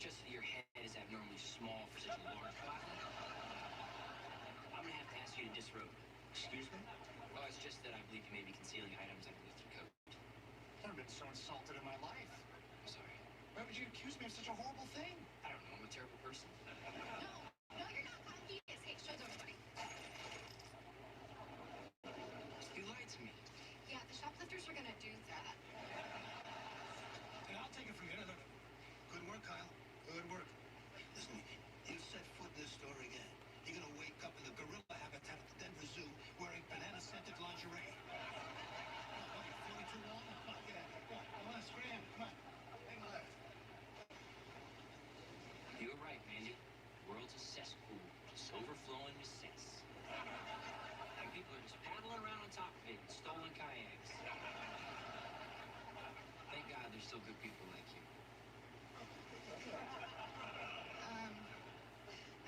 just that your head is abnormally small for such a large body. I'm gonna have to ask you to disrobe. Excuse me? Well, it's just that I believe you may be concealing items underneath your coat. I've never been so insulted in my life. I'm sorry. Why would you accuse me of such a horrible thing? I don't know. I'm a terrible person. No, you're not. He is. Hey, show everybody. You lied to me. Yeah, the shoplifters are gonna do that. And I'll take it from here. No. Good work, Kyle. Good work. Listen, you set foot in this store again, you're gonna wake up in the gorilla habitat at the Denver Zoo wearing banana-scented lingerie. Come on, you feel me too long? Come on, get out of here. Come on, scram. Come on. Hang a left. You were right, Mandy. The world's a cesspool, just overflowing with cess. And people are just paddling around on top of it in stolen kayaks. Thank God there's still good people like you.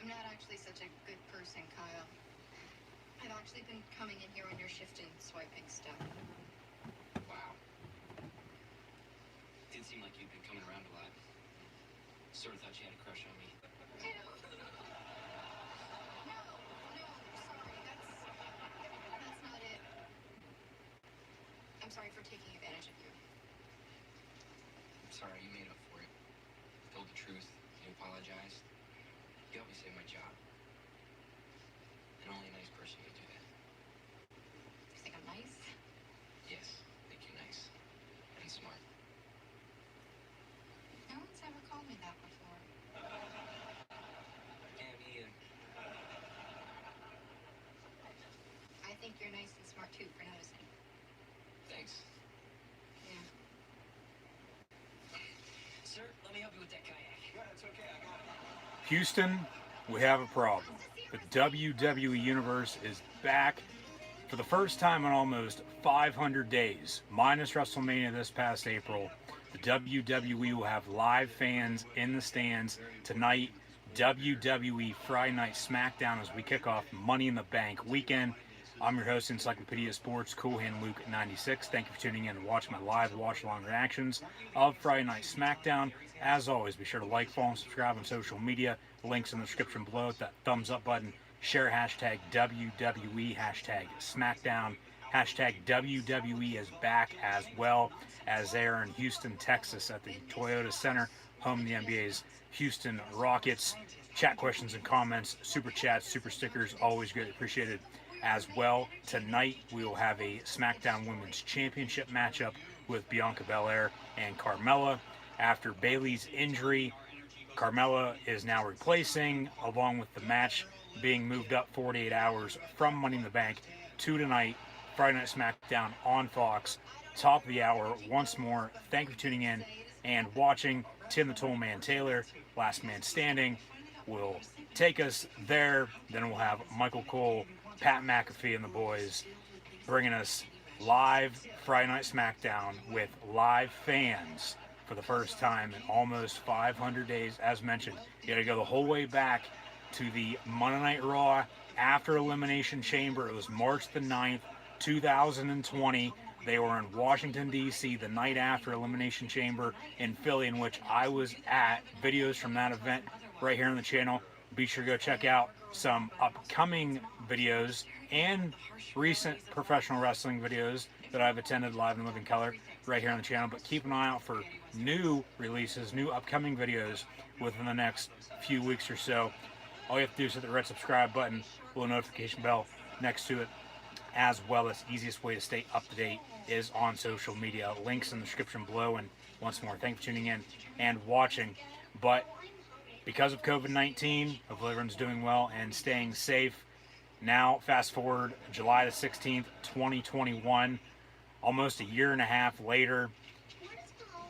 I'm not actually such a good person, Kyle. I've actually been coming in here on your shift and swiping stuff. Wow. Did seem like you'd been coming around a lot. Sort of thought you had a crush on me. Ew. No, sorry, that's not it. I'm sorry for taking advantage of you. I'm sorry, you made up for it. Told the truth. You apologized. You helped me save my job. And only a nice person could do that. You think I'm nice? Yes, I think you're nice. And smart. No one's ever called me that before. Yeah, me either. I think you're nice and smart too for noticing. Thanks. Yeah. Sir, let me help you with that kayak. Yeah, it's okay. I got it. Houston, we have a problem. The WWE Universe is back for the first time in almost 500 days, minus WrestleMania this past April. The WWE will have live fans in the stands tonight. WWE Friday Night SmackDown as we kick off Money in the Bank weekend. I'm your host, Encyclopedia Sports, Cool Hand Luke 96. Thank you for tuning in and watching my live watch-along reactions of Friday Night SmackDown. As always, be sure to like, follow, and subscribe on social media. Links in the description below. Hit that thumbs up button. Share hashtag WWE, hashtag SmackDown. Hashtag WWE is back as well, as they are in Houston, Texas at the Toyota Center, home of the NBA's Houston Rockets. Chat questions and comments, super chats, super stickers, always greatly appreciated. As well, tonight we will have a SmackDown Women's Championship matchup with Bianca Belair and Carmella. After Bayley's injury, Carmella is now replacing, along with the match being moved up 48 hours from Money in the Bank to tonight, Friday Night SmackDown on Fox, top of the hour. Once more, thank you for tuning in and watching. Tim the Toolman Taylor, Last Man Standing, will take us there. Then we'll have Michael Cole, Pat McAfee, and the boys bringing us live Friday Night SmackDown with live fans for the first time in almost 500 days. As mentioned, you got to go the whole way back to the Monday Night Raw after Elimination Chamber. It was March the 9th, 2020. They were in Washington, D.C. the night after Elimination Chamber in Philly, in which I was at. Videos from that event right here on the channel. Be sure to go check out some upcoming videos and recent professional wrestling videos that I've attended live in living color right here on the channel. But keep an eye out for new releases, new upcoming videos within the next few weeks or so. All you have to do is hit the red subscribe button, little notification bell next to it, as well as easiest way to stay up to date is on social media. Links in the description below. And once more, thank you for tuning in and watching. But because of COVID-19, hopefully everyone's doing well and staying safe. Now, fast forward July the 16th, 2021, almost a year and a half later,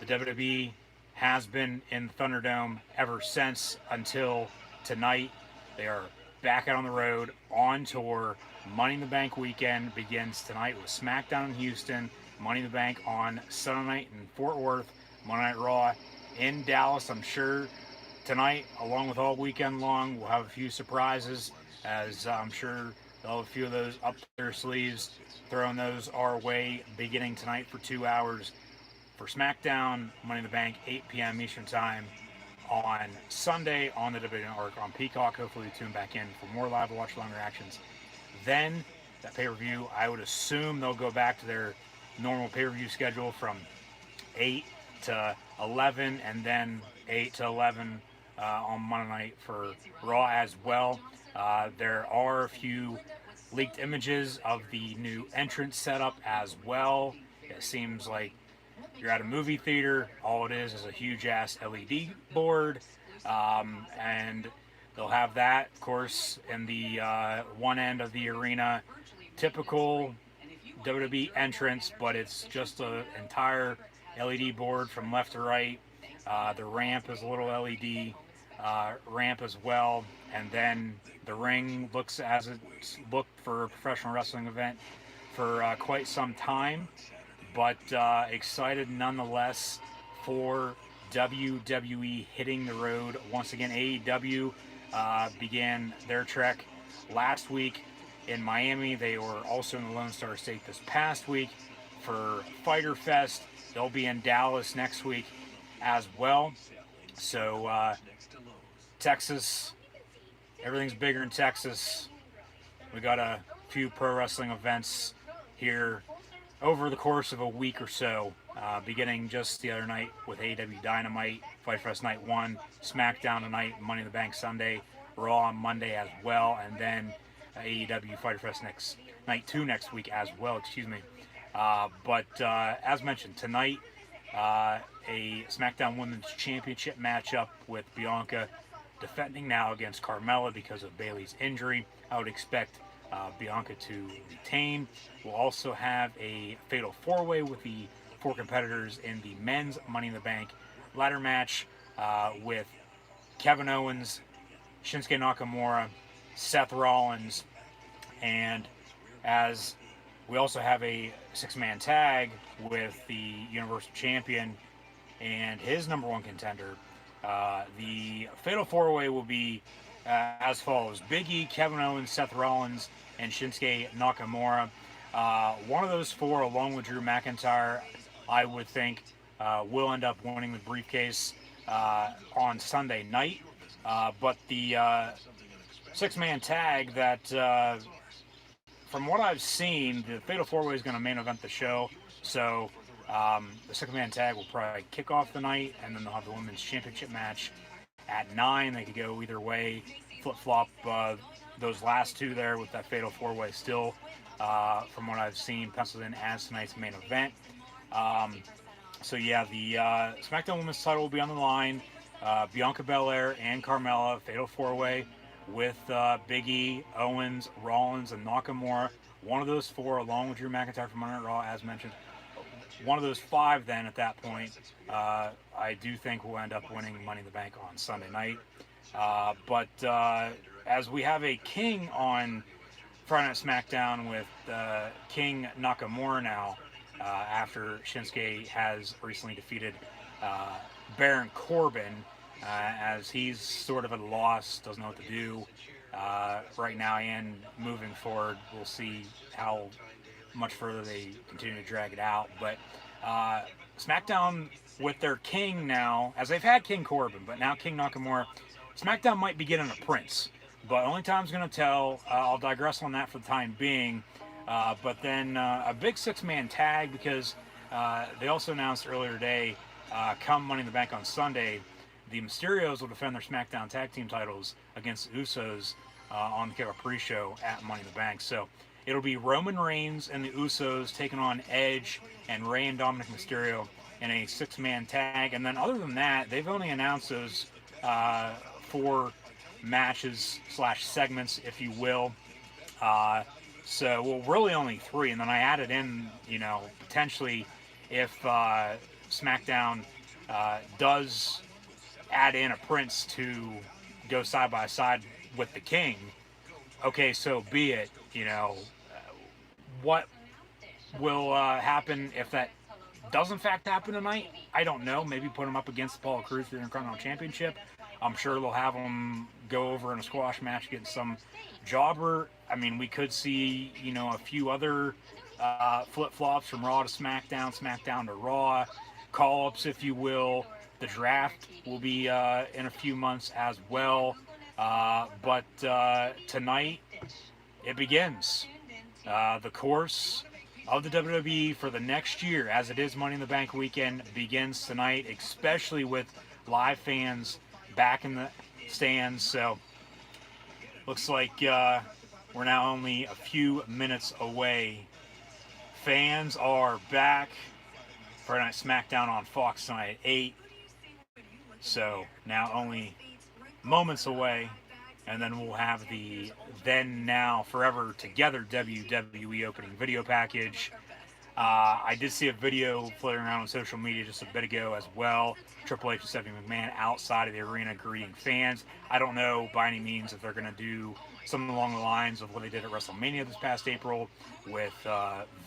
the WWE has been in the Thunderdome ever since until tonight. They are back out on the road, on tour. Money in the Bank weekend begins tonight with SmackDown in Houston, Money in the Bank on Sunday night in Fort Worth, Monday Night Raw in Dallas. I'm sure tonight, along with all weekend long, we'll have a few surprises, as I'm sure they'll have a few of those up their sleeves, throwing those our way beginning tonight for 2 hours. For SmackDown, Money in the Bank, 8 p.m. Eastern Time on Sunday on the WWE Network on Peacock. Hopefully, tune back in for more live watch along reactions. Then that pay-per-view, I would assume they'll go back to their normal pay-per-view schedule from 8 to 11, and then 8 to 11 on Monday night for Raw as well. There are a few leaked images of the new entrance setup as well. It seems like you're at a movie theater. All it is a huge ass LED board, and they'll have that, of course, in the one end of the arena. Typical WWE entrance, but it's just an entire LED board from left to right. The ramp is a little LED ramp as well, and then the ring looks as it's looked for a professional wrestling event for quite some time, but excited nonetheless for WWE hitting the road once again. AEW began their trek last week in Miami. They were also in the Lone Star State this past week for Fyter Fest. They'll be in Dallas next week as well. So Texas, everything's bigger in Texas. We got a few pro wrestling events here over the course of a week or so, beginning just the other night with AEW Dynamite, Fyter Fest Night 1, SmackDown tonight, Money in the Bank Sunday, Raw on Monday as well, and then AEW Fyter Fest Night 2 next week as well, but as mentioned, tonight, a SmackDown Women's Championship matchup with Bianca defending now against Carmella because of Bayley's injury. I would expect Bianca to retain. We'll also have a fatal four-way with the 4 competitors in the men's Money in the Bank ladder match with Kevin Owens, Shinsuke Nakamura, Seth Rollins, and as we also have a 6-man tag with the Universal Champion and his number 1 contender. The Fatal 4-Way will be as follows: Big E, Kevin Owens, Seth Rollins, and Shinsuke Nakamura. One of those 4, along with Drew McIntyre, I would think will end up winning the briefcase on Sunday night. But the 6-man tag that... from what I've seen, the Fatal 4-Way is going to main event the show. So the 6-man tag will probably kick off the night, and then they'll have the Women's Championship match at 9. They could go either way, flip-flop those last 2 there with that Fatal 4-Way still, from what I've seen, penciled in as tonight's main event. So yeah, the SmackDown Women's title will be on the line. Bianca Belair and Carmella, Fatal 4-Way. With Big E, Owens, Rollins, and Nakamura. One of those 4, along with Drew McIntyre from Monday Night Raw, as mentioned. One of those 5, then, at that point, I do think will end up winning Money in the Bank on Sunday night. But as we have a King on Friday Night SmackDown with King Nakamura now, after Shinsuke has recently defeated Baron Corbin, as he's sort of at a loss, doesn't know what to do right now and moving forward. We'll see how much further they continue to drag it out. But SmackDown with their King now, as they've had King Corbin, but now King Nakamura, SmackDown might be getting a Prince. But only time's going to tell. I'll digress on that for the time being. But then a big 6-man tag, because they also announced earlier today, come Money in the Bank on Sunday, the Mysterios will defend their SmackDown Tag Team titles against the Usos on the Kickoff pre-show at Money in the Bank. So it'll be Roman Reigns and the Usos taking on Edge and Rey and Dominic Mysterio in a 6-man tag. And then other than that, they've only announced those 4 matches / segments, if you will. So, well, really only 3. And then I added in, potentially if SmackDown does add in a Prince to go side by side with the King, okay, so be it. What will happen if that does in fact happen tonight? I don't know. Maybe put him up against Apollo Crews for the Intercontinental Championship. I'm sure they'll have him go over in a squash match against some jobber. I mean, we could see, a few other flip-flops from Raw to SmackDown, SmackDown to Raw, call-ups, if you will. The draft will be in a few months as well. But tonight, it begins. The course of the WWE for the next year, as it is Money in the Bank weekend, begins tonight, especially with live fans back in the stands. So, looks like we're now only a few minutes away. Fans are back. Friday Night SmackDown on Fox tonight at 8. So, now only moments away. And then we'll have the Then, Now, Forever Together WWE opening video package. I did see a video floating around on social media just a bit ago as well. Triple H and Stephanie McMahon outside of the arena greeting fans. I don't know by any means if they're going to do something along the lines of what they did at WrestleMania this past April with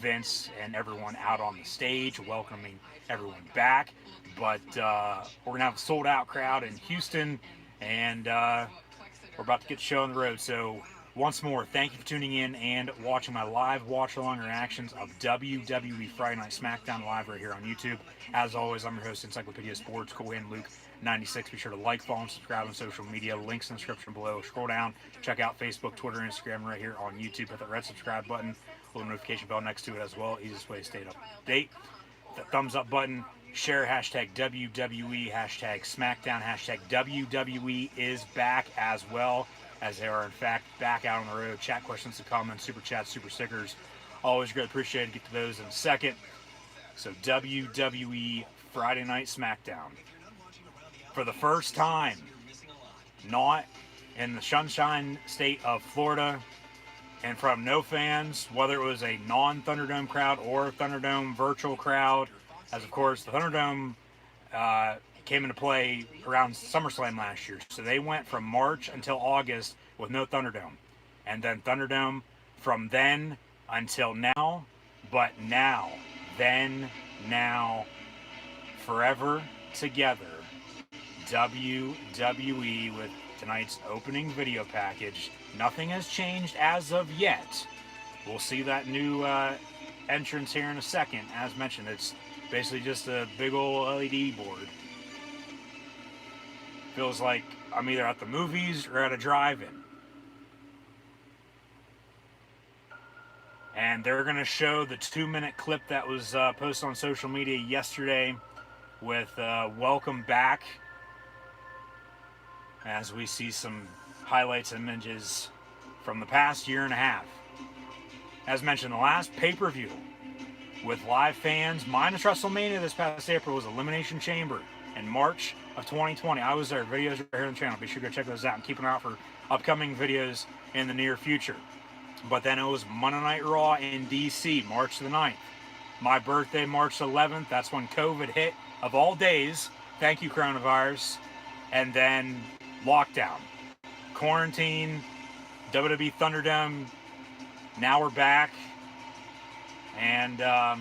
Vince and everyone out on the stage welcoming everyone back. But we're going to have a sold-out crowd in Houston, and we're about to get the show on the road. So once more, thank you for tuning in and watching my live watch-along reactions of WWE Friday Night SmackDown live right here on YouTube. As always, I'm your host, Encyclopedia Sports, Cool and Luke 96. Be sure to like, follow, and subscribe on social media. Links in the description below. Scroll down, check out Facebook, Twitter, Instagram right here on YouTube. Hit that red subscribe button, little notification bell next to it as well. Easiest way to stay up to date. The thumbs up button. Share hashtag WWE, hashtag SmackDown, hashtag WWE is back as well, as they are in fact back out on the road. Chat questions and comments, super chats, super stickers. Always greatly appreciated. Get to those in a second. So WWE Friday Night SmackDown. For the first time, not in the sunshine state of Florida, and from no fans, whether it was a non-Thunderdome crowd or a Thunderdome virtual crowd, as of course the Thunderdome came into play around SummerSlam last year. So they went from March until August with no Thunderdome. And then Thunderdome from then until now. But now, then, now, forever together. WWE with tonight's opening video package. Nothing has changed as of yet. We'll see that new entrance here in a second. As mentioned, it's basically just a big old LED board. Feels like I'm either at the movies or at a drive-in. And they're going to show the 2-minute clip that was posted on social media yesterday with Welcome Back, as we see some highlights and images from the past year and a half. As mentioned, the last pay-per-view with live fans, minus WrestleMania this past April, was Elimination Chamber in March of 2020. I was there. Videos right here on the channel. Be sure to go check those out and keep an eye out for upcoming videos in the near future. But then it was Monday Night Raw in DC, March the 9th. My birthday, March 11th. That's when COVID hit, of all days. Thank you, coronavirus. And then lockdown, quarantine, WWE Thunderdome. Now we're back. And I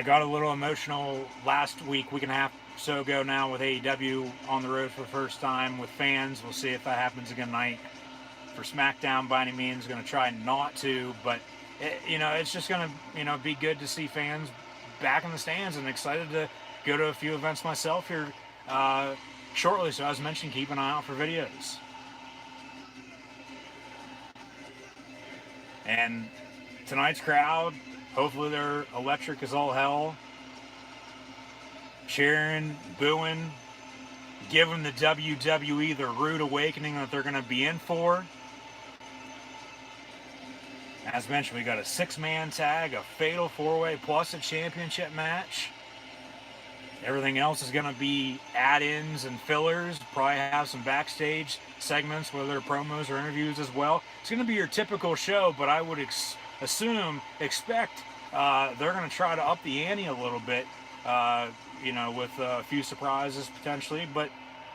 got a little emotional last week and a half or so ago now with AEW on the road for the first time with fans. We'll see if that happens again tonight. For SmackDown, by any means, going to try not to, but it's just going to be good to see fans back in the stands, and excited to go to a few events myself here shortly. So as mentioned, keep an eye out for videos. And tonight's crowd, hopefully they're electric as all hell. Cheering, booing, giving the WWE the rude awakening that they're going to be in for. As mentioned, we got a 6-man tag, a fatal 4-way, plus a championship match. Everything else is going to be add-ins and fillers. Probably have some backstage segments, whether they're promos or interviews as well. It's going to be your typical show, but I would expect they're going to try to up the ante a little bit, with a few surprises potentially. But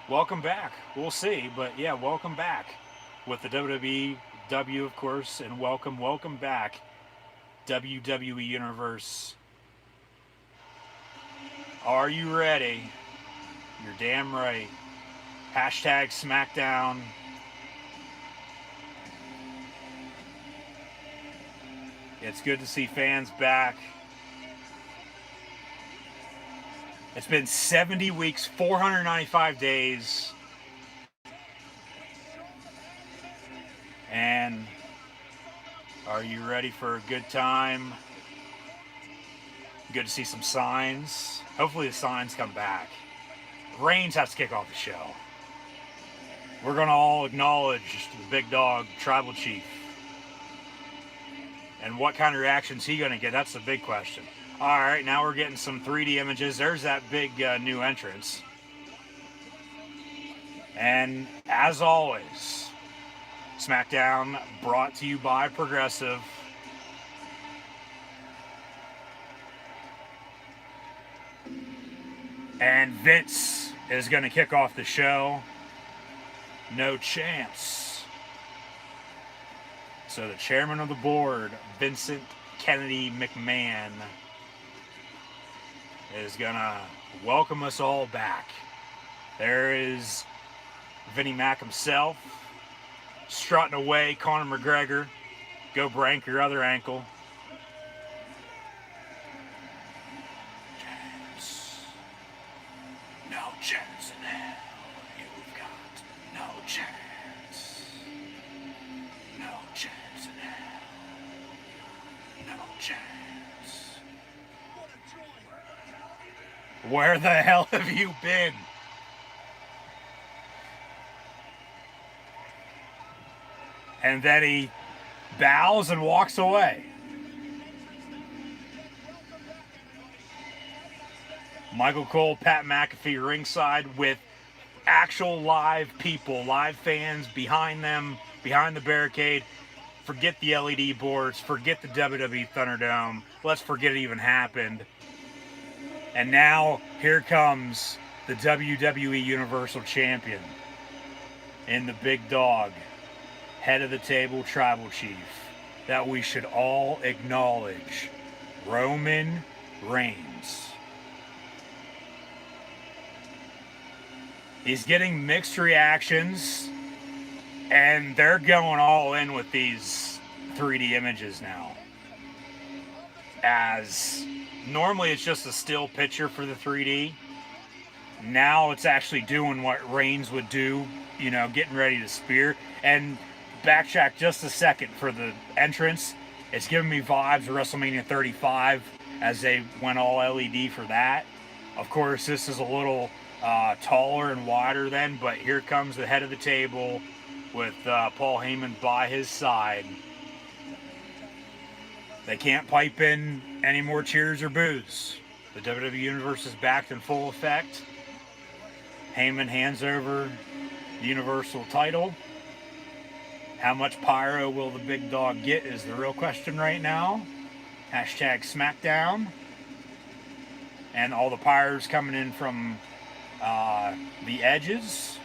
welcome back. We'll see. But yeah, welcome back with the WWE, of course, and welcome back, WWE Universe. Are you ready? You're damn right. Hashtag SmackDown. It's good to see fans back. It's been 70 weeks, 495 days. And are you ready for a good time? Good to see some signs. Hopefully the signs come back. Reigns has to kick off the show. We're going to all acknowledge the big dog, Tribal Chief. And what kind of reaction is he going to get? That's the big question. All right, now we're getting some 3D images. There's that big new entrance. And as always, SmackDown brought to you by Progressive. And Vince is going to kick off the show. No chance. So the chairman of the board, Vincent Kennedy McMahon, is going to welcome us all back. There is Vinnie Mac himself, strutting away, Conor McGregor. Go break your other ankle. Chance. No chance in hell. You've got no chance. No chance in hell. No chance. Where the hell have you been? And then he bows and walks away. Michael Cole, Pat McAfee ringside with actual live people, live fans behind them, behind the barricade. Forget the LED boards, forget the WWE Thunderdome. Let's forget it even happened. And now, here comes the WWE Universal Champion in the big dog, head of the table, Tribal Chief, that we should all acknowledge, Roman Reigns. He's getting mixed reactions, and they're going all in with these 3D images now. As normally it's just a still picture for the 3D. Now it's actually doing what Reigns would do, you know, getting ready to spear. And backtrack just a second for the entrance. It's giving me vibes of WrestleMania 35 as they went all LED for that. Of course, this is a little taller and wider then, but here comes the head of the table with Paul Heyman by his side. They can't pipe in any more cheers or boos. The WWE Universe is back in full effect. Heyman hands over the Universal title. How much pyro will the big dog get is the real question right now. Hashtag SmackDown. And all the pyros coming in from the edges.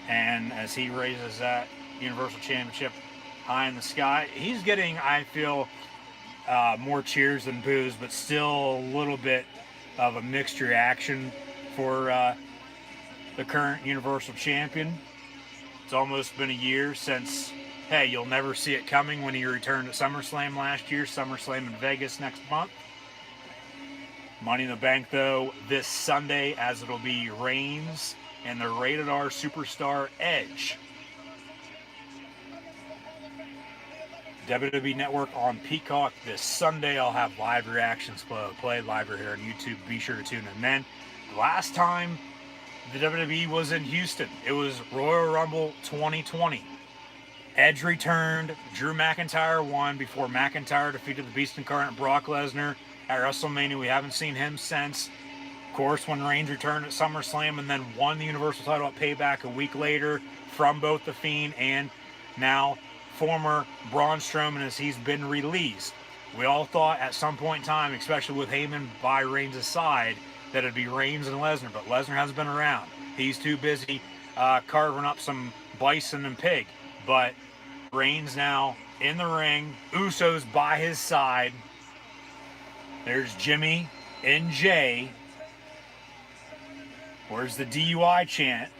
And as he raises that Universal Championship high in the sky, he's getting, I feel, more cheers than boos, but still a little bit of a mixed reaction for the current Universal Champion. It's almost been a year since, hey, you'll never see it coming when he returned at SummerSlam last year. SummerSlam in Vegas next month. Money in the Bank, though, this Sunday, as it'll be Reigns and the Rated R Superstar Edge. WWE Network on Peacock this Sunday. I'll have live reactions played live here on YouTube. Be sure to tune in then. Last time the WWE was in Houston, it was Royal Rumble 2020. Edge returned. Drew McIntyre won before McIntyre defeated the Beast Incarnate Brock Lesnar at WrestleMania. We haven't seen him since. Of course, when Reigns returned at SummerSlam and then won the Universal title at Payback a week later from both The Fiend and now former Braun Strowman as he's been released. We all thought at some point in time, especially with Heyman by Reigns' side, that it'd be Reigns and Lesnar, but Lesnar hasn't been around. He's too busy carving up some bison and pig. But Reigns now in the ring, Usos by his side. There's Jimmy and Jay. Where's the DUI chant?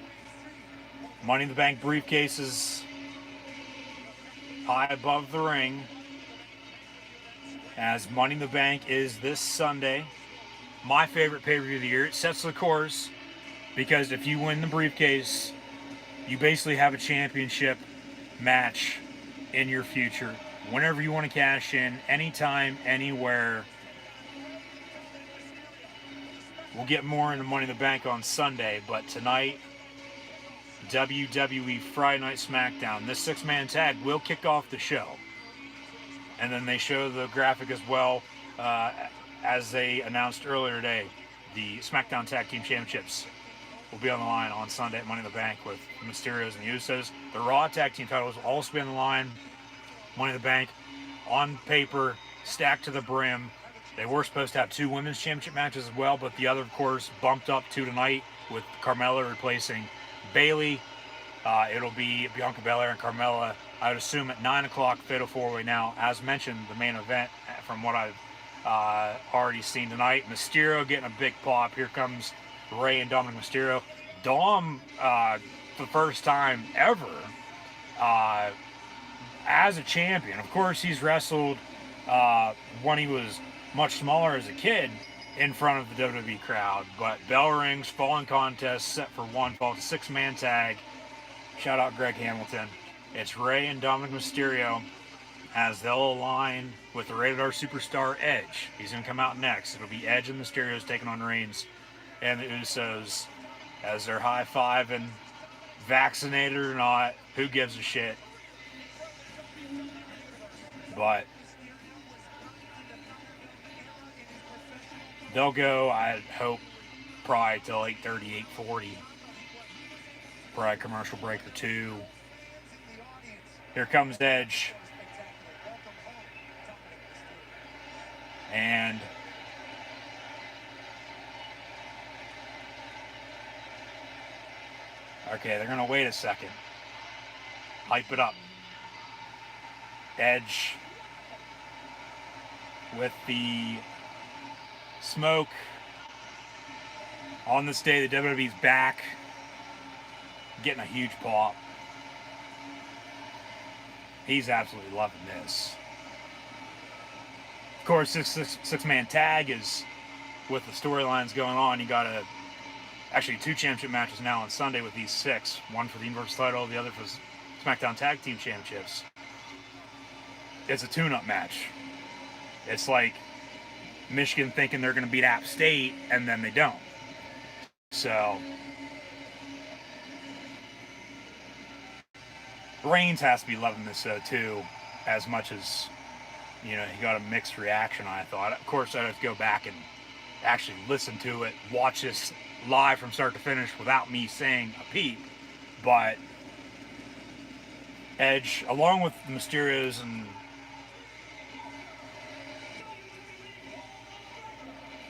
Money in the Bank briefcases high above the ring, as Money in the Bank is this Sunday. my favorite pay-per-view of the year. It sets the course because if you win the briefcase, you basically have a championship match in your future. Whenever you want to cash in, anytime, anywhere. We'll get more into Money in the Bank on Sunday, but tonight, WWE Friday Night SmackDown. This six-man tag will kick off the show. And then they show the graphic as well, as they announced earlier today. The SmackDown Tag Team Championships will be on the line on Sunday at Money in the Bank with Mysterios and the Usos. The Raw Tag Team titles will also be on the line. Money in the Bank on paper, stacked to the brim. They were supposed to have 2 women's championship matches as well, but the other, of course, bumped up to tonight with Carmella replacing Bayley. It'll be Bianca Belair and Carmella, I would assume, at 9 o'clock, Fatal 4-Way. Now, as mentioned, the main event, from what I've already seen tonight, Mysterio getting a big pop. Here comes Rey and Dominic Mysterio. Dom, for the first time ever, as a champion. Of course, he's wrestled when he was much smaller as a kid in front of the WWE crowd. But bell rings, falling contest set for one, followed 6-man tag. Shout out Greg Hamilton. It's Rey and Dominic Mysterio as they'll align with the Rated R Superstar Edge. He's going to come out next. It'll be Edge and Mysterios taking on Reigns and the Usos as they're high-fiving. Vaccinated or not, who gives a shit? But they'll go, I hope, probably till 8:30, 8:40. Probably commercial break or 2. Here comes Edge. And okay, they're going to wait a second. Hype it up. Edge with the smoke. On this day, the WWE's back. Getting a huge pop. He's absolutely loving this. Of course, six-man tag is with the storylines going on. You got actually 2 championship matches now on Sunday with these 6. One for the Universal title, the other for SmackDown Tag Team Championships. It's a tune-up match. It's like Michigan thinking they're going to beat App State, and then they don't. So Reigns has to be loving this too, as much as, you know, he got a mixed reaction, I thought. Of course, I'd have to go back and actually listen to it, watch this live from start to finish without me saying a peep. But Edge, along with the Mysterios and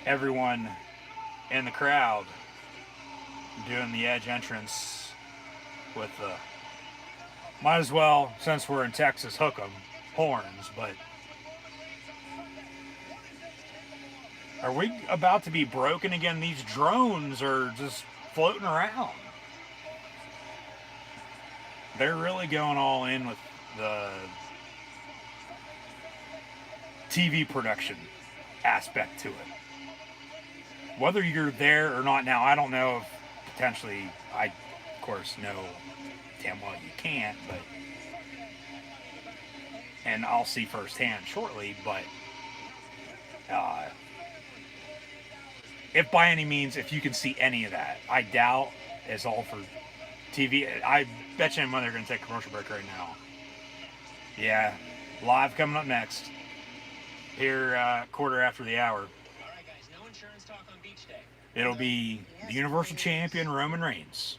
everyone in the crowd, doing the Edge entrance with the, might as well, since we're in Texas, hook 'em horns. But are we about to be broken again? These drones are just floating around. They're really going all in with the TV production aspect to it. Whether you're there or not now, I don't know if potentially, I, of course, know damn well you can't, but, and I'll see firsthand shortly, but if by any means, if you can see any of that, I doubt it's all for TV. I bet you any money they're going to take a commercial break right now. Yeah, live coming up next. Here, quarter after the hour. All right, guys, no insurance talk on beach day. It'll be the Universal Champion Roman Reigns,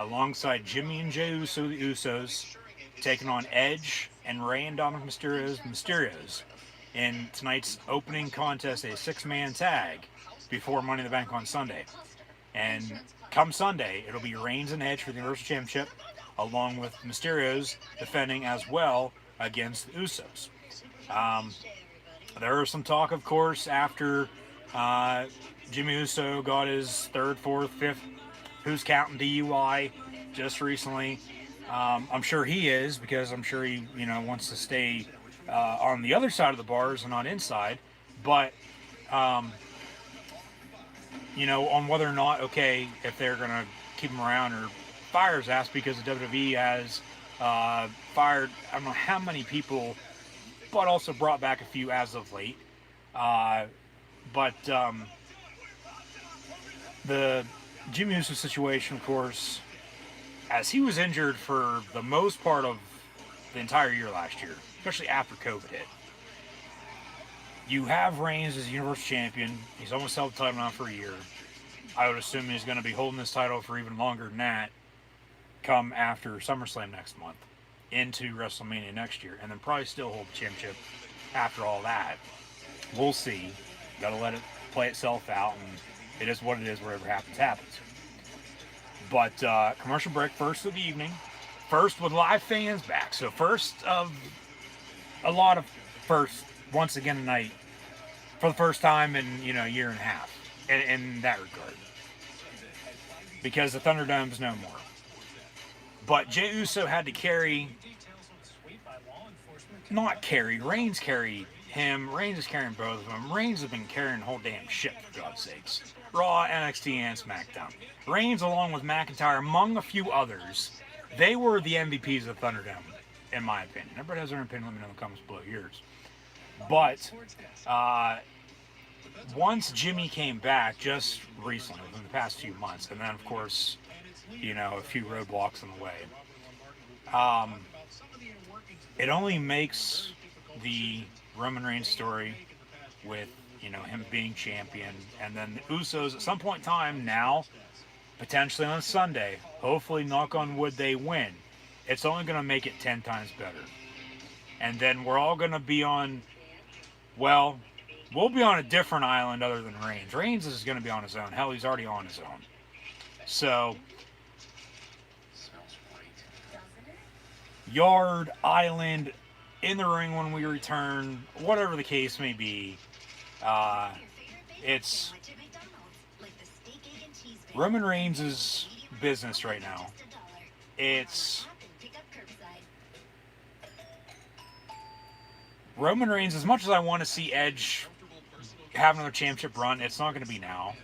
alongside Jimmy and Jey Uso, the Usos, taking on Edge and Rey and Dominic Mysterios in tonight's opening contest, a 6-man tag before Money in the Bank on Sunday. And come Sunday, it'll be Reigns and Edge for the Universal Championship, along with Mysterios defending as well against the Usos. There was some talk, of course, after Jimmy Uso got his 3rd, 4th, 5th, who's counting DUI just recently. I'm sure he is, because I'm sure he, you know, wants to stay on the other side of the bars and not inside. But on whether or not, okay, if they're going to keep him around or fire his ass, because the WWE has fired, I don't know how many people, but also brought back a few as of late. But the Jimmy Uso situation, of course, as he was injured for the most part of the entire year last year, especially after COVID hit. You have Reigns as Universal Champion. He's almost held the title now for a year. I would assume he's going to be holding this title for even longer than that come after SummerSlam next month into WrestleMania next year, and then probably still hold the championship after all that. We'll see. Got to let it play itself out, and it is what it is. Whatever happens, happens. But commercial break first of the evening. First with live fans back. So first of a lot of firsts once again tonight for the first time in a year and a half in that regard. Because the Thunderdome's no more. But Jey Uso had to Reigns carried him. Reigns is carrying both of them. Reigns has been carrying the whole damn ship, for God's sakes. Raw, NXT, and SmackDown. Reigns, along with McIntyre, among a few others, they were the MVPs of Thunderdome, in my opinion. Everybody has their own opinion. Let me know in the comments below yours. But once Jimmy came back just recently, within the past few months, and then, of course, a few roadblocks on the way, it only makes the Roman Reigns story with, him being champion, and then the Usos at some point in time now, potentially on Sunday, hopefully, knock on wood, they win. It's only going to make it 10 times better. And then we're all going to be on, we'll be on a different island other than Reigns. Reigns is going to be on his own. Hell, he's already on his own. So, yard, island, in the ring when we return, whatever the case may be, it's Roman Reigns' business right now. It's Roman Reigns, as much as I want to see Edge have another championship run, it's not going to be now.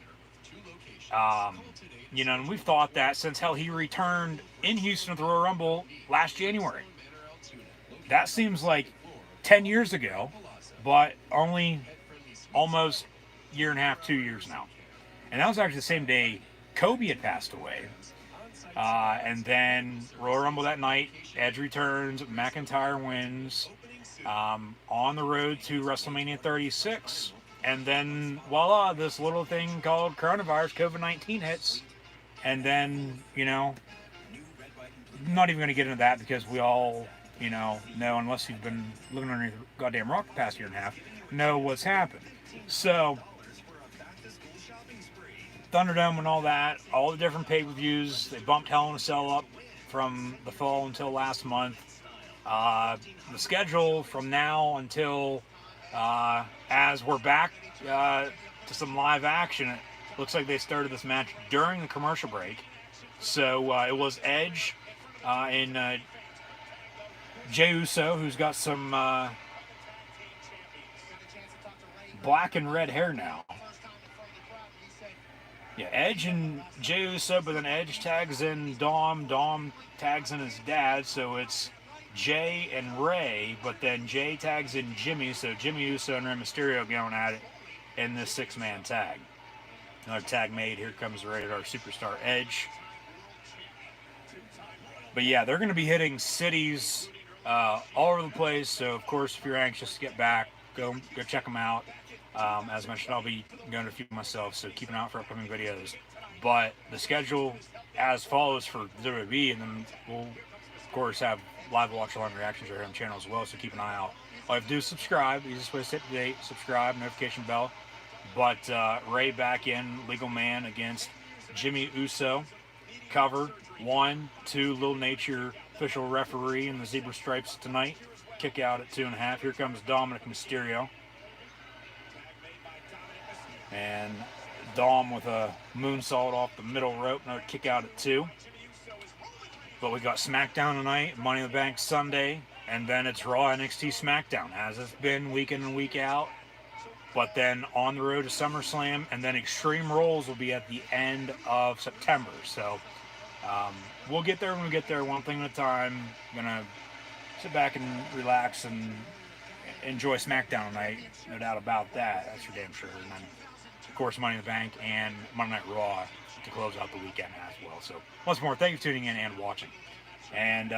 And we've thought that since, hell, he returned in Houston at the Royal Rumble last January. That seems like 10 years ago, but only almost a year and a half, 2 years now. And that was actually the same day Kobe had passed away. And then Royal Rumble that night, Edge returns, McIntyre wins, on the road to WrestleMania 36. And then, voila, this little thing called coronavirus, COVID-19 hits. And then, I'm not even going to get into that because we all, know, unless you've been living underneath a goddamn rock the past year and a half, know what's happened. So, Thunderdome and all that, all the different pay-per-views, they bumped Hell in a Cell up from the fall until last month. The schedule from now until, as we're back to some live action, it looks like they started this match during the commercial break. So it was Edge and Jey Uso, who's got some black and red hair now. Yeah, Edge and Jey Uso, but then Edge tags in Dom. Dom tags in his dad, so it's Jay and Ray, but then Jay tags in Jimmy, so Jimmy Uso and Rey Mysterio going at it in this six-man tag. Another tag made. Here comes Rated R Superstar Edge. But yeah, they're going to be hitting cities all over the place, so of course, if you're anxious to get back, go check them out. As mentioned, I'll be going to a few myself, so keep an eye out for upcoming videos. But the schedule as follows for WWE, and then we'll, of course, have live watch-along reactions right here on the channel as well, so keep an eye out. All you have to do is subscribe. Easiest way to stay up to date, subscribe, notification bell. But Ray back in, Legal Man against Jimmy Uso. Cover 1, 2, Lil Nature, official referee in the zebra stripes tonight. Kick out at 2.5. Here comes Dominic Mysterio. And Dom with a moonsault off the middle rope. Another kick out at 2. But we got SmackDown tonight, Money in the Bank Sunday, and then it's Raw, NXT, SmackDown, as it's been week in and week out. but then on the road to SummerSlam, and then Extreme Rules will be at the end of September. So we'll get there when we get there, one thing at a time. Gonna sit back and relax and enjoy SmackDown tonight, no doubt about that. That's for damn sure. And then, of course, Money in the Bank and Monday Night Raw to close out the weekend as well. So once more, thank you for tuning in and watching. And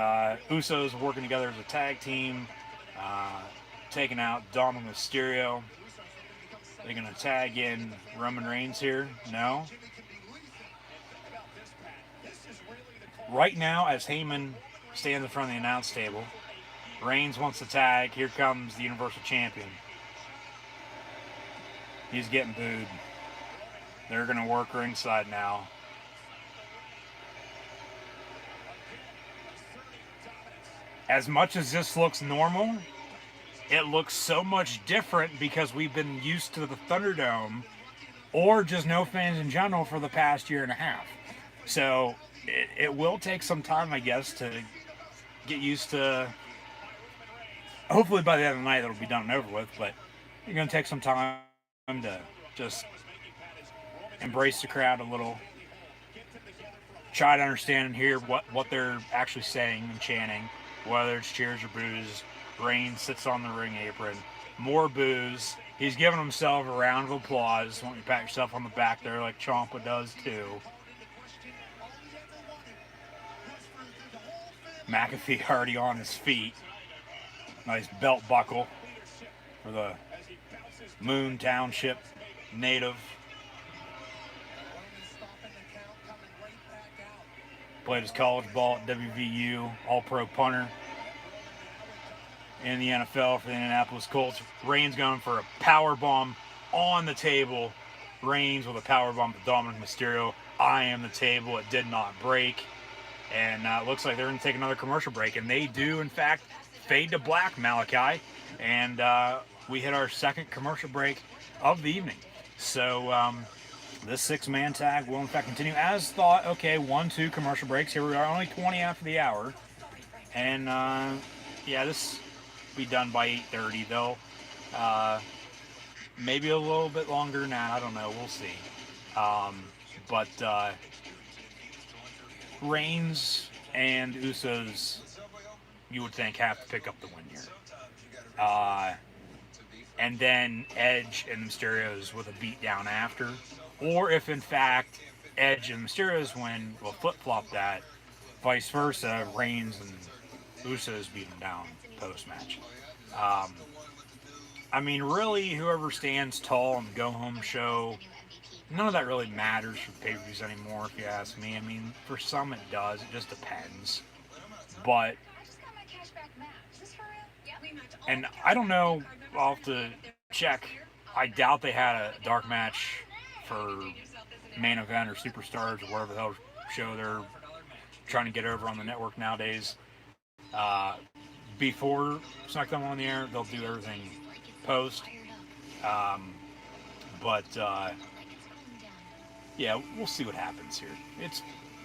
Usos working together as a tag team, taking out Dominic Mysterio. They're going to tag in Roman Reigns here? No. Right now, as Heyman stands in front of the announce table, Reigns wants to tag. Here comes the Universal Champion. He's getting booed. They're going to work ringside now. As much as this looks normal, it looks so much different because we've been used to the Thunderdome or just no fans in general for the past year and a half. So it will take some time, I guess, to get used to. Hopefully by the end of the night that'll be done and over with, but you're going to take some time to just embrace the crowd a little. Try to understand and hear what they're actually saying and chanting, whether it's cheers or boos. Reigns sits on the ring apron. More boos. He's giving himself a round of applause. Why don't you pat yourself on the back there like Ciampa does too. McAfee already on his feet. Nice belt buckle for the Moon Township native. Played his college ball at WVU, all-pro punter in the NFL for the Indianapolis Colts. Reigns going for a power bomb on the table. Reigns with a power bomb to Dominic Mysterio. I am the table. It did not break. And it looks like they're going to take another commercial break. And they do, in fact, fade to black, Malachi. And we hit our second commercial break of the evening. So this six-man tag will, in fact, continue as thought. Okay, 1-2 commercial breaks. Here we are, only 20 after the hour. And, yeah, this will be done by 8:30, though. Maybe a little bit longer now. I don't know. We'll see. But Reigns and Usos, you would think, have to pick up the win here. And then Edge and Mysterio's with a beatdown after. Or if, in fact, Edge and Mysterio's win will flip-flop that, vice versa, Reigns and Usos beat them down post-match. I mean, really, whoever stands tall on the go-home show, none of that really matters for the pay-per-views anymore, if you ask me. I mean, for some it does. It just depends. But, and I don't know, I'll have to check. I doubt they had a dark match for main event or superstars or whatever the hell show they're trying to get over on the network nowadays. Before SmackDown on the air, they'll do everything post. But yeah, we'll see what happens here. It's,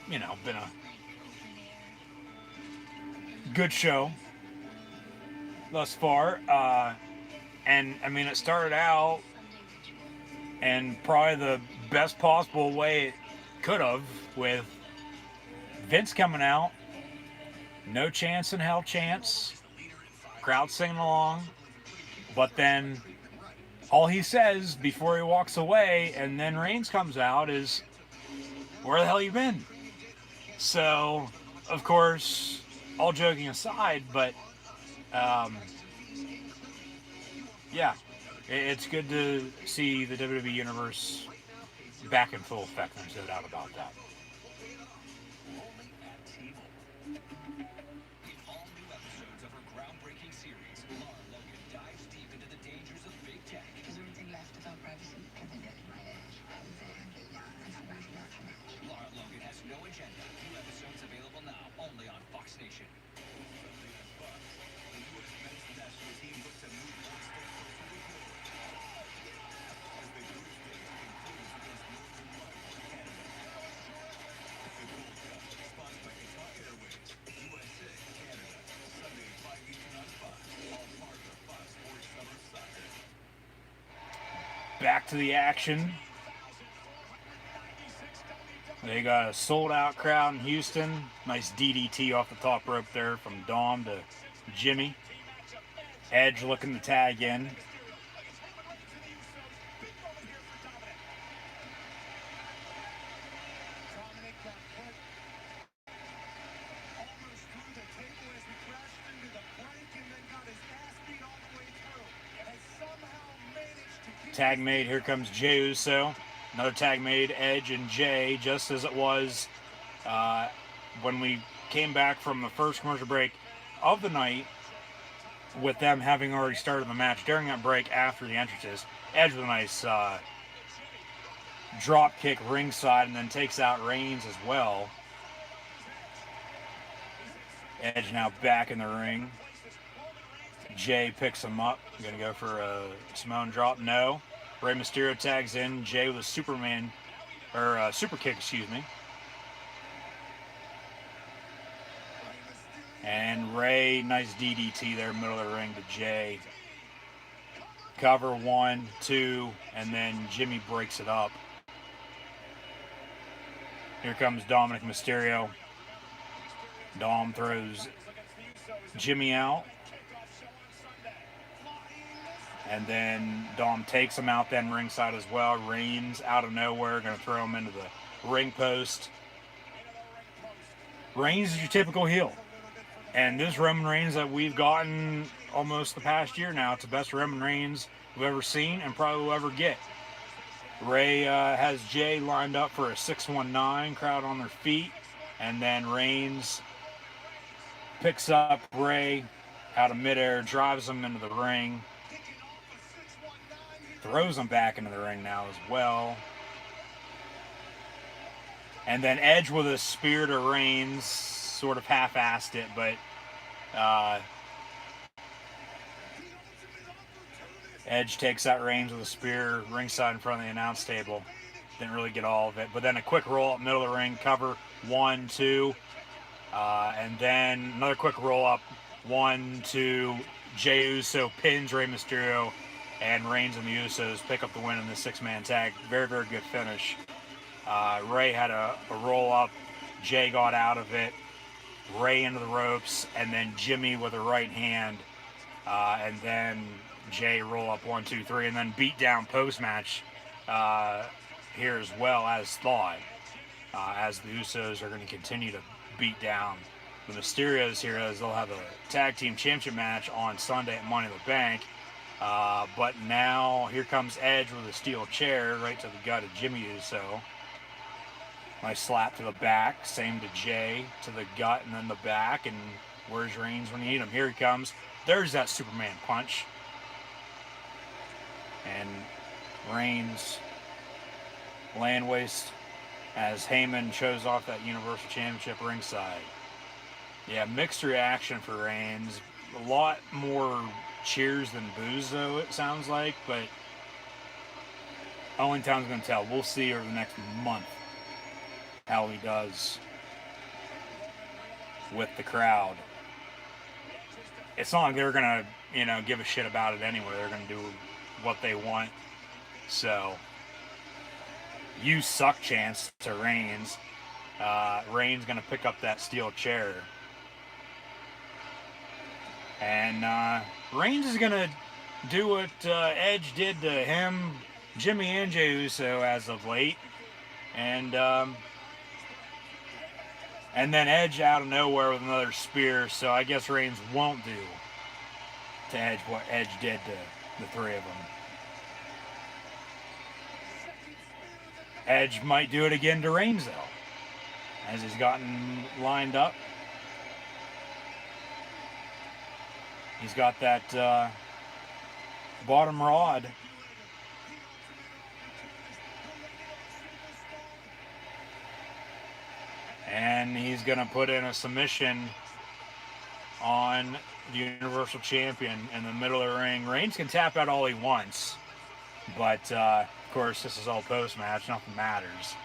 been a good show thus far. And, I mean, it started out and probably the best possible way it could have, with Vince coming out, no chance in hell chance, crowd singing along, but then all he says before he walks away and then Reigns comes out is, where the hell you been? So, of course, all joking aside, but yeah, it's good to see the WWE Universe back in full effect. There's no doubt about that. back to the action. They got a sold-out crowd in Houston. Nice DDT off the top rope there from Dom to Jimmy. Edge looking to tag in. Tag made, here comes Jey Uso. Another tag made, Edge and Jay, just as it was when we came back from the first commercial break of the night, with them having already started the match. During that break, after the entrances, Edge with a nice drop kick ringside, and then takes out Reigns as well. Edge now back in the ring. Jay picks him up. Gonna go for a Samoan drop. No. Rey Mysterio tags in. Jay with a super kick, excuse me. And Rey, nice DDT there, middle of the ring to Jay. Cover 1, 2, and then Jimmy breaks it up. Here comes Dominic Mysterio. Dom throws Jimmy out. And then Dom takes him out then ringside as well. Reigns out of nowhere, going to throw him into the ring post. Reigns is your typical heel. And this Roman Reigns that we've gotten almost the past year now, it's the best Roman Reigns we've ever seen and probably will ever get. Rey has Jay lined up for a 619, crowd on their feet. And then Reigns picks up Rey out of midair, drives him into the ring. Throws him back into the ring now as well. And then Edge with a spear to Reigns, sort of half-assed it, but Edge takes out Reigns with a spear ringside in front of the announce table. Didn't really get all of it, but then a quick roll up middle of the ring, cover 1, 2, and then another quick roll up 1, 2. Jey Uso pins Rey Mysterio, and Reigns and the Usos pick up the win in the 6-man tag. Very, very good finish. Rey had a roll-up. Jay got out of it. Rey into the ropes, and then Jimmy with a right hand. And then Jay roll-up 1, 2, 3, and then beat down post-match here as well as thought. As the Usos are going to continue to beat down the Mysterios here, as they'll have a tag team championship match on Sunday at Money in the Bank. But now here comes Edge with a steel chair right to the gut of Jimmy Uso. Nice slap to the back. Same to Jay, to the gut and then the back. And where's Reigns when you need him? Here he comes. There's that Superman punch. And Reigns land waste as Heyman shows off that Universal Championship ringside. Yeah, mixed reaction for Reigns. A lot more cheers than boos, though, it sounds like, but only time's going to tell. We'll see over the next month how he does with the crowd. It's not like they're going to, give a shit about it anyway. They're going to do what they want. So, you suck chance to Reigns. Reigns going to pick up that steel chair. And Reigns is going to do what Edge did to him, Jimmy, and Jey Uso as of late. And then Edge out of nowhere with another spear. So I guess Reigns won't do to Edge what Edge did to the three of them. Edge might do it again to Reigns, though, as he's gotten lined up. He's got that bottom rod. And he's going to put in a submission on the Universal Champion in the middle of the ring. Reigns can tap out all he wants. But, of course, this is all post-match. Nothing matters.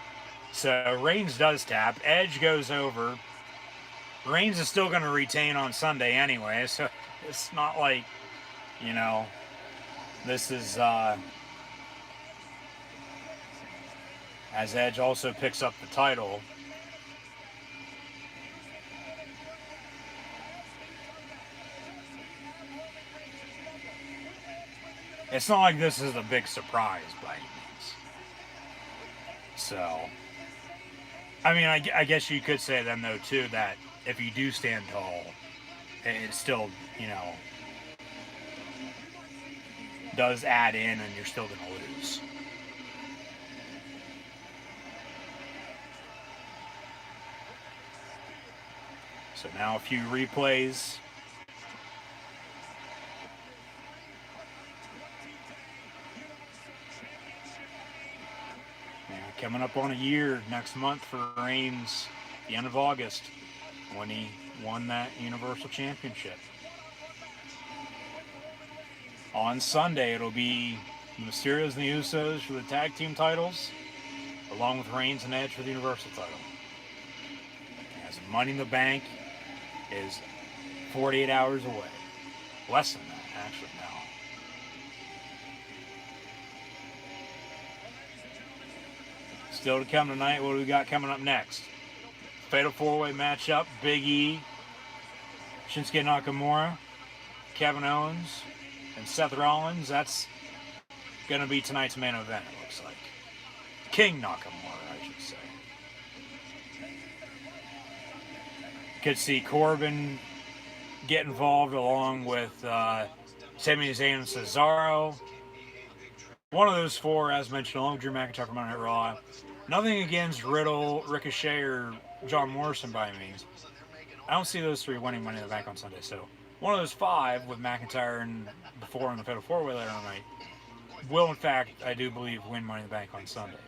So Reigns does tap. Edge goes over. Reigns is still going to retain on Sunday anyway, so it's not like, this is as Edge also picks up the title. It's not like this is a big surprise by any means. So, I mean, I guess you could say then, though, too, that if you do stand tall, it still, does add in and you're still going to lose. So now a few replays. Coming up on a year next month for Reigns, the end of August, when he won that Universal Championship. On Sunday, it'll be the Mysterios and the Usos for the tag team titles, along with Reigns and Edge for the Universal title. As Money in the Bank is 48 hours away. Less than that, actually, now. Still to come tonight, what do we got coming up next? Fatal 4-way matchup, Big E, Shinsuke Nakamura, Kevin Owens, and Seth Rollins. That's going to be tonight's main event, it looks like. King Nakamura, I should say. Could see Corbin get involved along with Sami Zayn and Cesaro. One of those four, as mentioned, along with Drew McIntyre from Monday Night Raw. Nothing against Riddle, Ricochet, or John Morrison by any means. I don't see those three winning Money in the Bank on Sunday. So one of those five with McIntyre and the four in the Fatal 4-way later on night will, in fact, I do believe, win Money in the Bank on Sunday.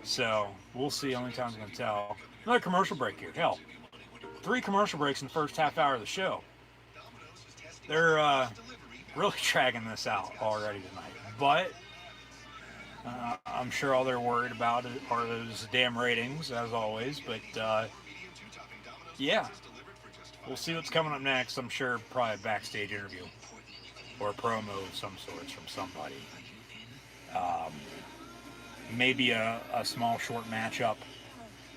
So we'll see. Only time's going to tell. Another commercial break here. Hell, 3 commercial breaks in the first half hour of the show. They're really dragging this out already tonight. But I'm sure all they're worried about are those damn ratings, as always. But, yeah. We'll see what's coming up next. I'm sure probably a backstage interview or a promo of some sorts from somebody. Maybe a small, short matchup.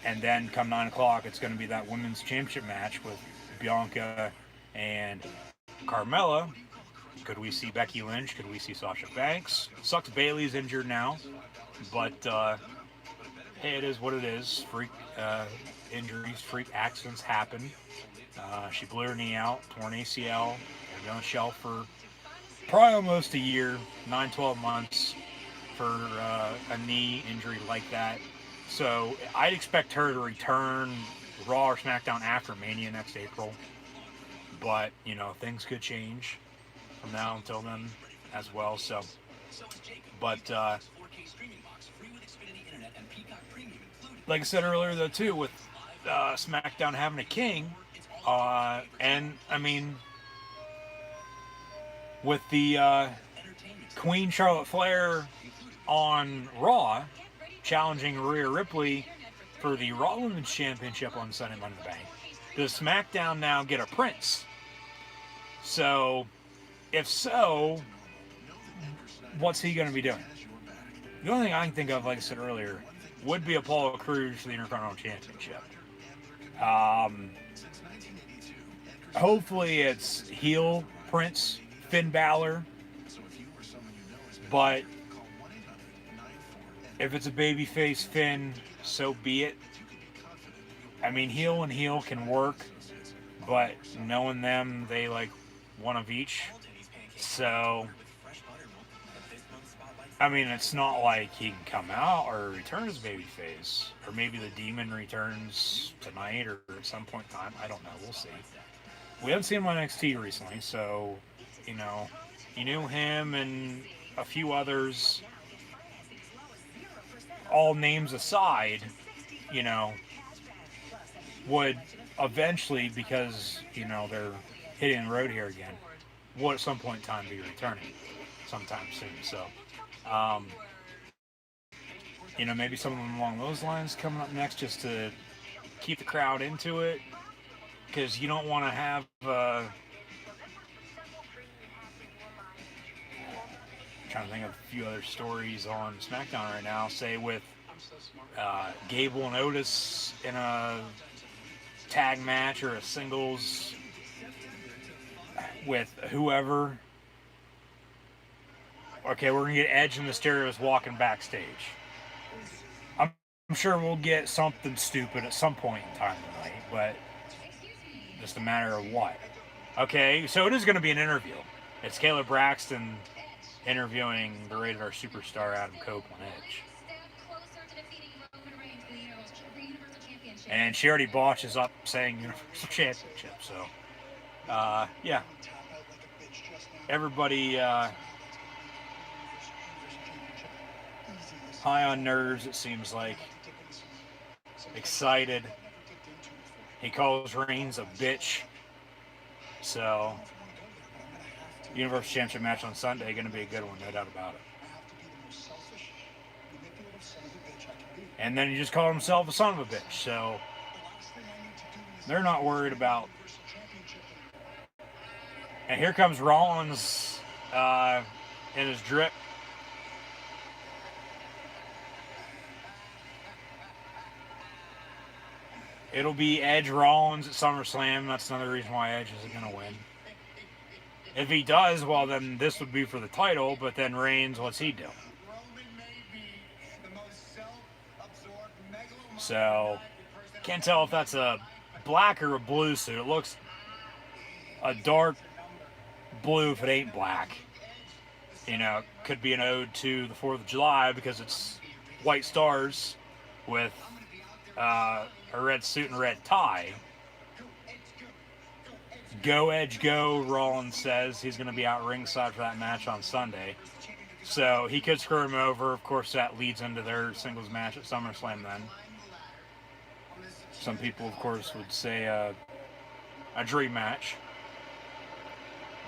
And then come 9 o'clock, it's going to be that women's championship match with Bianca and Carmella. Could we see Becky Lynch? Could we see Sasha Banks? Sucks Bayley's injured now, but hey, it is what it is. Freak injuries, freak accidents happen. She blew her knee out, torn ACL, and on the shelf for probably almost a year, 9-12 months for a knee injury like that. So I'd expect her to return Raw or SmackDown after Mania next April. But, things could change from now until then as well. So, but like I said earlier, though, too, with SmackDown having a king, and I mean, with the Queen Charlotte Flair on Raw challenging Rhea Ripley for the Raw Women's Championship on Sunday Money in the Bank, does SmackDown now get a prince? So, if so, what's he going to be doing? The only thing I can think of, like I said earlier, would be Apollo Crews for the Intercontinental Championship. Hopefully it's heel Prince, Finn Balor, but if it's a babyface Finn, so be it. I mean, heel and heel can work, but knowing them, they like one of each. So, I mean, it's not like he can come out or return as babyface. Or maybe the Demon returns tonight or at some point in time. I don't know. We'll see. We haven't seen him on NXT recently, so, you knew him and a few others, all names aside, would eventually, because, they're hitting the road here again, would at some point in time be returning sometime soon. So, maybe something along those lines coming up next just to keep the crowd into it, because you don't want to have trying to think of a few other stories on SmackDown right now, say with Gable and Otis in a tag match or a singles with whoever. Okay, we're going to get Edge and Mysterios walking backstage. I'm sure we'll get something stupid at some point in time tonight, but just a matter of what. Okay, so it is going to be an interview. It's Kayla Braxton interviewing the Rated R superstar Adam Copeland Edge. And she already botches up saying Universal Championship, so yeah. Everybody high on nerves, it seems like. Excited. He calls Reigns a bitch. So, Universal Championship match on Sunday, going to be a good one, no doubt about it. And then he just called himself a son of a bitch, so they're not worried about. And here comes Rollins in his drip. It'll be Edge Rollins at SummerSlam. That's another reason why Edge isn't going to win. If he does, well, then this would be for the title, but then Reigns, what's he do? So, can't tell if that's a black or a blue suit. It looks a dark blue if it ain't black. You know, could be an ode to the 4th of July because it's white stars with a red suit and red tie. Go Edge, go, Rollins says. He's going to be out ringside for that match on Sunday. So he could screw him over. Of course, that leads into their singles match at SummerSlam then. Some people, of course, would say a dream match.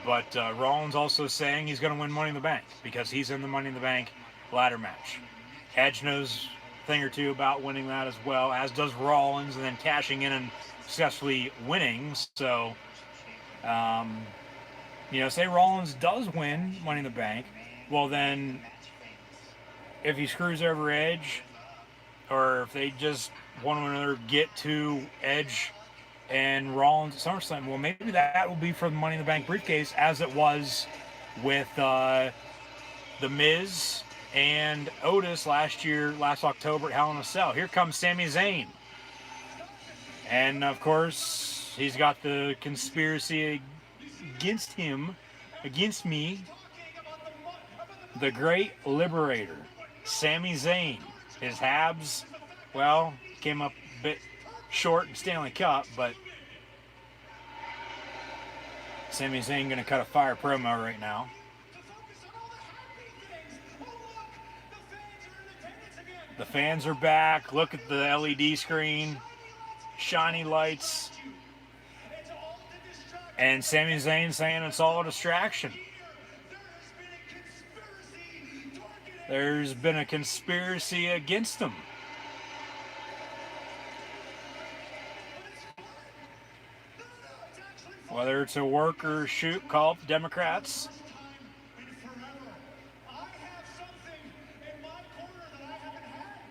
But Rollins also saying he's going to win Money in the Bank because he's in the Money in the Bank ladder match. Edge knows a thing or two about winning that as well, as does Rollins, and then cashing in and successfully winning. So, say Rollins does win Money in the Bank. Well, then, if he screws over Edge, or if they just one or another get to Edge and Rollins at SummerSlam, well, maybe that will be for the Money in the Bank briefcase, as it was with The Miz and Otis last October at Hell in a Cell. Here comes Sami Zayn. And, of course, he's got the conspiracy against me, the Great Liberator, Sami Zayn. His Habs, well, came up a bit short in Stanley Cup, but Sami Zayn going to cut a fire promo right now. The fans are back. Look at the LED screen. Shiny lights. And Sami Zayn saying it's all a distraction. There's been a conspiracy against him. Whether it's a work or a shoot, call up the Democrats.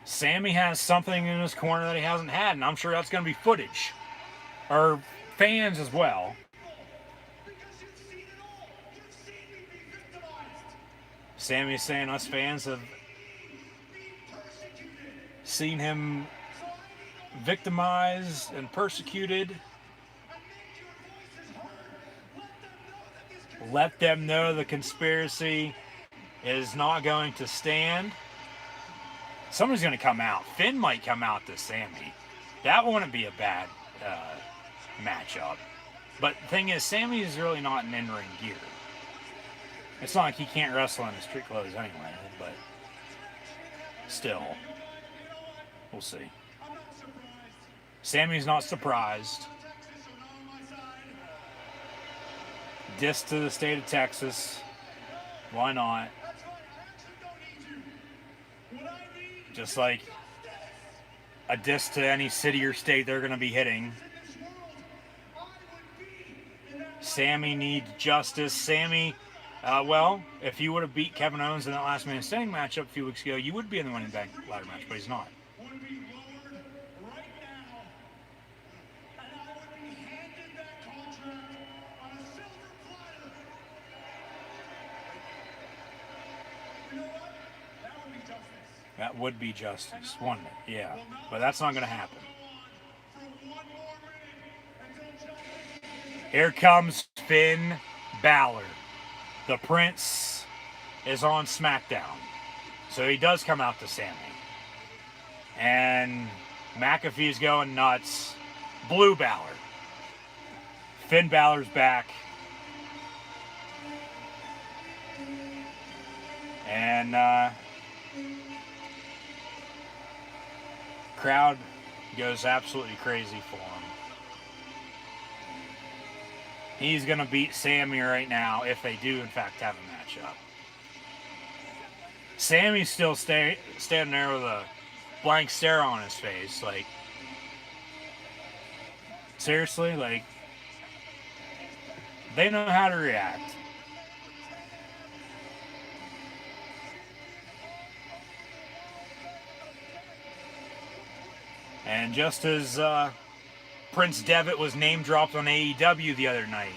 Sammy has something in his corner that he hasn't had, and I'm sure that's going to be footage. Or fans as well. Sammy's saying us fans have seen him victimized and persecuted. Let them know the conspiracy is not going to stand. Somebody's going to come out. Finn might come out to Sammy. That wouldn't be a bad matchup. But the thing is, Sammy is really not in in-ring gear. It's not like he can't wrestle in his street clothes anyway, but still, we'll see. Sammy's not surprised. Diss to the state of Texas. Why not? Just like a diss to any city or state they're going to be hitting. Sammy needs justice. Sammy Well, if you would have beat Kevin Owens in that last man standing matchup a few weeks ago, you would be in the Money in the Bank ladder match, but he's not. Would be lowered right now, and I would be handed that contract on a silver platter. You know what? That would be justice. That would be justice, wouldn't it? Yeah, but that's not going to happen. Here comes Finn Balor. The Prince is on SmackDown. So he does come out to Sammy. And McAfee's going nuts. Blue Balor. Finn Balor's back. And crowd goes absolutely crazy for him. He's going to beat Sammy right now if they do, in fact, have a matchup. Sammy's still standing there with a blank stare on his face. Like, seriously? Like, they know how to react. And just as Prince Devitt was name dropped on AEW the other night,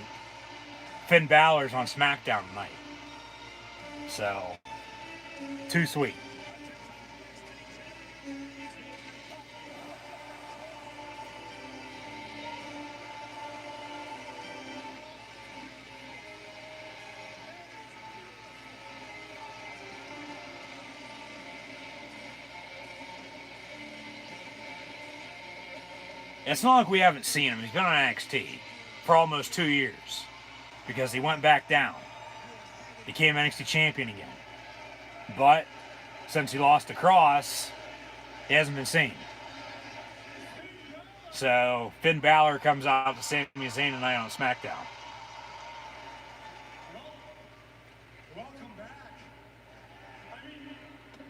Finn Balor's on SmackDown tonight. So, too sweet. It's not like we haven't seen him. He's been on NXT for almost 2 years because he went back down. Became NXT champion again. But since he lost to Cross, he hasn't been seen. So Finn Balor comes out to Sami Zayn tonight on SmackDown.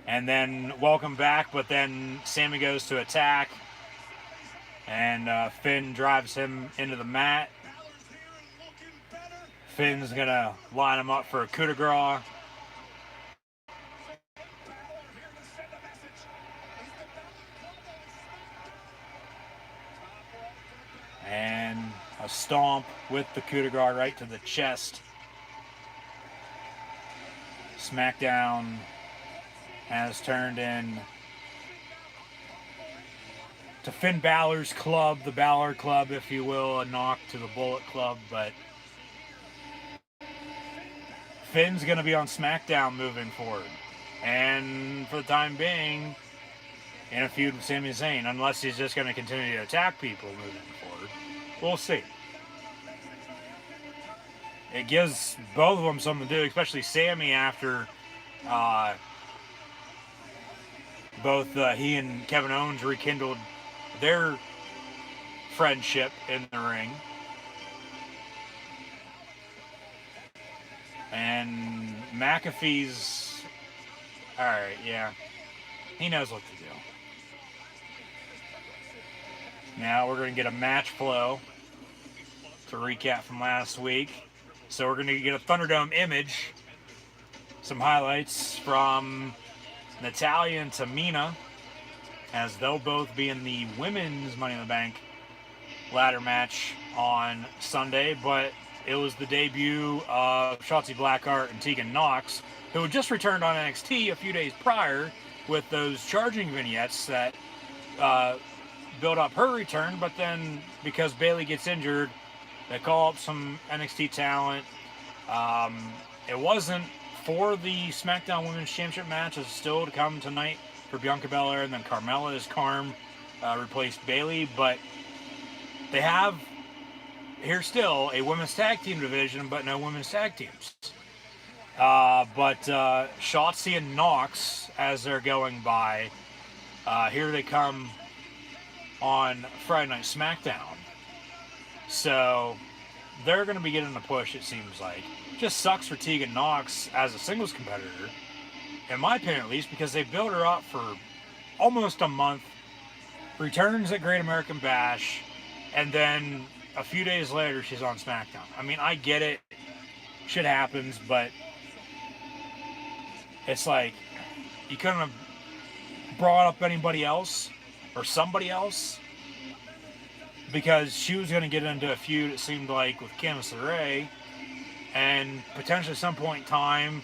And then welcome back, but then Sami goes to attack. And Finn drives him into the mat. Finn's going to line him up for a coup de grace. And a stomp with the coup de grace right to the chest. SmackDown has turned in to Finn Balor's club, the Balor Club, if you will, a knock to the Bullet Club, but Finn's going to be on SmackDown moving forward. And for the time being, in a feud with Sami Zayn, unless he's just going to continue to attack people moving forward. We'll see. It gives both of them something to do, especially Sami after both he and Kevin Owens rekindled their friendship in the ring. And McAfee's alright, yeah. He knows what to do. Now we're going to get a match flow to recap from last week. So we're going to get a Thunderdome image. Some highlights from Natalya and Tamina, as they'll both be in the women's Money in the Bank ladder match on Sunday, but it was the debut of Shotzi Blackheart and Tegan Nox, who had just returned on NXT a few days prior with those charging vignettes that build up her return, but then because Bayley gets injured, they call up some NXT talent. It wasn't for the SmackDown Women's Championship match. It's still to come tonight for Bianca Belair, and then Carmella as Carm replaced Bayley, but they have here still a women's tag team division, but no women's tag teams. But Shotzi and Nox, as they're going by, here they come on Friday Night SmackDown. So they're going to be getting a push, it seems like. Just sucks for Tegan Nox as a singles competitor, in my opinion at least, because they built her up for almost a month, returns at Great American Bash, and then a few days later she's on SmackDown. I mean, I get it, shit happens, but It's like you couldn't have brought up anybody else or somebody else, because she was going to get into a feud, it seemed like, with Candice LeRae, and potentially at some point in time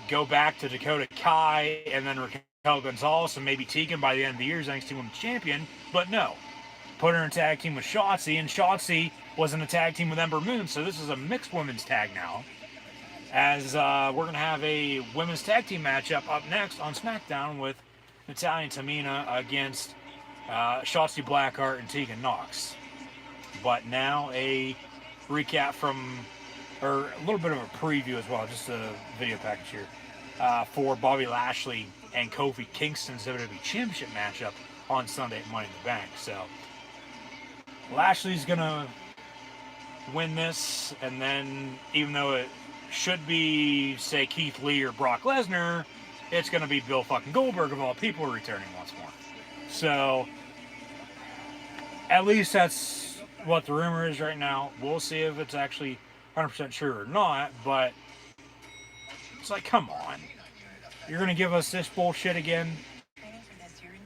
go back to Dakota Kai and then Raquel Gonzalez and maybe Tegan by the end of the year as NXT Women's Champion. But no, put her in a tag team with Shotzi, and Shotzi was in a tag team with Ember Moon, so this is a mixed women's tag now. As we're going to have a women's tag team matchup up next on SmackDown with Natalya and Tamina against Shotzi Blackheart and Tegan Nox. But now a recap from, or a little bit of a preview as well, just a video package here, for Bobby Lashley and Kofi Kingston's WWE Championship matchup on Sunday at Money in the Bank. So Lashley's going to win this, and then even though it should be, say, Keith Lee or Brock Lesnar, it's going to be Bill fucking Goldberg of all people returning once more. So at least that's what the rumor is right now. We'll see if it's actually 100% true or not, but it's like, come on. You're going to give us this bullshit again?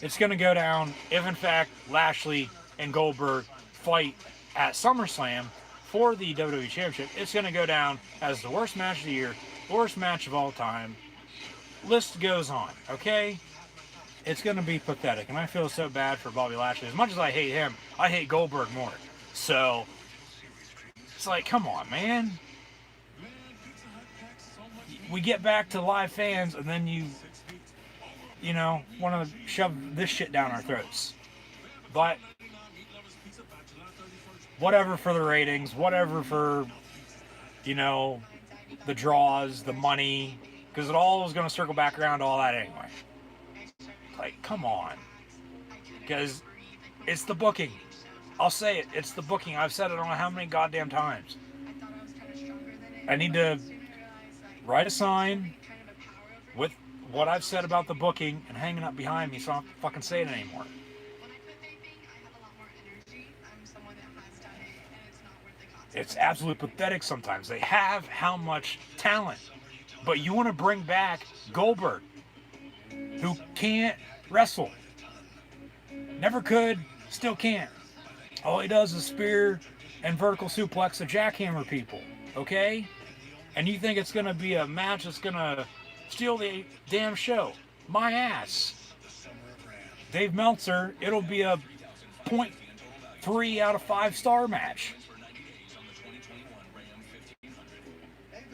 It's going to go down if, in fact, Lashley and Goldberg fight at SummerSlam for the WWE Championship. It's going to go down as the worst match of the year, worst match of all time. List goes on, okay? It's going to be pathetic, and I feel so bad for Bobby Lashley. As much as I hate him, I hate Goldberg more. So, it's like, come on, man. We get back to live fans, and then you know, want to shove this shit down our throats. But whatever for the ratings, whatever for, you know, the draws, the money, because it all is going to circle back around to all that anyway. Like, come on. Because it's the booking. I'll say it. It's the booking. I've said it I don't know how many goddamn times. I need to write a sign with what I've said about the booking and hanging up behind me so I don't fucking say it anymore. It's absolutely pathetic sometimes. They have how much talent, but you want to bring back Goldberg, who can't wrestle. Never could, still can't. All he does is spear and vertical suplex the jackhammer people, okay? And you think it's going to be a match that's going to steal the damn show? My ass. Dave Meltzer, it'll be a 0.3 out of 5 star match.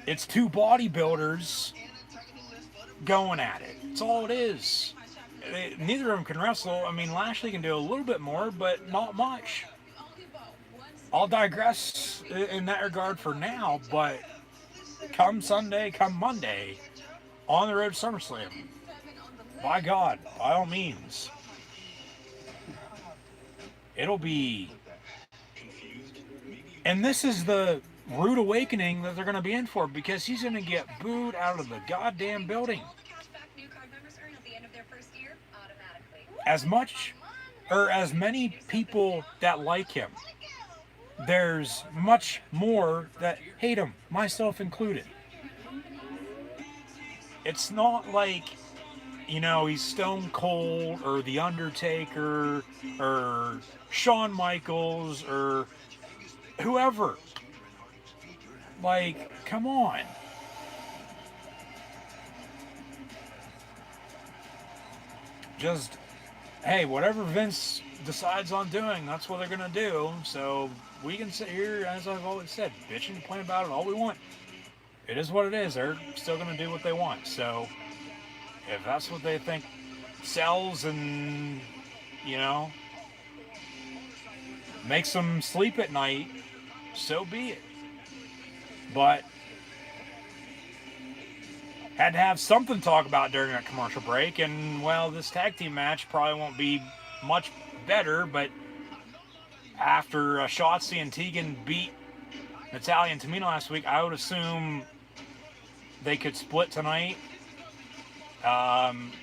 It's two bodybuilders going at it. That's all it is. Neither of them can wrestle. I mean, Lashley can do a little bit more, but not much. I'll digress in that regard for now, but come Sunday, come Monday, on the road to SummerSlam, by God, by all means, it'll be... And this is the rude awakening that they're going to be in for, because he's going to get booed out of the goddamn building. As much, or as many people that like him, there's much more that hate him, myself included. It's not like, you know, he's Stone Cold or The Undertaker or Shawn Michaels or whoever. Like, come on. Just, hey, whatever Vince decides on doing, that's what they're going to do. So we can sit here, as I've always said, bitch and complain about it all we want. It is what it is. They're still going to do what they want. So if that's what they think sells and, you know, makes them sleep at night, so be it. But had to have something to talk about during that commercial break, and, well, this tag team match probably won't be much better, but after Shotzi and Tegan beat Natalya and Tamina last week, I would assume they could split tonight.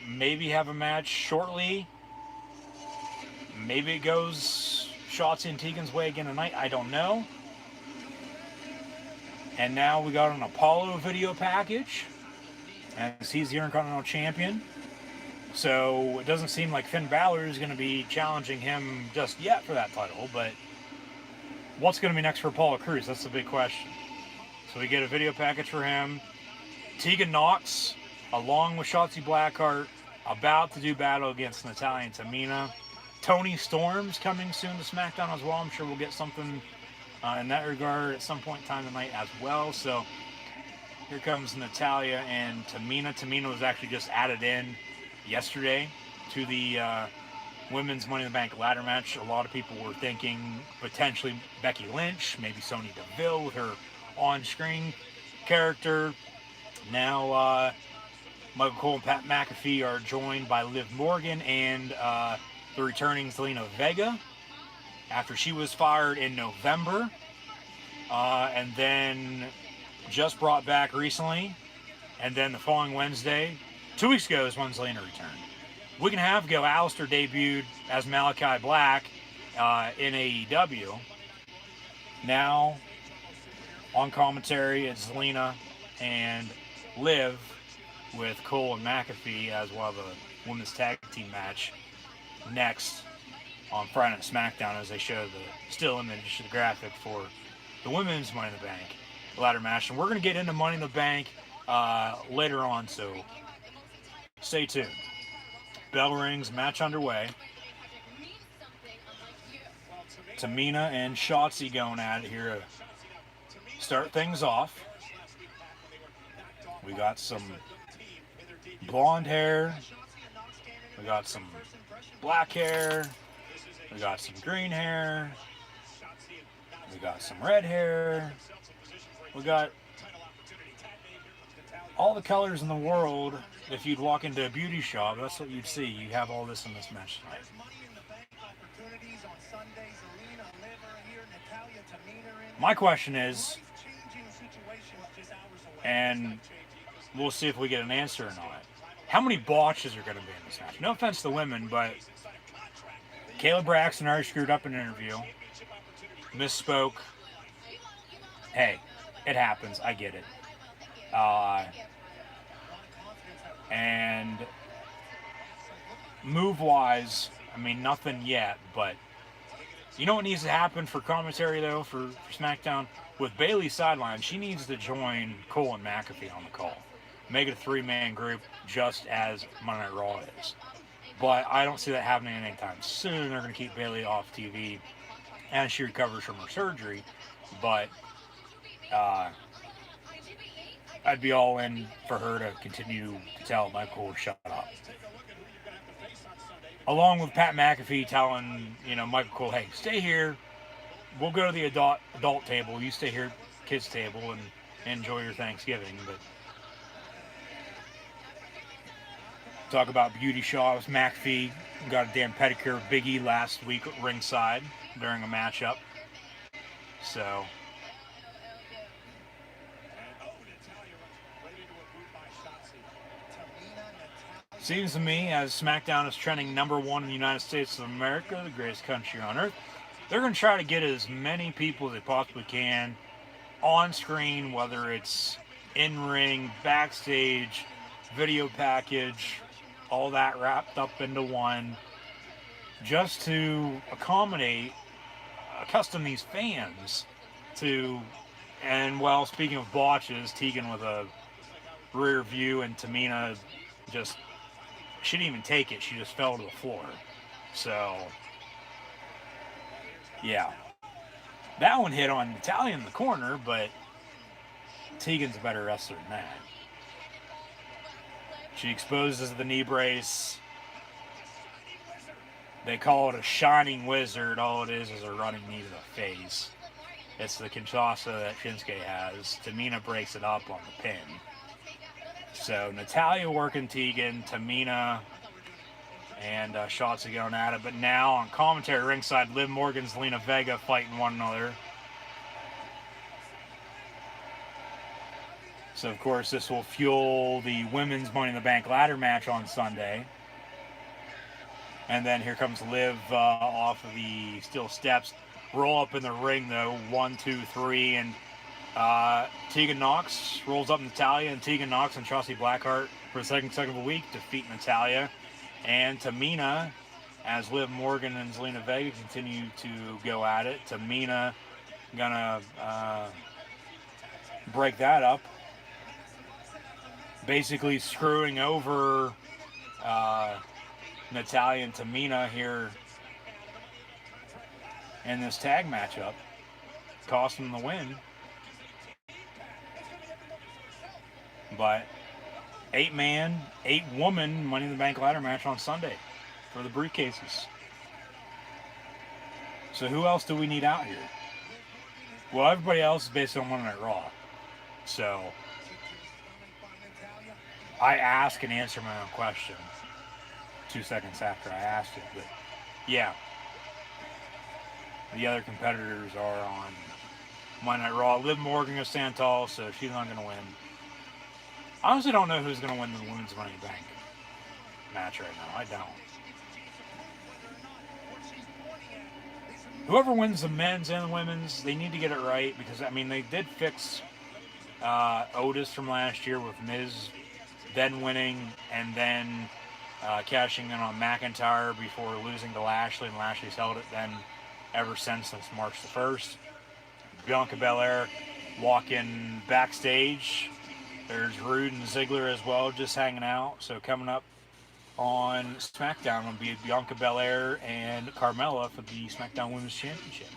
Maybe have a match shortly. Maybe it goes Shotzi and Tegan's way again tonight. I don't know. And now we got an Apollo video package. as he's the Intercontinental Champion. So it doesn't seem like Finn Balor is going to be challenging him just yet for that title, but what's going to be next for Apollo Crews? That's the big question. So we get a video package for him. Tegan Nox, along with Shotzi Blackheart, about to do battle against Natalya and Tamina. Toni Storm's coming soon to SmackDown as well. I'm sure we'll get something in that regard at some point in time tonight as well. So here comes Natalya and Tamina. Tamina was actually just added in yesterday to the women's Money in the Bank ladder match. A lot of people were thinking potentially Becky Lynch, maybe Sonya Deville with her on-screen character. Now Michael Cole and Pat McAfee are joined by Liv Morgan and the returning Zelina Vega after she was fired in November, and then just brought back recently, and then the following Wednesday, 2 weeks ago, is when Zelina returned. We can have go. Alistair debuted as Malachi Black in AEW. Now on commentary, it's Zelina and Liv with Cole and McAfee as well as a women's tag team match next on Friday Night SmackDown, as they show the still image, the graphic for the women's Money in the Bank ladder match. And we're going to get into Money in the Bank later on, so stay tuned. Bell rings, match underway. Tamina and Shotzi going at it here to start things off. We got some blonde hair. We got some black hair. We got some green hair. We got some red hair. We got all the colors in the world. If you'd walk into a beauty shop, that's what you'd see. You have all this in this match tonight. My question is, and we'll see if we get an answer or not, how many botches are going to be in this match? No offense to the women, but Caleb Braxton already screwed up in an interview. Misspoke. Hey, it happens. I get it. And move-wise, I mean, nothing yet, but you know what needs to happen for commentary, though, for SmackDown? With Bayley sidelined, she needs to join Cole and McAfee on the call. Make it a three-man group, just as Monday Night Raw is. But I don't see that happening anytime soon. They're going to keep Bayley off TV as she recovers from her surgery. But I'd be all in for her to continue to tell Michael to shut up. Along with Pat McAfee telling, Michael Cole, hey, stay here. We'll go to the adult table. You stay here, kids table, and enjoy your Thanksgiving. But talk about beauty shops. McAfee got a damn pedicure of Big E last week at ringside during a matchup. So seems to me, as SmackDown is trending #1 in the United States of America, the greatest country on earth, they're going to try to get as many people as they possibly can on screen, whether it's in-ring, backstage, video package, all that wrapped up into one, just to accustom these fans to, and well, speaking of botches, Tegan with a rear view and Tamina just, she didn't even take it, she just fell to the floor. So yeah, that one hit on Natalya in the corner, but Tegan's a better wrestler than that. She exposes the knee brace. They call it a shining wizard. All it is a running knee to the face. It's the Kinshasa that Shinsuke has. Tamina breaks it up on the pin. So Natalya working Tegan, Tamina and Shotzi going at it. But now on commentary ringside, Liv Morgan, Zelina Vega fighting one another. So of course this will fuel the women's Money in the Bank ladder match on Sunday. And then here comes Liv off of the steel steps. Roll up in the ring though, 1, 2, 3, and Tegan Knox rolls up Natalya, and Tegan Knox and Shotzi Blackheart for the second consecutive week defeat Natalya and Tamina as Liv Morgan and Zelina Vega continue to go at it. Tamina gonna break that up, basically screwing over Natalya and Tamina here in this tag matchup, costing them the win. But 8-man, 8-woman Money in the Bank ladder match on Sunday for the briefcases. So who else do we need out here? Well, everybody else is based on Monday Night Raw. So I ask and answer my own question 2 seconds after I asked it. But yeah, the other competitors are on Monday Night Raw. Liv Morgan is stand tall, so she's not going to win. I honestly don't know who's going to win the Women's Money in the Bank match right now. I don't. Whoever wins the men's and the women's, they need to get it right because, I mean, they did fix Otis from last year with Miz then winning and then cashing in on McIntyre before losing to Lashley, and Lashley's held it then ever since March the 1st. Bianca Belair walking backstage. There's Rude and Ziggler as well, just hanging out. So coming up on SmackDown will be Bianca Belair and Carmella for the SmackDown Women's Championship.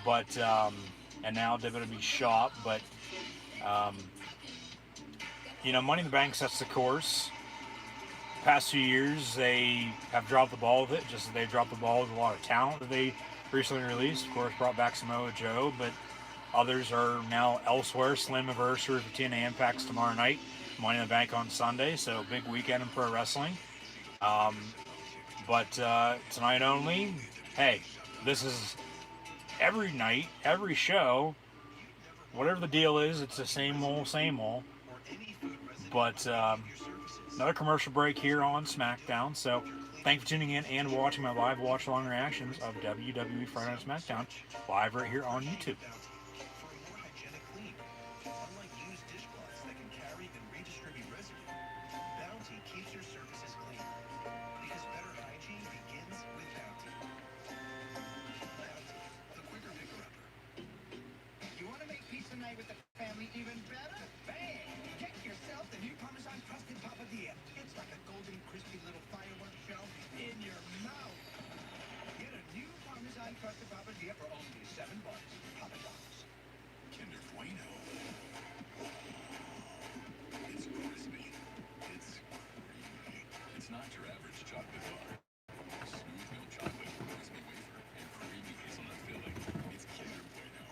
But and now WWE Shop. But you know, Money in the Bank sets the course. Past 2 years, they have dropped the ball with it, just as they've dropped the ball with a lot of talent that they recently released. Of course, brought back Samoa Joe, but others are now elsewhere. Slammiversary for TNA Impact's tomorrow night. Money in the Bank on Sunday, so big weekend in pro wrestling. But tonight only, hey, this is every night, every show, whatever the deal is, it's the same old, same old. But another commercial break here on SmackDown. So thanks for tuning in and watching my live watch-along reactions of WWE Friday Night SmackDown live right here on YouTube. With the family even better? Bang! Get yourself the new Parmesan crusted papadilla. It's like a golden, crispy little fireworks show in your mouth. Get a new Parmesan crusted papadilla for only $7. Papa John's. Kinder Bueno. It's crispy. It's creamy. It's not your average chocolate bar. Smooth milk chocolate, crispy wafer, and creamy hazelnut filling. It's Kinder Bueno.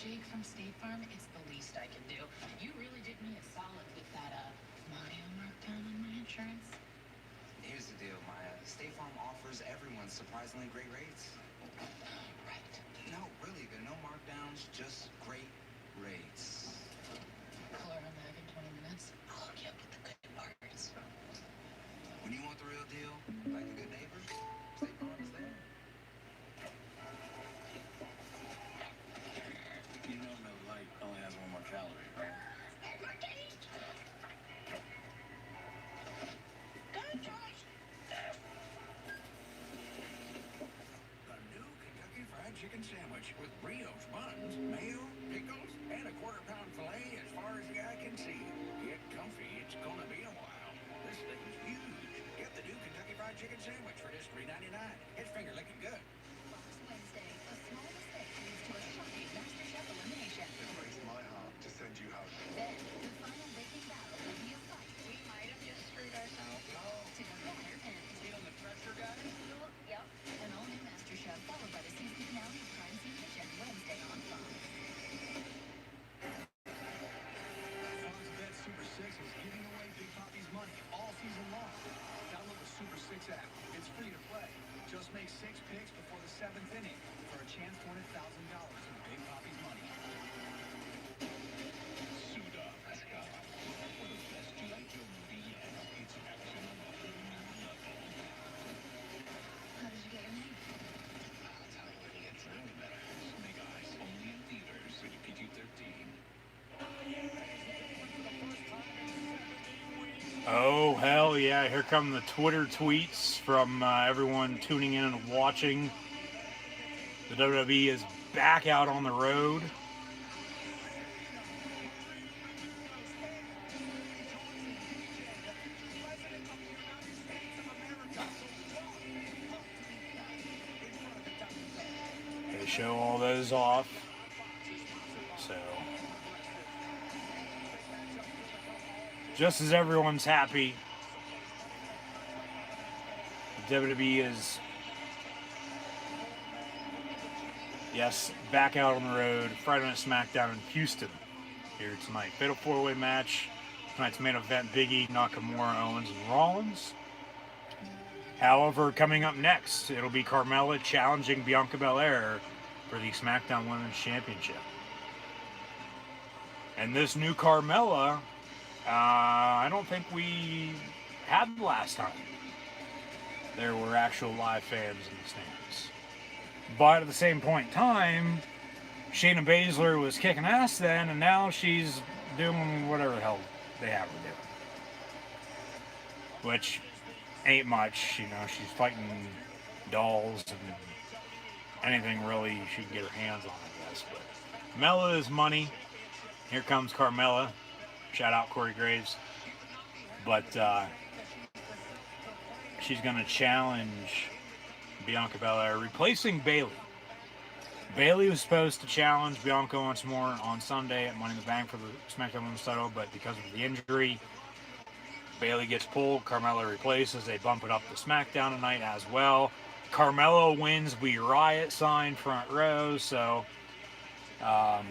Jake from State Farm, it's the least I can do. You really did me a solid with that Mario markdown on my insurance. Here's the deal, Maya. State Farm offers everyone surprisingly great rates. Right. No, really, there are no markdowns, just great rates. Color on mag in 20 minutes. I'll hook you up with the good parts. When you want the real deal, like a good neighbor, State Farm is there. You know no light only has one more calorie, right? The new Kentucky Fried Chicken Sandwich with brioche buns, mayo, pickles, and a quarter-pound filet as far as the eye can see. Get comfy, it's gonna be a while. This thing's huge. Get the new Kentucky Fried Chicken Sandwich for just $3.99. It's finger-licking good. Wednesday, a small mistake leads to a shocking MasterChef elimination. It breaks my heart to send you home. Then, the final baking battle will be a fight. We might have just screwed ourselves. To the winner and Feeling the pressure, guys? yep, an all-new MasterChef followed by the season finale of Crime Scene Kitchen Wednesday on Fox. Fox Bet Super 6 is giving away Big Papi's money all season long. Download the Super 6 app. It's free to play. Just make 6 picks before the 7th inning for a chance to win $1,000 in Big Papi's money. Suit up, let's go. For the best G.I. Joe movie yet, it's action on a whole new level. How did you get your name? I'll tell you Oh, hell yeah. Here come the Twitter tweets from everyone tuning in and watching. The WWE is back out on the road. They show all those off. So, just as everyone's happy, the WWE is, yes, back out on the road. Friday Night SmackDown in Houston here tonight. Fatal 4-way match. Tonight's main event, Big E, Nakamura, Owens, and Rollins. However, coming up next, it'll be Carmella challenging Bianca Belair for the SmackDown Women's Championship. And this new Carmella, I don't think we had last time. There were actual live fans in the stands. But at the same point in time, Shayna Baszler was kicking ass then, and now she's doing whatever the hell they have her do. Which ain't much, you know, she's fighting dolls and anything really she can get her hands on, I guess. But Mella is money. Here comes Carmella. Shout out Corey Graves. But she's going to challenge Bianca Belair, replacing Bayley. Bayley was supposed to challenge Bianca once more on Sunday at Money in the Bank for the SmackDown Women's title, but because of the injury, Bayley gets pulled. Carmella replaces. They bump it up to SmackDown tonight as well. Carmella wins. We riot sign front row, so you're not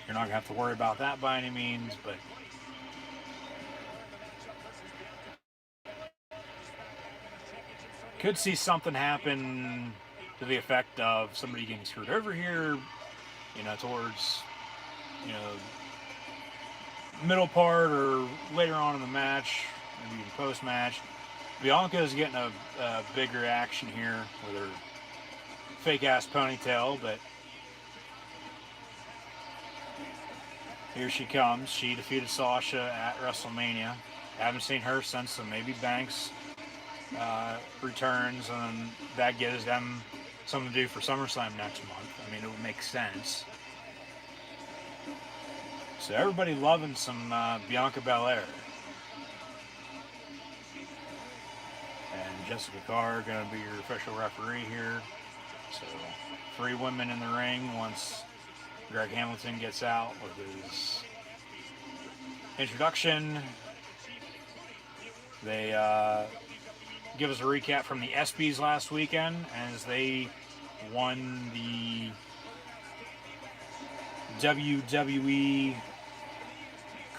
going to have to worry about that by any means, but could see something happen to the effect of somebody getting screwed over here, you know, towards, you know, middle part or later on in the match, maybe even post-match. Bianca is getting a bigger action here with her fake-ass ponytail, but here she comes. She defeated Sasha at WrestleMania. Haven't seen her since, so maybe Banks returns, and that gives them something to do for SummerSlam next month. I mean, it would make sense. So everybody loving some Bianca Belair. And Jessica Carr going to be your official referee here. So 3 women in the ring once Greg Hamilton gets out with his introduction. They give us a recap from the ESPYs last weekend as they won the WWE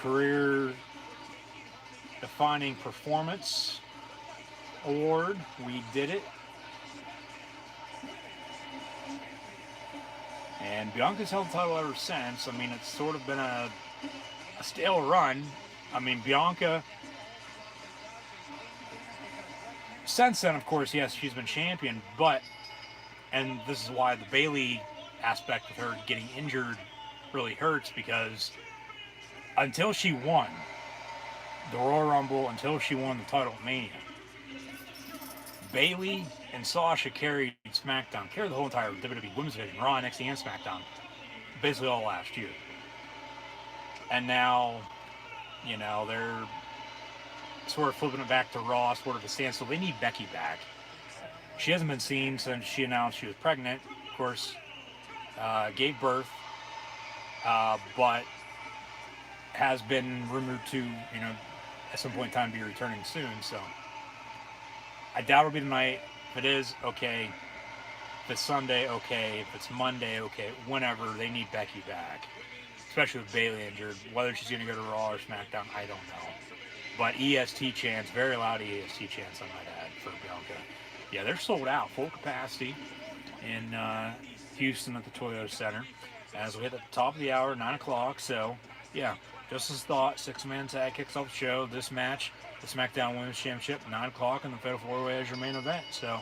Career Defining Performance Award. We did it. And Bianca's held the title ever since. I mean, it's sort of been a stale run. I mean, Bianca, since then, of course, yes, she's been champion, but, and this is why the Bayley aspect of her getting injured really hurts, because until she won the Royal Rumble, until she won the title at Mania, Bayley and Sasha carried SmackDown, carried the whole entire WWE Women's Division, Raw, NXT, and SmackDown, basically all last year. And now, you know, they're sort of flipping it back to Raw, sort of a standstill. They need Becky back. She hasn't been seen since she announced she was pregnant. Of course, gave birth, but has been rumored to, you know, at some point in time be returning soon. So I doubt it'll be tonight. If it is, okay. If it's Sunday, okay. If it's Monday, okay. Whenever, they need Becky back, especially with Bayley injured. Whether she's going to go to Raw or SmackDown, I don't know. But EST chants, very loud EST chants, I might add, for Bianca. Yeah, they're sold out, full capacity in Houston at the Toyota Center. As we hit at the top of the hour, 9 o'clock. So, yeah, just as thought, 6-man tag kicks off the show. This match, the SmackDown Women's Championship, 9 o'clock, and the Fatal 4-Way as your main event. So,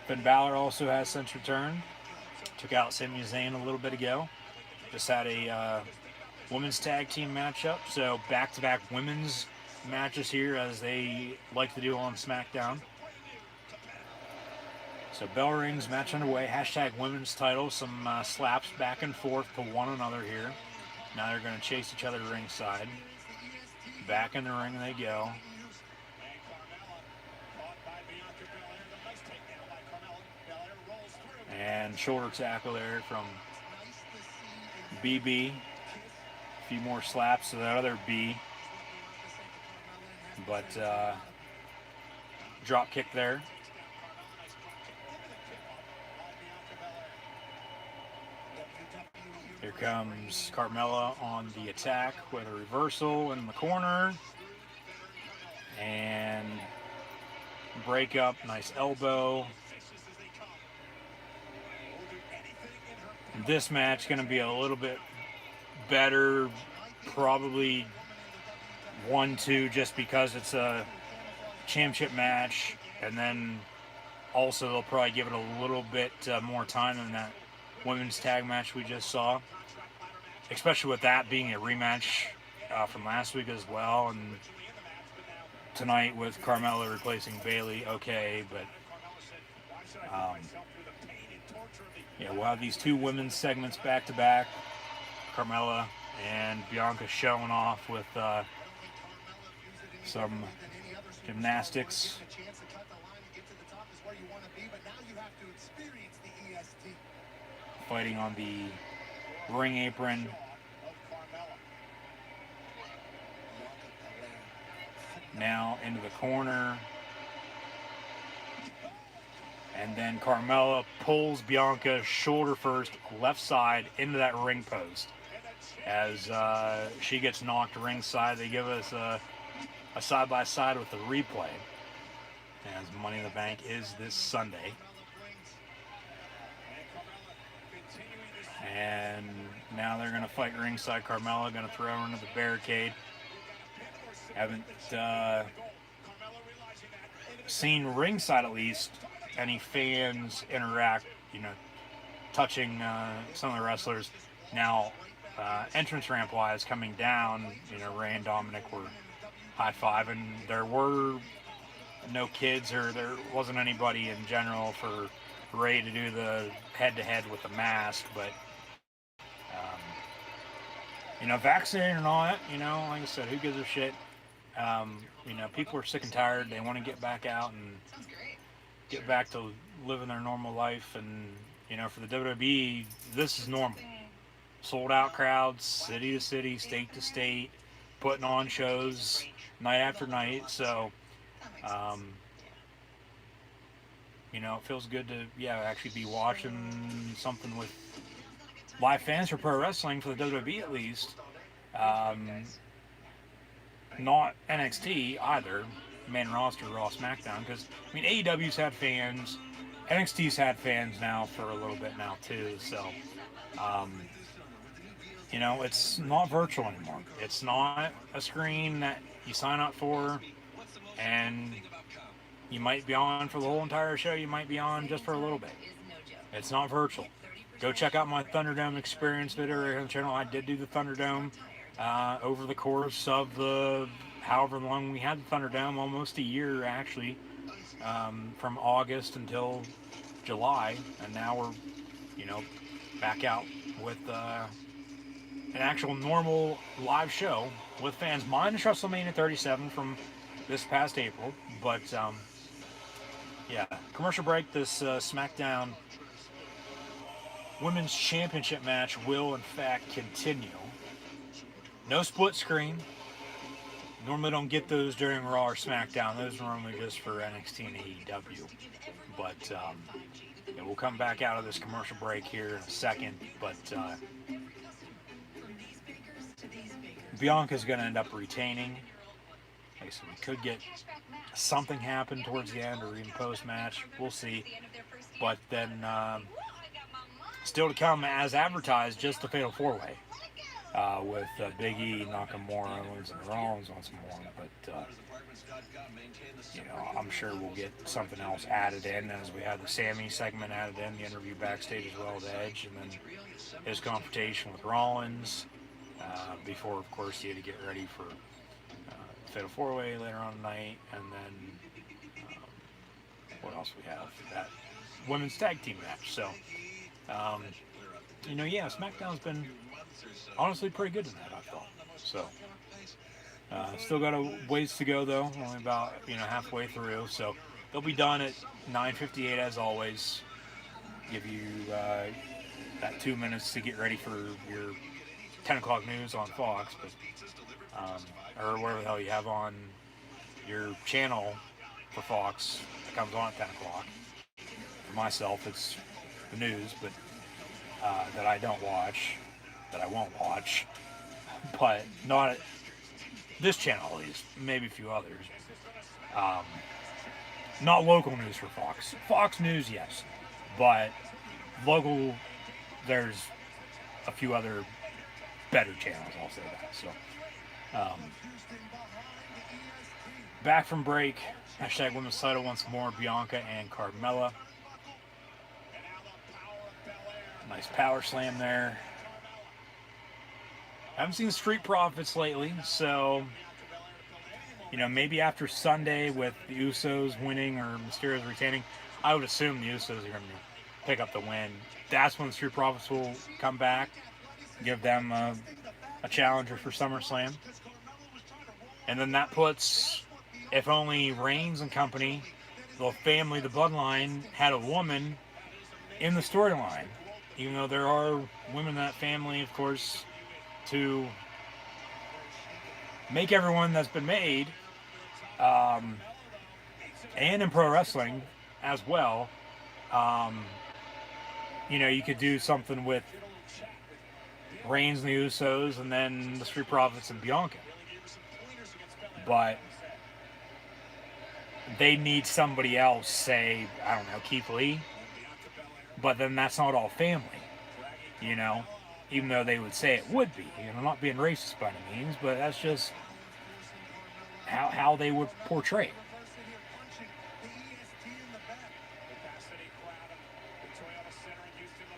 Finn Balor also has since returned. Took out Sami Zayn a little bit ago. Just had a women's tag team matchup. So back-to-back women's matches here, as they like to do on SmackDown. So bell rings, match underway. Hashtag women's title. Some slaps back and forth to one another here. Now they're going to chase each other ringside. Back in the ring they go. And shoulder tackle there from BB. A few more slaps to the other B. But drop kick there. Here comes Carmella on the attack with a reversal in the corner. And break up, nice elbow. This match going to be a little bit better, probably 1-2, just because it's a championship match, and then also they'll probably give it a little bit more time than that women's tag match we just saw, especially with that being a rematch from last week as well, and tonight with Carmella replacing Bayley. Okay, but yeah, we'll have these two women's segments back to back. Carmella and Bianca showing off with some gymnastics. Fighting on the ring apron. Now into the corner. And then Carmella pulls Bianca shoulder first, left side, into that ring post. As she gets knocked ringside, they give us a side-by-side with the replay. As Money in the Bank is this Sunday. And now they're going to fight ringside. Carmella going to throw her into the barricade. Haven't seen ringside, at least, any fans interact, touching some of the wrestlers. Now, entrance ramp wise, coming down, Ray and Dominic were high-fiving. There were no kids, or there wasn't anybody in general for Ray to do the head-to-head with the mask, but vaccinated or not, like I said, who gives a shit? People are sick and tired. They want to get back out and get back to living their normal life. And, for the WWE, this is normal. Sold out crowds, city to city, state to state, putting on shows night after night. So, it feels good to, actually be watching something with live fans for pro wrestling, for the WWE at least. Not NXT either, main roster, Raw, SmackDown, because AEW's had fans, NXT's had fans now for a little bit now too, so it's not virtual anymore. It's not a screen that you sign up for and you might be on for the whole entire show, you might be on just for a little bit. It's not virtual. Go check out my Thunderdome experience video right here on the channel. I did do the Thunderdome over the course of the however long we had the Thunderdome, almost a year actually, from August until July, and now we're back out with an actual normal live show with fans, minus WrestleMania 37 from this past April. But commercial break. This SmackDown Women's Championship match will in fact continue. No split screen. Normally don't get those during Raw or SmackDown. Those are normally just for NXT and AEW. But we'll come back out of this commercial break here in a second. But Bianca's going to end up retaining. Okay, so we could get something happen towards the end or even post-match. We'll see. But then still to come, as advertised, just the Fatal 4-Way. With Big E, Nakamura, and Rollins once more, but I'm sure we'll get something else added in, as we had the Sammy segment added in, the interview backstage as well with Edge, and then his confrontation with Rollins. before, of course, you had to get ready for Fatal 4-Way later on tonight, and then what else we have? That women's tag team match. So, yeah, SmackDown's been honestly pretty good in that, I thought. So, still got a ways to go though. Only about halfway through. So they'll be done at 9:58 as always. Give you that 2 minutes to get ready for your 10 o'clock news on Fox, but or whatever the hell you have on your channel for Fox that comes on at 10 o'clock. For myself, it's the news, but that I don't watch, that I won't watch, but not at this channel at least, maybe a few others. Not local news for Fox. Fox News, yes, but local, there's a few other better channels, I'll say that. So, back from break, hashtag women's title once more, Bianca and Carmella. Nice power slam there. I haven't seen Street Profits lately, so maybe after Sunday with the Usos winning or Mysterio's retaining, I would assume the Usos are going to pick up the win. That's when Street Profits will come back, give them a challenger for SummerSlam. And then that puts, if only Reigns and company, the family, the bloodline, had a woman in the storyline. Even though there are women in that family, of course, to make everyone that's been made, and in pro wrestling as well, you could do something with Reigns and the Usos, and then the Street Profits and Bianca. But they need somebody else, say, I don't know, Keith Lee. But then that's not all family, even though they would say it would be. I'm not being racist by any means, but that's just how they would portray it.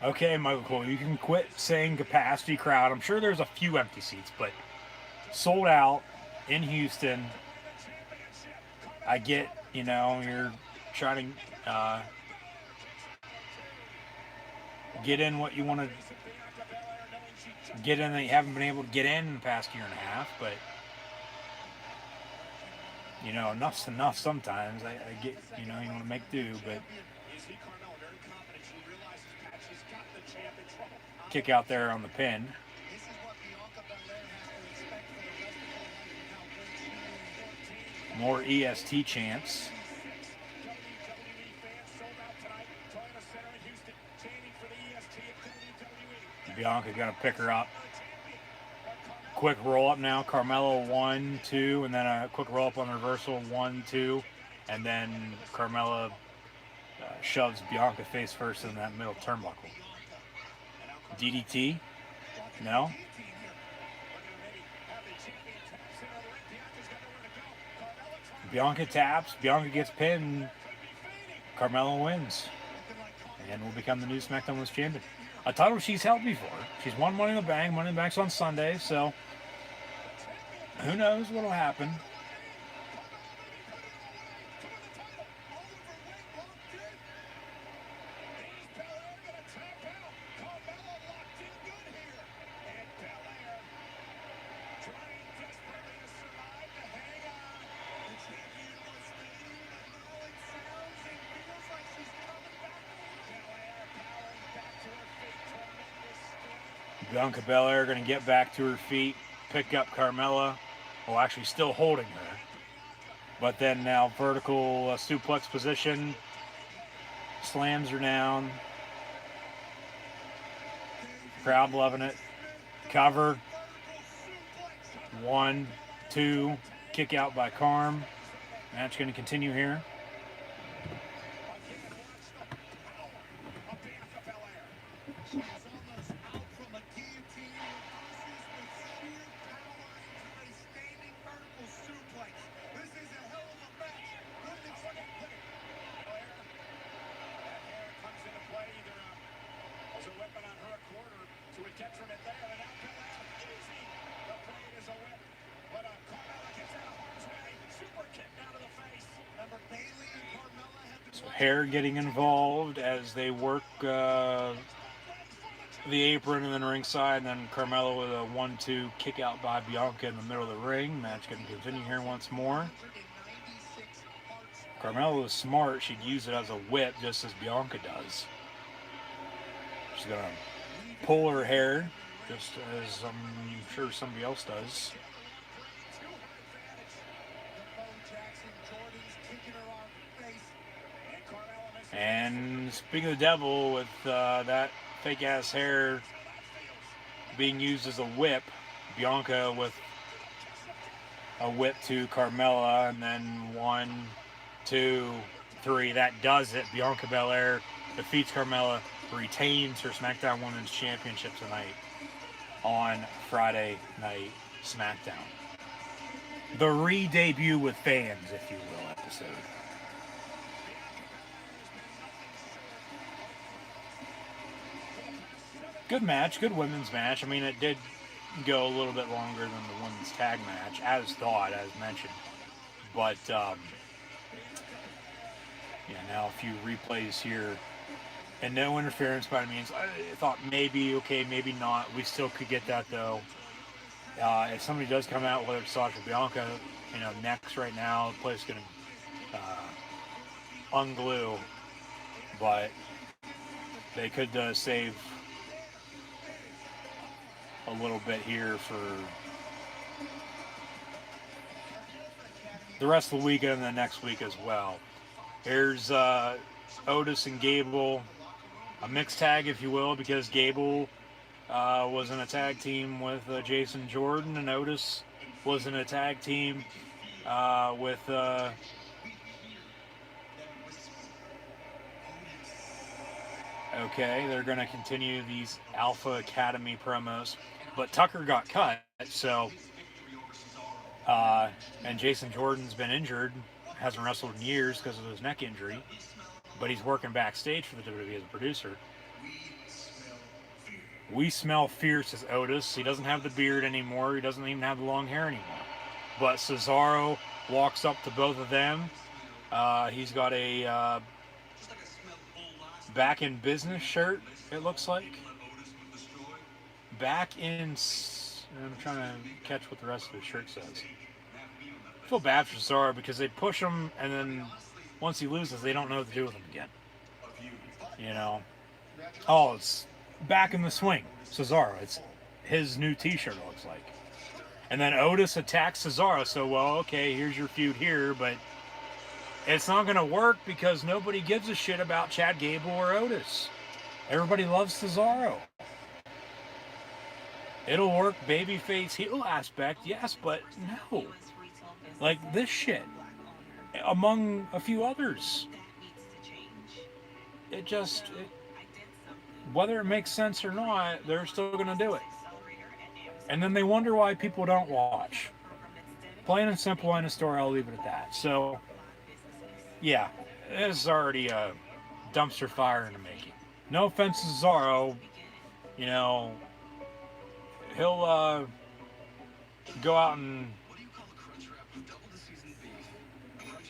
Okay, Michael Cole, you can quit saying capacity crowd. I'm sure there's a few empty seats, but sold out in Houston. I get, you're trying to get in what you want to get in that you haven't been able to get in the past year and a half, but enough's enough sometimes. I get, you want to make do, but kick out there on the pin. More EST chants. Bianca gonna pick her up. Quick roll up now. Carmella 1, 2, and then a quick roll up on the reversal 1, 2, and then Carmella shoves Bianca face first in that middle turnbuckle. DDT? No. Bianca taps. Bianca gets pinned. Carmella wins, and will become the new SmackDown Women's Champion. A title she's held before. She's won Money in the Bank. Money in the Bank's on Sunday, so who knows what'll happen. Bianca Belair going to get back to her feet, pick up Carmella. Well, actually still holding her. But then now vertical suplex position. Slams her down. Crowd loving it. Cover. 1, 2. Kick out by Carm. Match going to continue here. hair getting involved as they work the apron and then ringside, and then Carmella with a 1-2 kick out by Bianca in the middle of the ring. Match going to continue here once more. Carmella was smart. She'd use it as a whip just as Bianca does. She's going to pull her hair just as I'm sure somebody else does. And speaking of the devil, with that fake ass hair being used as a whip, Bianca with a whip to Carmella, and then 1, 2, 3. That does it. Bianca Belair defeats Carmella, retains her SmackDown Women's Championship tonight on Friday Night SmackDown. The re-debut with fans, if you will, episode. Good match, good women's match. I mean, it did go a little bit longer than the women's tag match, as thought, as mentioned. But, yeah, now a few replays here. And no interference by any means. I thought maybe, okay, maybe not. We still could get that, though. If somebody does come out, whether it's Sasha or Bianca, next right now, the place is going to unglue. But they could save a little bit here for the rest of the weekend and the next week as well. Here's Otis and Gable, a mixed tag, if you will, because Gable was in a tag team with Jason Jordan, and Otis was in a tag team with okay, they're going to continue these Alpha Academy promos. But Tucker got cut, so and Jason Jordan's been injured, hasn't wrestled in years because of his neck injury, but he's working backstage for the WWE as a producer. We smell fierce as Otis. He doesn't have the beard anymore. He doesn't even have the long hair anymore. But Cesaro walks up to both of them. He's got a back in business shirt, it looks like. Back in... I'm trying to catch what the rest of the shirt says. I feel bad for Cesaro because they push him, and then once he loses, they don't know what to do with him again. Oh, it's back in the swing. Cesaro. It's his new t-shirt, it looks like. And then Otis attacks Cesaro, so, well, okay, here's your feud here, but it's not going to work because nobody gives a shit about Chad Gable or Otis. Everybody loves Cesaro. It'll work babyface heel aspect, yes, but no. Like this shit. Among a few others. Whether it makes sense or not, they're still going to do it. And then they wonder why people don't watch. Plain and simple, end of story, I'll leave it at that. So, yeah, this is already a dumpster fire in the making. No offense to Cesaro, he'll go out and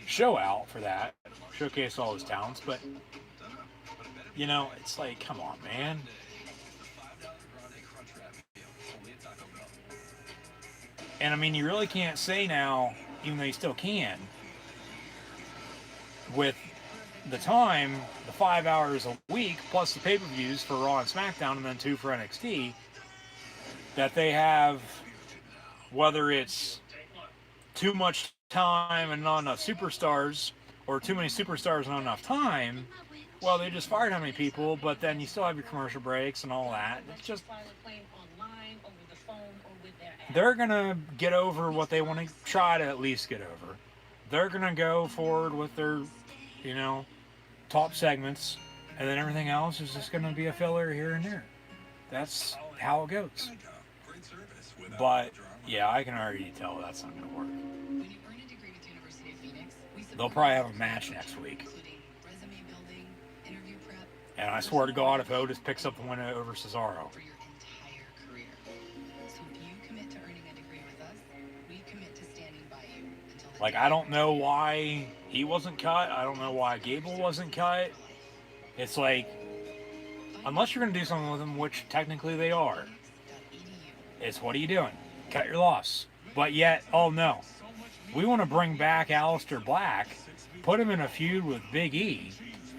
show out for that, showcase all his talents, but it's like, come on, man. And I mean, you really can't say now, even though you still can, with the time, the 5 hours a week, plus the pay-per-views for Raw and SmackDown, and then 2 for NXT, that they have, whether it's too much time and not enough superstars, or too many superstars and not enough time, well, they just fired how many people, but then you still have your commercial breaks and all that. It's just, they're going to get over what they want to try to at least get over. They're going to go forward with their, top segments, and then everything else is just going to be a filler here and there. That's how it goes. But, yeah, I can already tell that's not going to work. They'll probably have a match next week. And I swear to God, if Otis picks up the win over Cesaro. Like, I don't know why he wasn't cut. I don't know why Gable wasn't cut. It's like, unless you're going to do something with them, which technically they are, it's what are you doing? Cut your loss. But yet, oh no. We want to bring back Aleister Black, put him in a feud with Big E,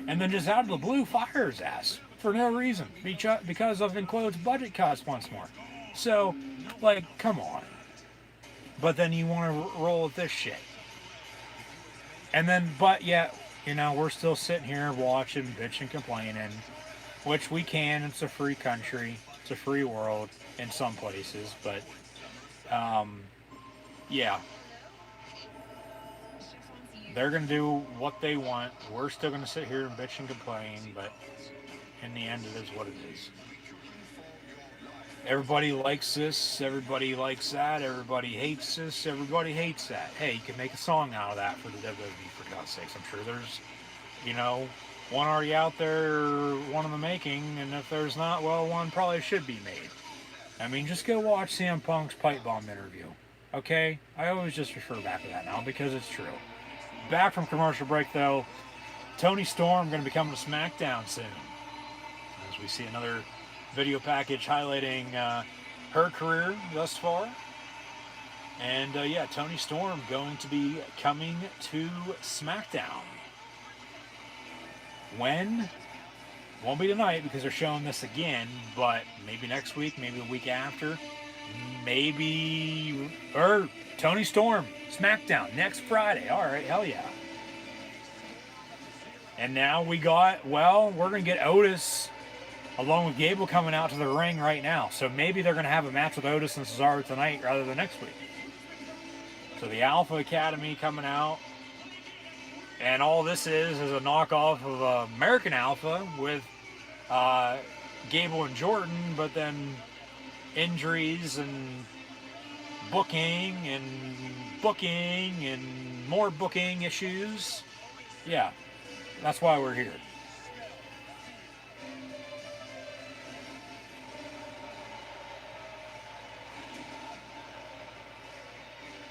and then just out of the blue fire his ass for no reason. Because of, in quotes, budget cuts once more. So, like, come on. But then you want to roll with this shit. And then, but yet, you know, we're still sitting here watching, bitching, complaining, which we can. It's a free country. It's a free world in some places. But, yeah. They're going to do what they want. We're still going to sit here and bitch and complain. But in the end, it is what it is. Everybody likes this, everybody likes that, everybody hates this, everybody hates that. Hey, you can make a song out of that for the WWE, for God's sakes. I'm sure there's, you know, one already out there, or one in the making, and if there's not, well, one probably should be made. I mean, just go watch CM Punk's Pipe Bomb interview, okay? I always just refer back to that now, because it's true. Back from commercial break, though, Toni Storm going to be coming to SmackDown soon, as we see another video package highlighting her career thus far. And yeah, Toni Storm going to be coming to SmackDown. When? Won't be tonight because they're showing this again, but maybe next week, maybe the week after, maybe, or Toni Storm, SmackDown, next Friday. All right, hell yeah. And now we got, well, we're going to get Otis along with Gable coming out to the ring right now. So maybe they're going to have a match with Otis and Cesaro tonight rather than next week. So the Alpha Academy coming out. And all this is a knockoff of American Alpha with Gable and Jordan, but then injuries and booking and more booking issues. Yeah, that's why we're here.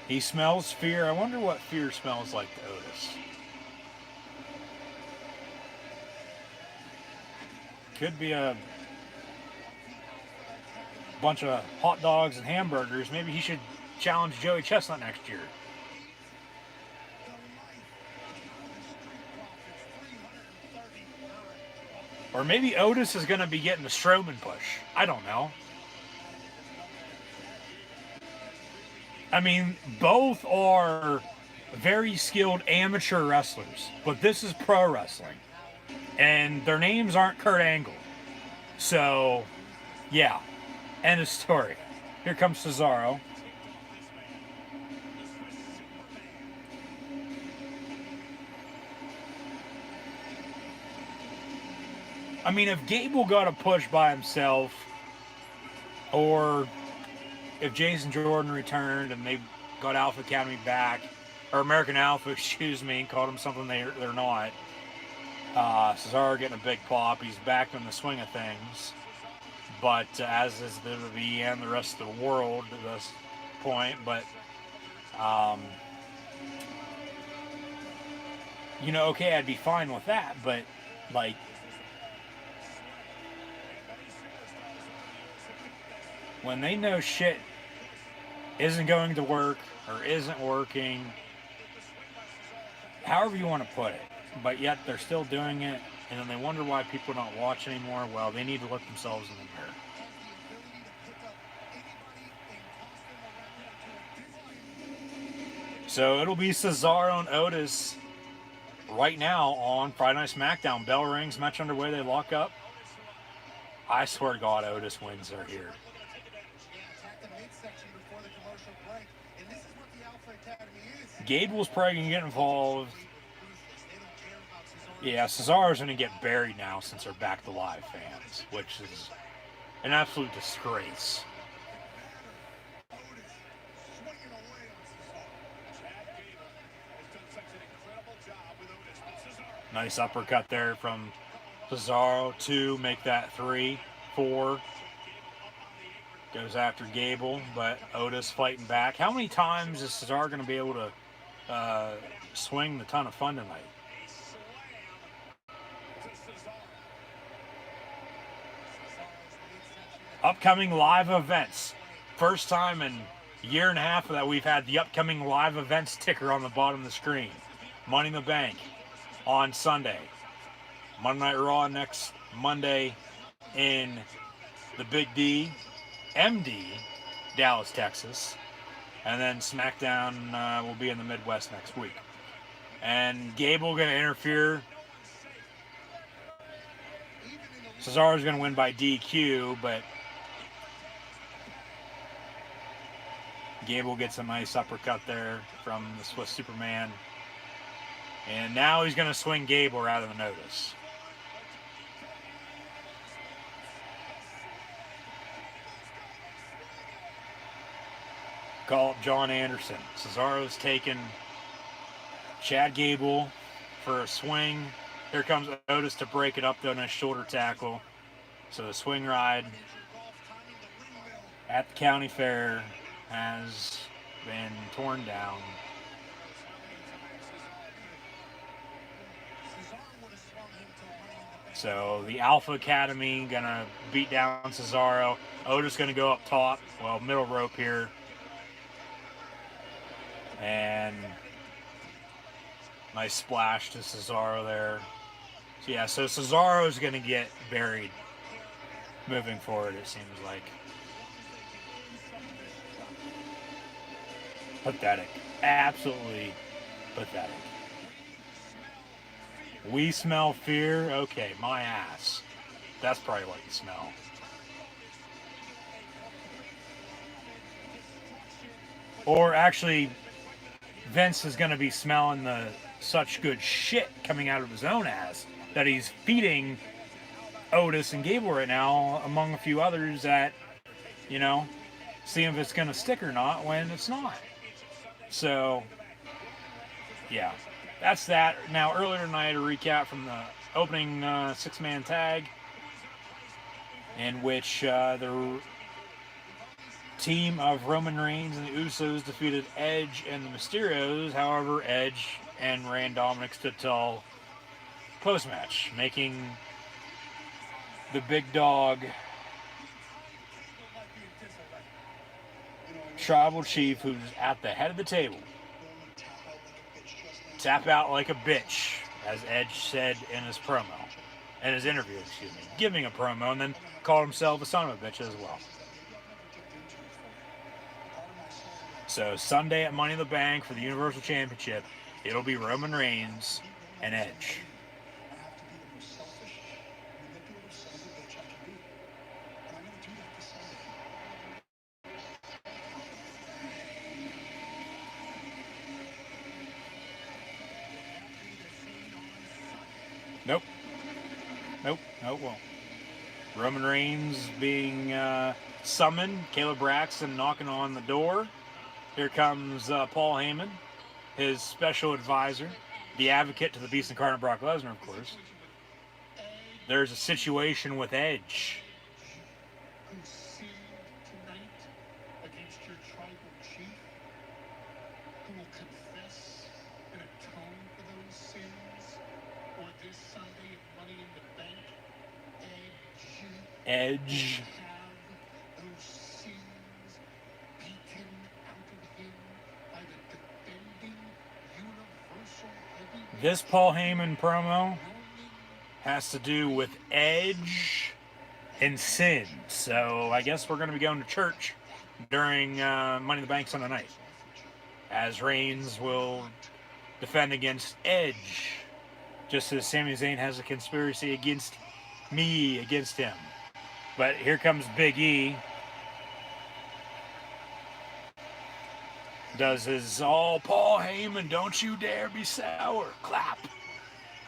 He smells fear. I wonder what fear smells like to Otis. Could be a bunch of hot dogs and hamburgers. Maybe he should challenge Joey Chestnut next year. Or maybe Otis is going to be getting the Strowman push. I don't know. I mean, both are very skilled amateur wrestlers, but this is pro wrestling. And their names aren't Kurt Angle. So, yeah. End of story. Here comes Cesaro. I mean, if Gable got a push by himself, or if Jason Jordan returned and they got Alpha Academy back, or American Alpha, excuse me, called them something they're not. Cesaro getting a big pop. He's back in the swing of things. But as is the WWE and the rest of the world at this point. But, you know, okay, I'd be fine with that. But, like, when they know shit isn't going to work or isn't working, however you want to put it, but yet they're still doing it, and then they wonder why people don't watch anymore, well, they need to look themselves in the mirror. So it'll be Cesaro and Otis right now on Friday Night SmackDown. Bell rings, match underway, they lock up. I swear to God, Otis wins her here. Gable's probably going to get involved. Yeah, Cesaro's going to get buried now since they're back to live fans, which is an absolute disgrace. Nice uppercut there from Cesaro. 2, make that 3, 4. Goes after Gable, but Otis fighting back. How many times is Cesaro going to be able to swing a ton of fun tonight. Upcoming live events. First time in a year and a half that we've had the upcoming live events ticker on the bottom of the screen. Money in the Bank on Sunday. Monday Night Raw next Monday in the Big D, MD, Dallas, Texas. And then SmackDown will be in the Midwest next week. And Gable going to interfere. Cesaro's going to win by DQ, but Gable gets a nice uppercut there from the Swiss Superman. And now he's going to swing Gable out of the notice. Call up John Anderson. Cesaro's taking Chad Gable for a swing. Here comes Otis to break it up, though, in a shoulder tackle. So the swing ride at the county fair has been torn down. So the Alpha Academy gonna beat down Cesaro. Otis gonna go up top. Well, middle rope here. And nice splash to Cesaro there. So yeah, so Cesaro's gonna get buried moving forward, it seems like. Pathetic. Absolutely pathetic. We smell fear? Okay, my ass. That's probably what you smell. Or actually, Vince is going to be smelling the such good shit coming out of his own ass that he's feeding Otis and Gable right now, among a few others that, you know, see if it's going to stick or not when it's not. So, yeah. That's that. Now, earlier tonight, a recap from the opening six-man tag in which the team of Roman Reigns and the Usos defeated Edge and the Mysterios. However, Edge and Rey Dominic stood tall post-match, making the big dog tribal chief, who's at the head of the table, tap out like a bitch, as Edge said in his promo, in his interview, giving a promo, and then called himself a son of a bitch as well. So Sunday at Money in the Bank for the Universal Championship, it'll be Roman Reigns and Edge. Nope. No, it won't. Roman Reigns being summoned. Caleb Braxton knocking on the door. Here comes Paul Heyman, his special advisor, the advocate to the Beast Incarnate Brock Lesnar, of course. There's a situation with Edge. Edge. This Paul Heyman promo has to do with Edge and sin. So I guess we're going to be going to church during Money in the Bank Sunday night, as Reigns will defend against Edge, just as Sami Zayn has a conspiracy against him. But here comes Big E. Does his Paul Heyman, don't you dare be sour. Clap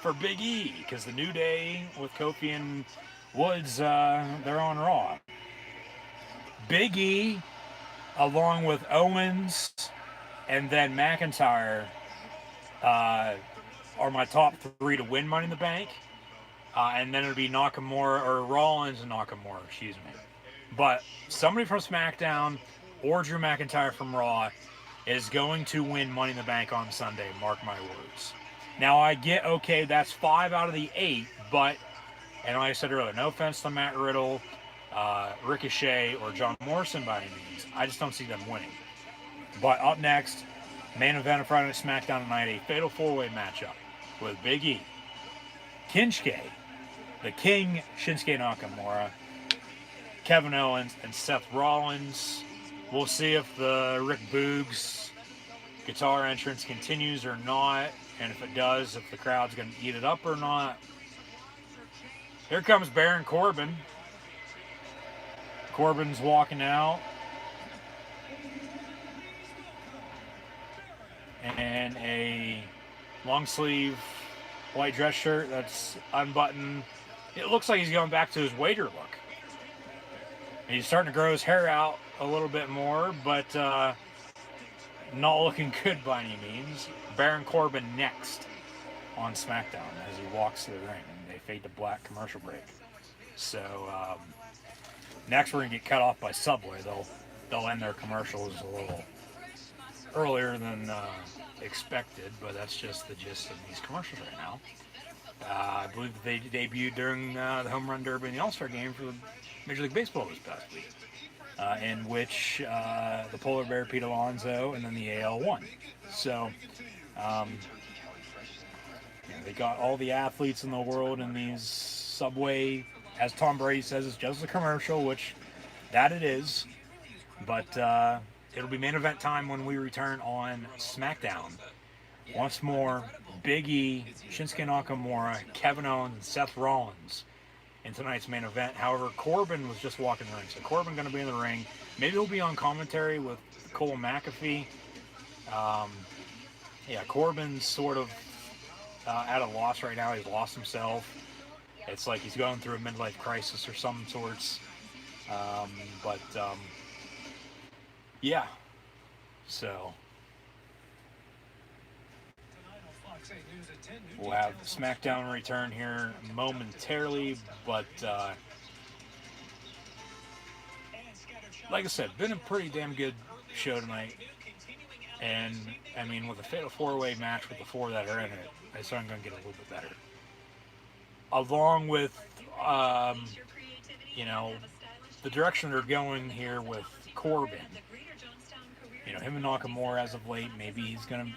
for Big E, because the New Day with Kofi and Woods, they're on Raw. Big E, along with Owens and then McIntyre, are my top three to win Money in the Bank. And then it'll be Nakamura, or Rollins and Nakamura, excuse me. But somebody from SmackDown or Drew McIntyre from Raw is going to win Money in the Bank on Sunday. Mark my words. Now, I get, okay, that's 5 out of the 8, but, and like I said earlier, no offense to Matt Riddle, Ricochet, or John Morrison by any means. I just don't see them winning. But up next, main event of Friday Night SmackDown tonight, a fatal 4-way matchup with Big E, Kinsuke, the King, Shinsuke Nakamura, Kevin Owens, and Seth Rollins. We'll see if the Rick Boogs guitar entrance continues or not, and if it does, if the crowd's going to eat it up or not. Here comes Baron Corbin. Corbin's walking out. And a long sleeve white dress shirt that's unbuttoned. It looks like he's going back to his waiter look. And he's starting to grow his hair out a little bit more, but not looking good by any means. Baron Corbin next on SmackDown as he walks to the ring. And they fade to black commercial break. So next we're going to get cut off by Subway. They'll end their commercials a little earlier than expected, but that's just the gist of these commercials right now. I believe they debuted during the Home Run Derby and the All-Star Game for Major League Baseball this past week, in which the Polar Bear Pete Alonso and then the AL won. So they got all the athletes in the world in these Subway, as Tom Brady says, it's just a commercial, which that it is, but it'll be main event time when we return on SmackDown. Once more, Big E, Shinsuke Nakamura, Kevin Owens, and Seth Rollins in tonight's main event. However, Corbin was just walking the ring, so Corbin going to be in the ring. Maybe he'll be on commentary with Cole McAfee. Corbin's sort of at a loss right now. He's lost himself. It's like he's going through a midlife crisis or some sorts. So we'll have SmackDown return here momentarily, but like I said, been a pretty damn good show tonight. And I mean, with a fatal 4-way match with the 4 that are in it, it's only going to get a little bit better. Along with, the direction they're going here with Corbin. Him and Nakamura as of late, maybe he's going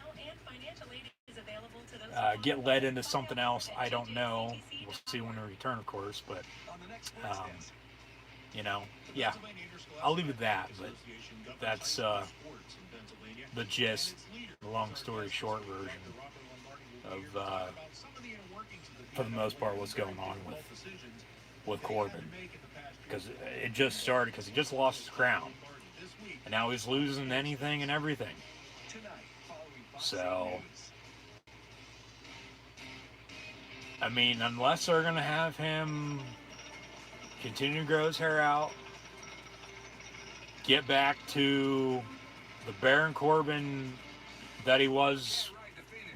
to get led into something else. I don't know. We'll see when we return, of course. But, I'll leave it at that. But that's the gist, the long story short version of, for the most part, what's going on with Corbin. Because it just started because he just lost his crown. And now he's losing anything and everything. So, I mean, unless they're going to have him continue to grow his hair out, get back to the Baron Corbin that he was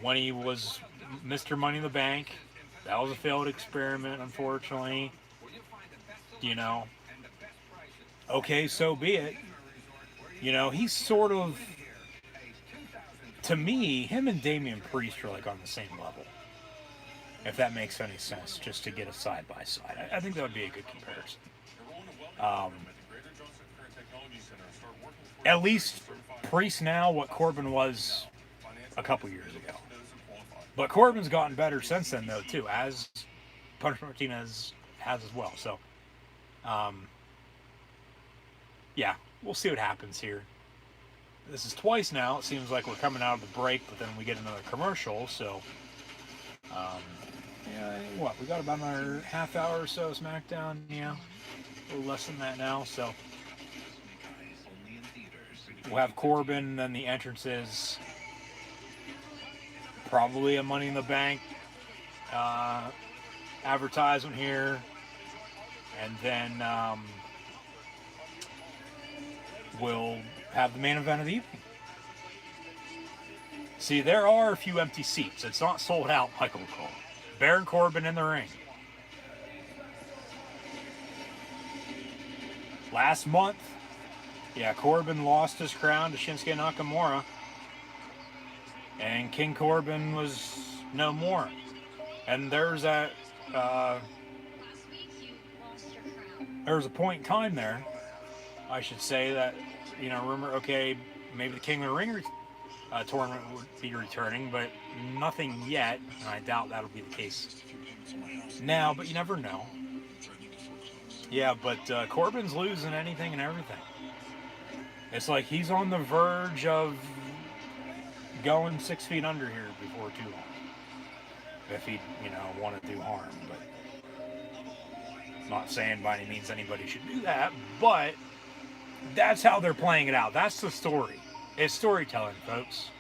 when he was Mr. Money in the Bank. That was a failed experiment, unfortunately. Okay, so be it. He's sort of, to me, him and Damian Priest are like on the same level. If that makes any sense, just to get a side-by-side. I think that would be a good comparison. At least Priest now what Corbin was a couple years ago. But Corbin's gotten better since then, though, too, as Punch Martinez has as well. So, we'll see what happens here. This is twice now. It seems like we're coming out of the break, but then we get another commercial. So, we got about another half hour or so of SmackDown. Yeah, a little less than that now. So, we'll have Corbin, then the entrances. Probably a Money in the Bank advertisement here. And then we'll have the main event of the evening. See, there are a few empty seats. It's not sold out, Michael Cole. Baron Corbin in the ring. Last month, Yeah, Corbin lost his crown to Shinsuke Nakamura. And King Corbin was no more. And there's that, Last week you lost your crown. there was a point in time there, I should say, that, rumor, okay, maybe the King of the Ring tournament would be returning, but nothing yet, and I doubt that'll be the case now, but you never know. Yeah, but Corbin's losing anything and everything. It's like he's on the verge of going 6 feet under here before too long. If he, want to do harm, but not saying by any means anybody should do that, but that's how they're playing it out. That's the story. It's storytelling, folks.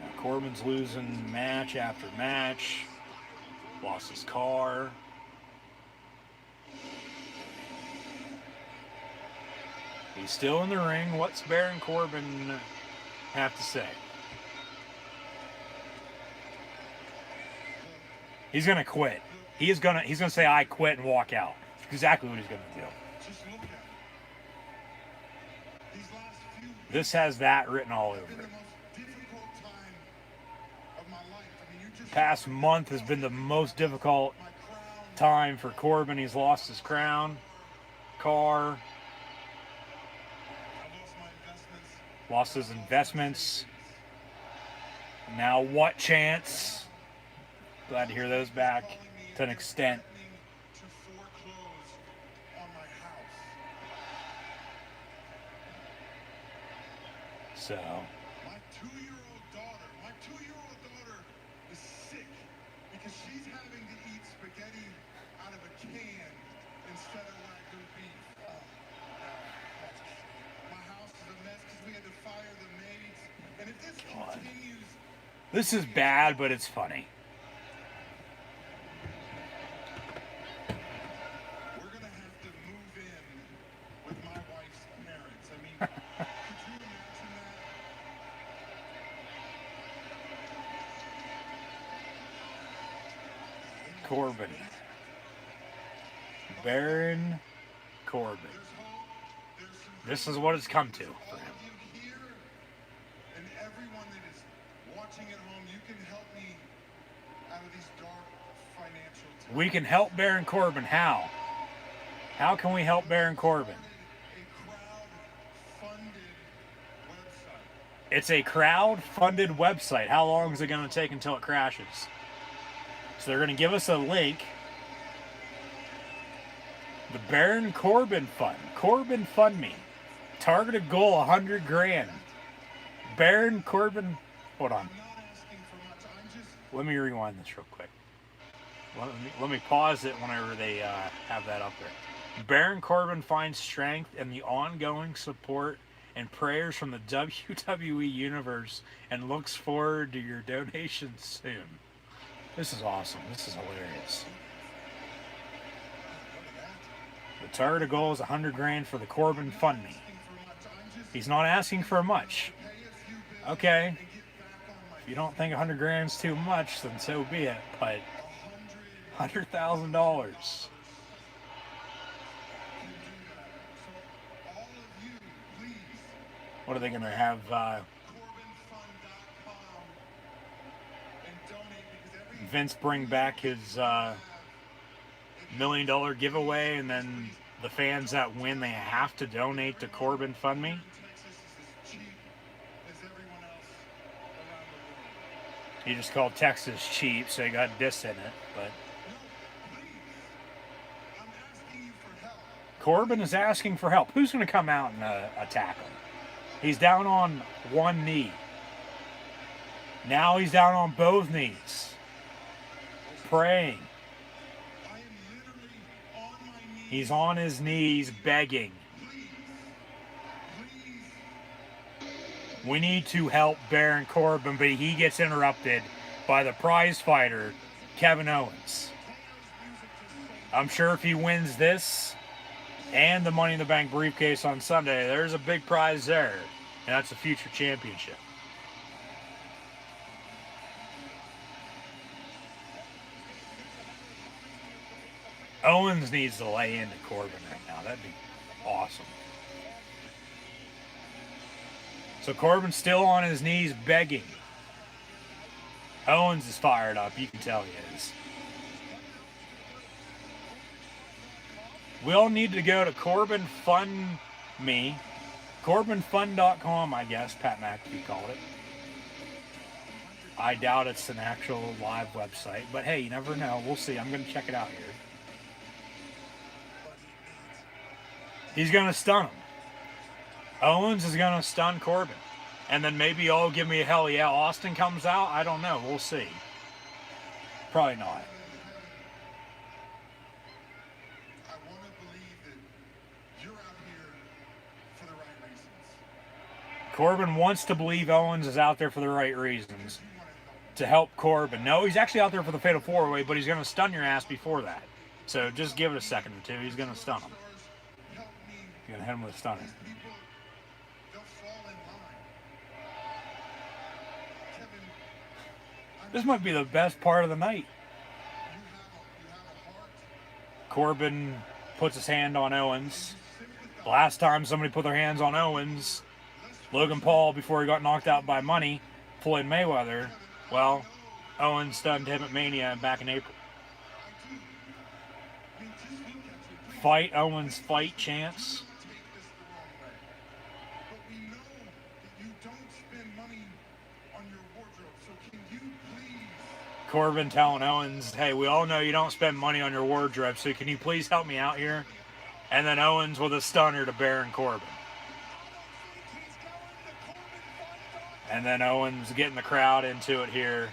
Now, Corbin's losing match after match. Lost his car. He's still in the ring. What's Baron Corbin have to say? He's gonna quit. He's gonna say I quit and walk out. That's exactly what he's gonna do. This has that written all over it. Past month has been the most difficult time for Corbin. He's lost his crown, car, lost his investments. Now what chance? Glad to hear those back to an extent. So my two-year-old daughter is sick because she's having to eat spaghetti out of a can instead of Wagyu beef. My house is a mess because we had to fire the maids. And if this continues... This is bad, but it's funny. We're going to have to move in with my wife's parents. I mean, could you imagine that? Corbin. Baron Corbin. This is what it's come to for him. And everyone that is watching at home, you can help me out of these dark financial times. We can help Baron Corbin. How? How can we help Baron Corbin? It's a crowd-funded website. How long is it going to take until it crashes? So they're going to give us a link. The Baron Corbin Fund. Corbin Fund Me. Targeted goal, 100 grand. Baron Corbin. Hold on. Let me rewind this real quick. Let me pause it whenever they have that up there. Baron Corbin finds strength in the ongoing support and prayers from the WWE Universe and looks forward to your donations soon. This is awesome. This is hilarious. The target goal is 100 grand for the Corbin Fund Me. He's not asking for much. Okay. If you don't think 100 grand's too much, then so be it. But $100,000. What are they going to have? Vince bring back his $1 million giveaway, and then the fans that win, they have to donate to Corbin Fund Me? He just called Texas cheap, so he got diss in it, but Corbin is asking for help. Who's going to come out and attack him? He's down on one knee. Now he's down on both knees. Praying. He's on his knees begging. We need to help Baron Corbin, but he gets interrupted by the prize fighter, Kevin Owens. I'm sure if he wins this and the Money in the Bank briefcase on Sunday, there's a big prize there, and that's a future championship. Owens needs to lay into Corbin right now. That'd be awesome. So Corbin's still on his knees begging. Owens is fired up. You can tell he is. We'll need to go to Corbin Fund Me. CorbinFund.com, I guess. Pat McAfee called it. I doubt it's an actual live website. But hey, you never know. We'll see. I'm going to check it out here. He's going to stun him. Owens is going to stun Corbin. And then maybe he'll give me a hell yeah. Austin comes out. I don't know. We'll see. Probably not. I want to believe that you're out here for the right reasons. Corbin wants to believe Owens is out there for the right reasons. To help Corbin. No, he's actually out there for the Fatal 4-Way, but he's going to stun your ass before that. So just give it a second or two. He's going to stun him. He's going to hit him with a stunner. This might be the best part of the night. Corbin puts his hand on Owens. Last time somebody put their hands on Owens, Logan Paul, before he got knocked out by Money, Floyd Mayweather. Well, Owens stunned him at Mania back in April. Fight Owens, fight chance. Corbin telling Owens, hey, we all know you don't spend money on your wardrobe, so can you please help me out here? And then Owens with a stunner to Baron Corbin. And then Owens getting the crowd into it here.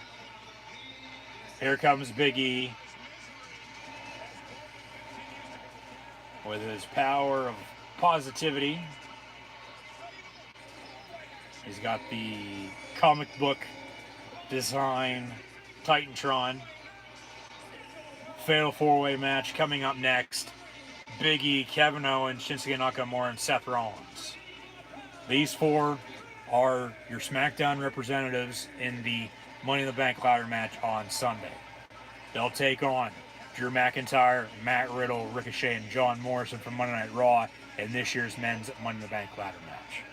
Here comes Big E. With his power of positivity. He's got the comic book design Titantron. Fatal 4-Way match coming up next. Big E, Kevin Owens, Shinsuke Nakamura, and Seth Rollins. These four are your SmackDown representatives in the Money in the Bank ladder match on Sunday. They'll take on Drew McIntyre, Matt Riddle, Ricochet, and John Morrison from Monday Night Raw in this year's men's Money in the Bank ladder match.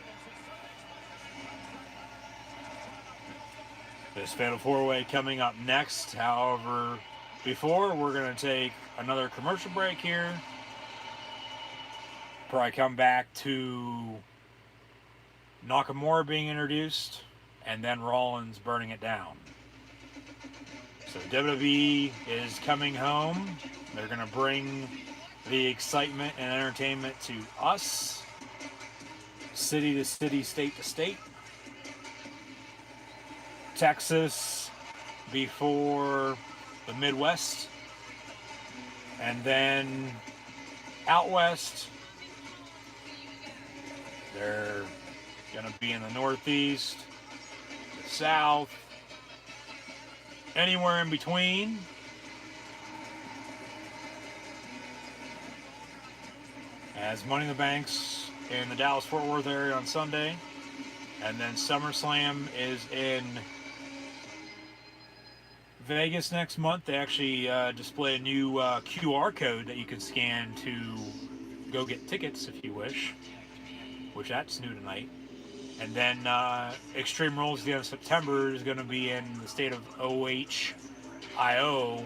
This Fatal 4-Way coming up next. However, before, we're going to take another commercial break here. Probably come back to Nakamura being introduced, and then Rollins burning it down. So WWE is coming home. They're going to bring the excitement and entertainment to us. City to city, state to state. Texas before the Midwest, and then out west they're gonna be in the Northeast, the South, anywhere in between. As Money in the Bank's in the Dallas-Fort Worth area on Sunday, and then SummerSlam is in Vegas next month. They actually display a new QR code that you can scan to go get tickets if you wish, which that's new tonight. And then Extreme Rules at the end of September is going to be in the state of Ohio,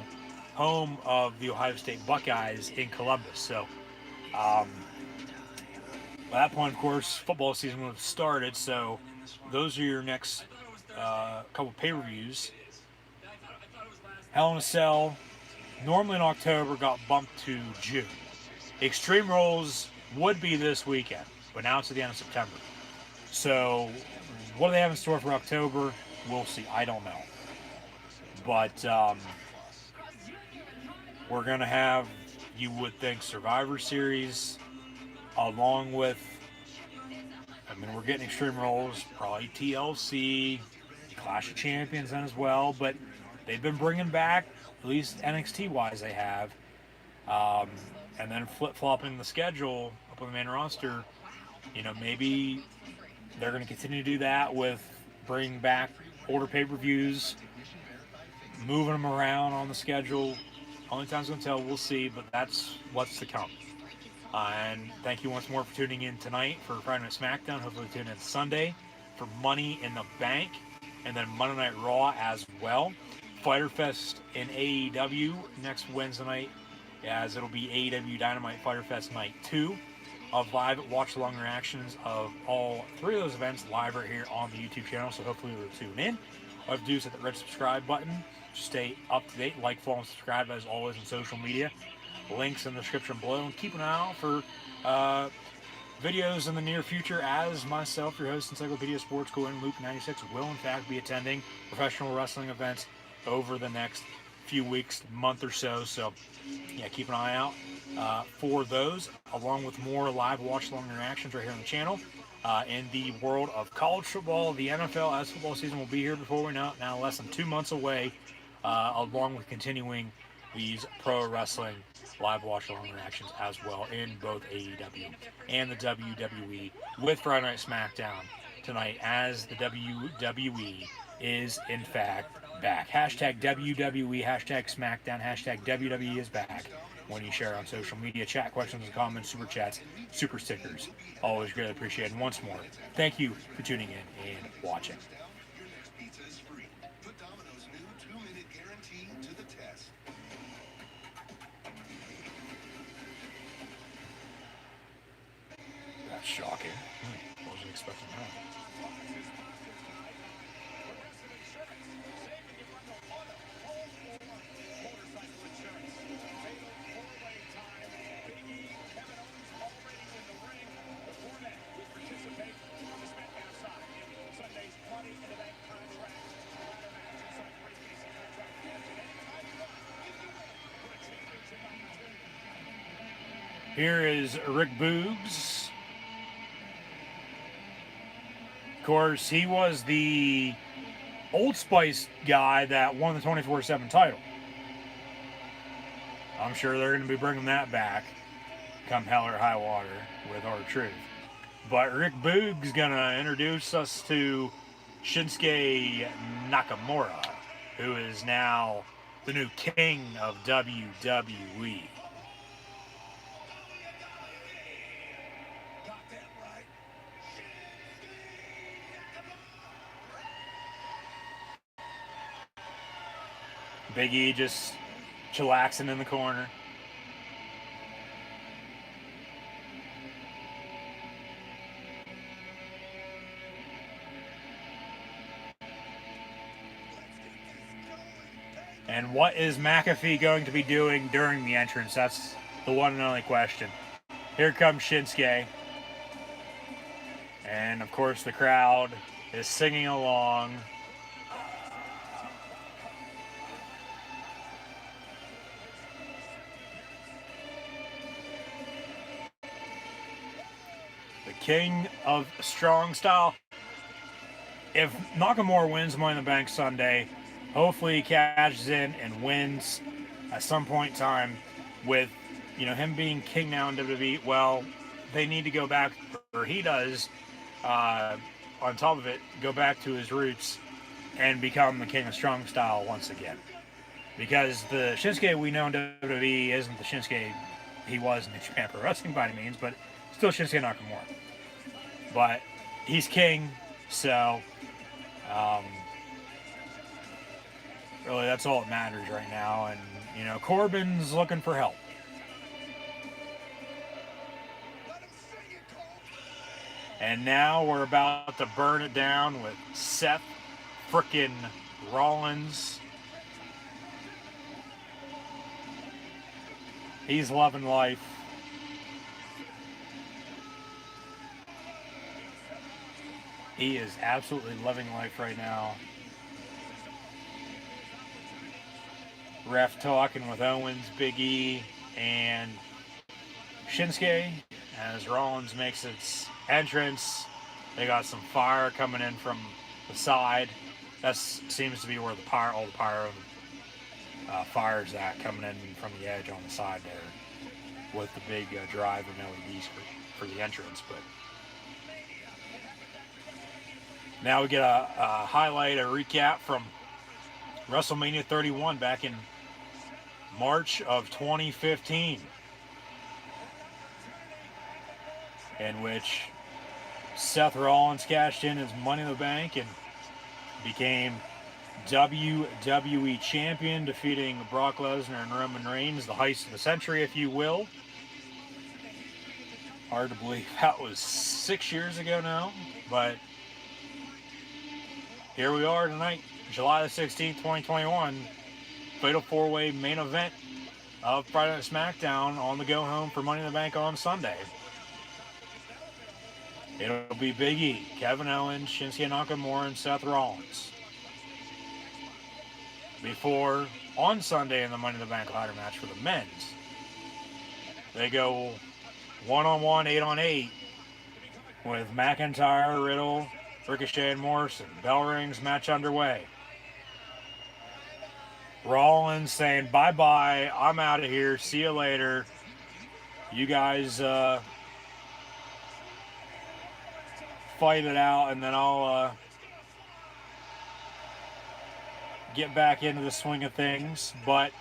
home of the Ohio State Buckeyes in Columbus. So by that point, of course, football season will have started. So those are your next couple pay-per-views. Hell in a Cell, normally in October, got bumped to June. Extreme Rules would be this weekend, but now it's at the end of September. So, what do they have in store for October? We'll see. I don't know. But we're going to have, you would think, Survivor Series, along with, we're getting Extreme Rules, probably TLC, Clash of Champions then as well, but they've been bringing back, at least NXT-wise they have, and then flip-flopping the schedule up on the main roster. Maybe they're going to continue to do that with bringing back older pay-per-views, moving them around on the schedule, Only time's going to tell. We'll see, but that's what's to come. And thank you once more for tuning in tonight for Friday Night SmackDown. Hopefully tune in Sunday for Money in the Bank, and then Monday Night Raw as well. Fyter Fest in AEW next Wednesday night, as it'll be AEW Dynamite Fyter Fest Night 2 of live watch-along reactions of all 3 of those events live right here on the YouTube channel, so hopefully you'll tune in. All you have to do is hit the red subscribe button. Stay up to date, like, follow, and subscribe as always on social media. Links in the description below, and keep an eye out for videos in the near future as myself, your host, Encyclopedia Sports Go and Loop 96 will in fact be attending professional wrestling events over the next few weeks, month or so. So yeah, keep an eye out for those, along with more live watch-along interactions right here on the channel. In the world of college football, the NFL, as football season will be here before we know it, now less than 2 months away, along with continuing these pro wrestling live watch-along interactions as well in both AEW and the WWE with Friday Night SmackDown tonight, as the WWE is in fact back. Hashtag WWE, hashtag SmackDown, hashtag WWE is back. When you share on social media, chat questions and comments, super chats, super stickers, always greatly appreciated. And once more, thank you for tuning in and watching. Your next pizza is free. Put Domino's new 2-minute guarantee to the test. That's shocking. Wasn't expecting that. Here is Rick Boogs. Of course, he was the Old Spice guy that won the 24/7 title. I'm sure they're going to be bringing that back come hell or high water with R-Truth. But Rick Boogs is going to introduce us to Shinsuke Nakamura, who is now the new king of WWE. Big E just chillaxing in the corner. And what is McAfee going to be doing during the entrance? That's the one and only question. Here comes Shinsuke. And of course the crowd is singing along. King of Strong Style. If Nakamura wins Money in the Bank Sunday, hopefully he cashes in and wins at some point in time with, him being king now in WWE. Well, they need to go back, or he does, on top of it, go back to his roots and become the King of Strong Style once again. Because the Shinsuke we know in WWE isn't the Shinsuke he was in the Japan Pro Wrestling by any means, but still Shinsuke Nakamura. But he's king, so really that's all that matters right now. And, Corbin's looking for help. And now we're about to burn it down with Seth frickin' Rollins. He's loving life. He is absolutely loving life right now. Ref talking with Owens, Big E, and Shinsuke as Rollins makes its entrance. They got some fire coming in from the side. That seems to be where all the pyro fire's at, coming in from the edge on the side there with the big drive and LEDs for the entrance. But now we get a highlight, a recap from WrestleMania 31 back in March of 2015, in which Seth Rollins cashed in his Money in the Bank and became WWE Champion, defeating Brock Lesnar and Roman Reigns, the heist of the century, if you will. Hard to believe that was 6 years ago now, but here we are tonight, July the 16th, 2021, Fatal 4-Way main event of Friday Night SmackDown on the go home for Money in the Bank on Sunday. It'll be Big E, Kevin Owens, Shinsuke Nakamura, and Seth Rollins. Before, on Sunday in the Money in the Bank ladder match for the men's, they go 1-on-1, 8-on-8 with McIntyre, Riddle, Ricochet, and Morrison. Bell rings, match underway. Rollins saying, bye-bye, I'm out of here, see you later. You guys fight it out, and then I'll get back into the swing of things. But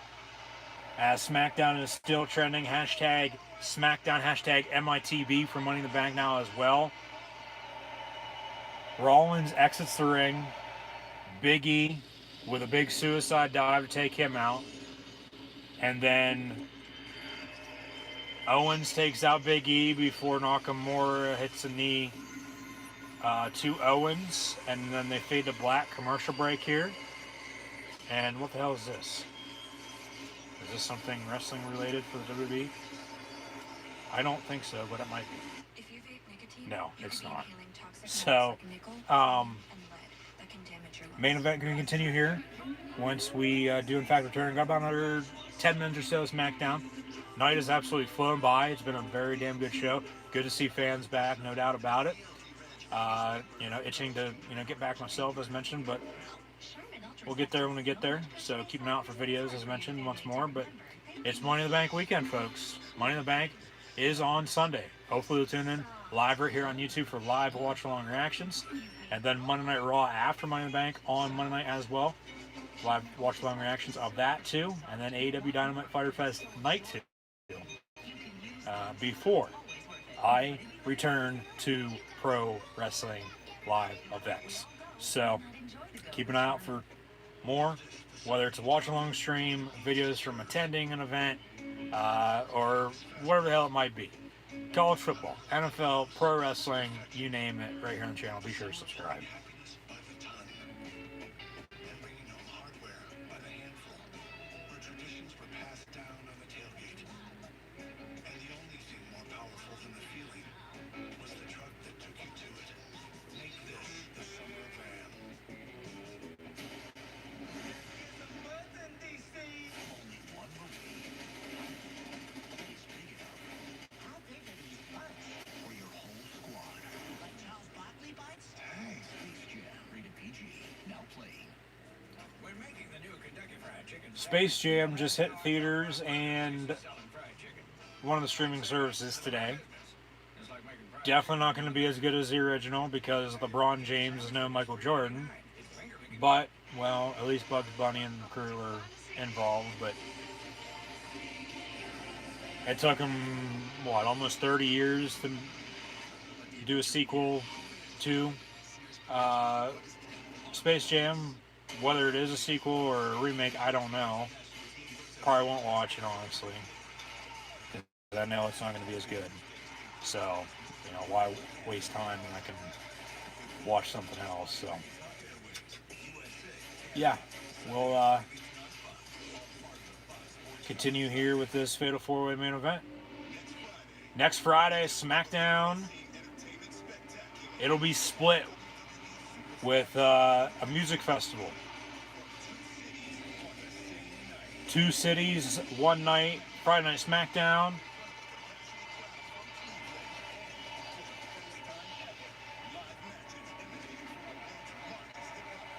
as SmackDown is still trending, hashtag SmackDown, hashtag MITB for Money in the Bank now as well. Rollins exits the ring. Big E with a big suicide dive to take him out. And then Owens takes out Big E before Nakamura hits a knee to Owens. And then they fade to black. Commercial break here. And what the hell is this? Is this something wrestling related for the WWE? I don't think so, but it might be. No, it's not. So, main event going to continue here. Once we do in fact return, got about another 10 minutes or so of SmackDown. Night has absolutely flown by. It's been a very damn good show. Good to see fans back, no doubt about it. Itching to get back myself as mentioned, but we'll get there when we get there. So keep an eye out for videos as mentioned once more. But it's Money in the Bank weekend, folks. Money in the Bank is on Sunday. Hopefully you'll tune in live right here on YouTube for live watch-along reactions. And then Monday Night Raw after Money in the Bank on Monday night as well. Live watch-along reactions of that too. And then AEW Dynamite Fyter Fest Night 2. Before I return to pro wrestling live events. So keep an eye out for more, whether it's a watch-along stream, videos from attending an event, or whatever the hell it might be. College football, NFL, pro wrestling, you name it, right here on the channel. Be sure to subscribe. Space Jam just hit theaters and one of the streaming services today. Definitely not going to be as good as the original because LeBron James is no Michael Jordan. But, well, at least Bugs Bunny and the crew are involved. But it took them, almost 30 years to do a sequel to Space Jam. Whether it is a sequel or a remake, I don't know. Probably won't watch it, honestly. I know it's not going to be as good. So, why waste time when I can watch something else? So, yeah. We'll continue here with this Fatal 4-Way main event. Next Friday, SmackDown. It'll be split with a music festival. 2 cities, 1 night, Friday Night SmackDown.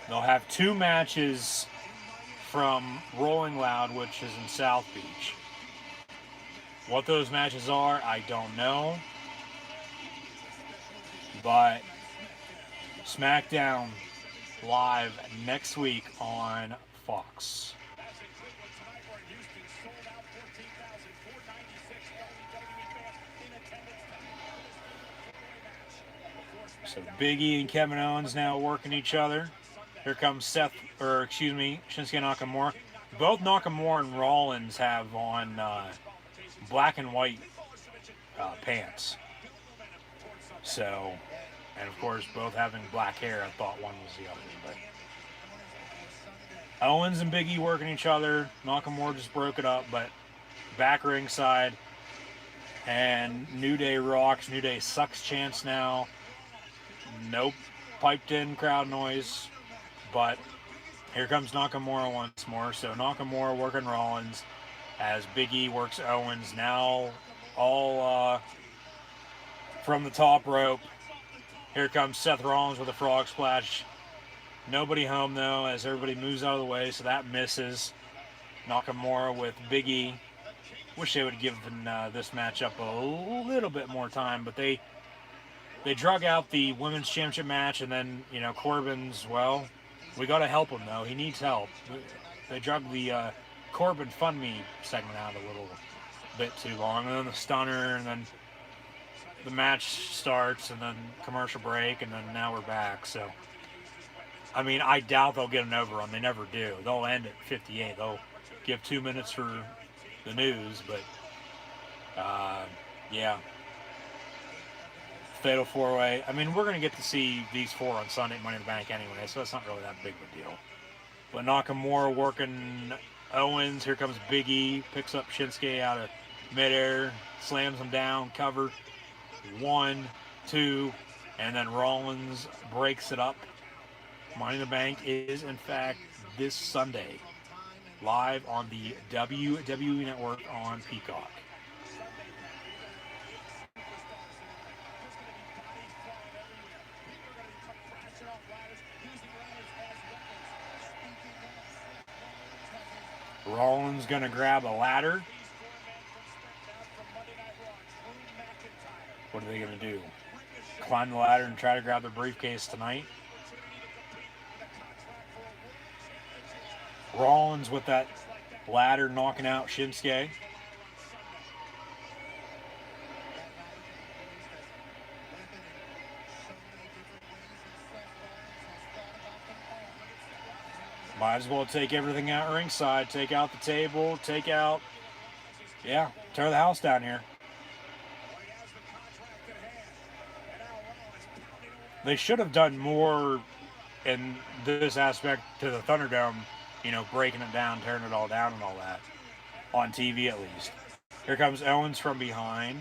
They'll have 2 matches from Rolling Loud, which is in South Beach. What those matches are, I don't know. But SmackDown live next week on Fox. So Big E and Kevin Owens now working each other. Here comes Shinsuke Nakamura. Both Nakamura and Rollins have on black and white pants. So, and of course, both having black hair. I thought one was the other, but Owens and Big E working each other. Nakamura just broke it up, but back ringside. And New Day rocks. New Day sucks chance now. Nope. Piped in crowd noise. But here comes Nakamura once more. So Nakamura working Rollins as Big E works Owens. Now all from the top rope. Here comes Seth Rollins with a frog splash. Nobody home though as everybody moves out of the way. So that misses. Nakamura with Big E. Wish they would have given this matchup a little bit more time, but they drug out the women's championship match, and then Corbin's, well, we got to help him though. He needs help. They drug the Corbin Fund Me segment out a little bit too long, and then the stunner, and then the match starts, and then commercial break, and then now we're back. So, I mean, I doubt they'll get an overrun. They never do. They'll end at 58. They'll give 2 minutes for the news, but yeah, fatal 4-way. I mean, we're going to get to see these four on Sunday Money in the Bank anyway, so that's not really that big of a deal. But Nakamura working Owens. Here comes Big E, picks up Shinsuke out of midair, slams him down, cover 1, 2, and then Rollins breaks it up. Money in the Bank is in fact this Sunday, live on the WWE Network on Peacock. Rollins going to grab a ladder. What are they going to do? Climb the ladder and try to grab the briefcase tonight? Rollins with that ladder knocking out Shinsuke. Might as well take everything out ringside. Take out the table. Take out... Yeah, tear the house down here. They should have done more in this aspect to the Thunderdome. Breaking it down, tearing it all down and all that. On TV, at least. Here comes Owens from behind.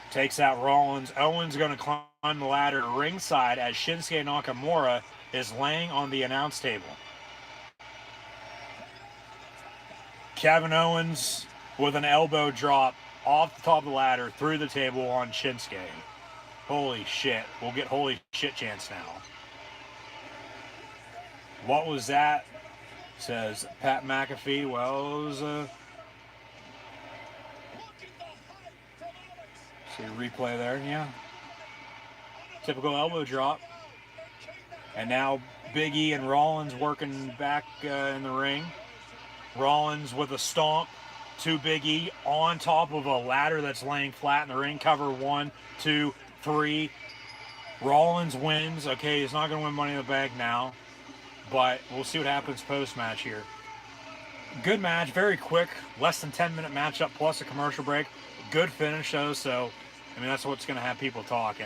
Takes out Rollins. Owens going to climb the ladder ringside as Shinsuke Nakamura is laying on the announce table. Kevin Owens with an elbow drop off the top of the ladder through the table on Shinsuke. Holy shit. We'll get holy shit chance now. What was that? Says Pat McAfee. Well, it was a... See a replay there, yeah. Typical elbow drop. And now Big E and Rollins working back in the ring. Rollins with a stomp to Big E on top of a ladder that's laying flat in the ring. Cover 1, 2, 3. Rollins wins. Okay, he's not going to win Money in the Bank now, but we'll see what happens post-match here. Good match, very quick, less than 10-minute matchup plus a commercial break. Good finish though, so I mean that's what's going to have people talking,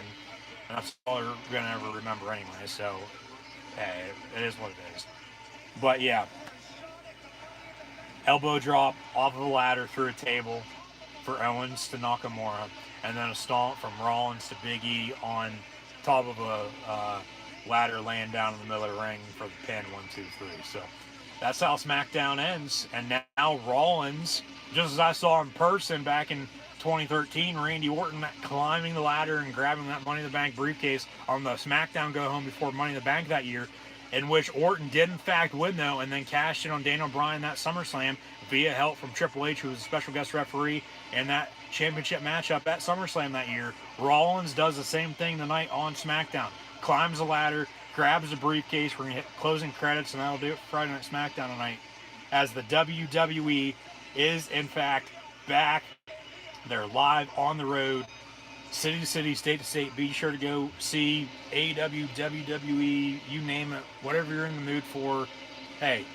and that's all they're going to ever remember anyway. So hey, it is what it is. But yeah, elbow drop off of a ladder through a table for Owens to Nakamura, and then a stomp from Rollins to Big E on top of a ladder laying down in the middle of the ring for the pin. 1, 2, 3. So that's how SmackDown ends. And now Rollins, just as I saw in person back in 2013, Randy Orton climbing the ladder and grabbing that Money in the Bank briefcase on the SmackDown go home before Money in the Bank that year, in which Orton did in fact win though, and then cashed in on Daniel Bryan that SummerSlam via help from Triple H, who was a special guest referee in that championship matchup at SummerSlam that year. Rollins does the same thing tonight on SmackDown. Climbs the ladder, grabs the briefcase. We're going to hit closing credits, and that'll do it for Friday Night SmackDown tonight, as the WWE is in fact back. They're live on the road city to city, state to state. Be sure to go see AEW, WWE, you name it, whatever you're in the mood for. Hey,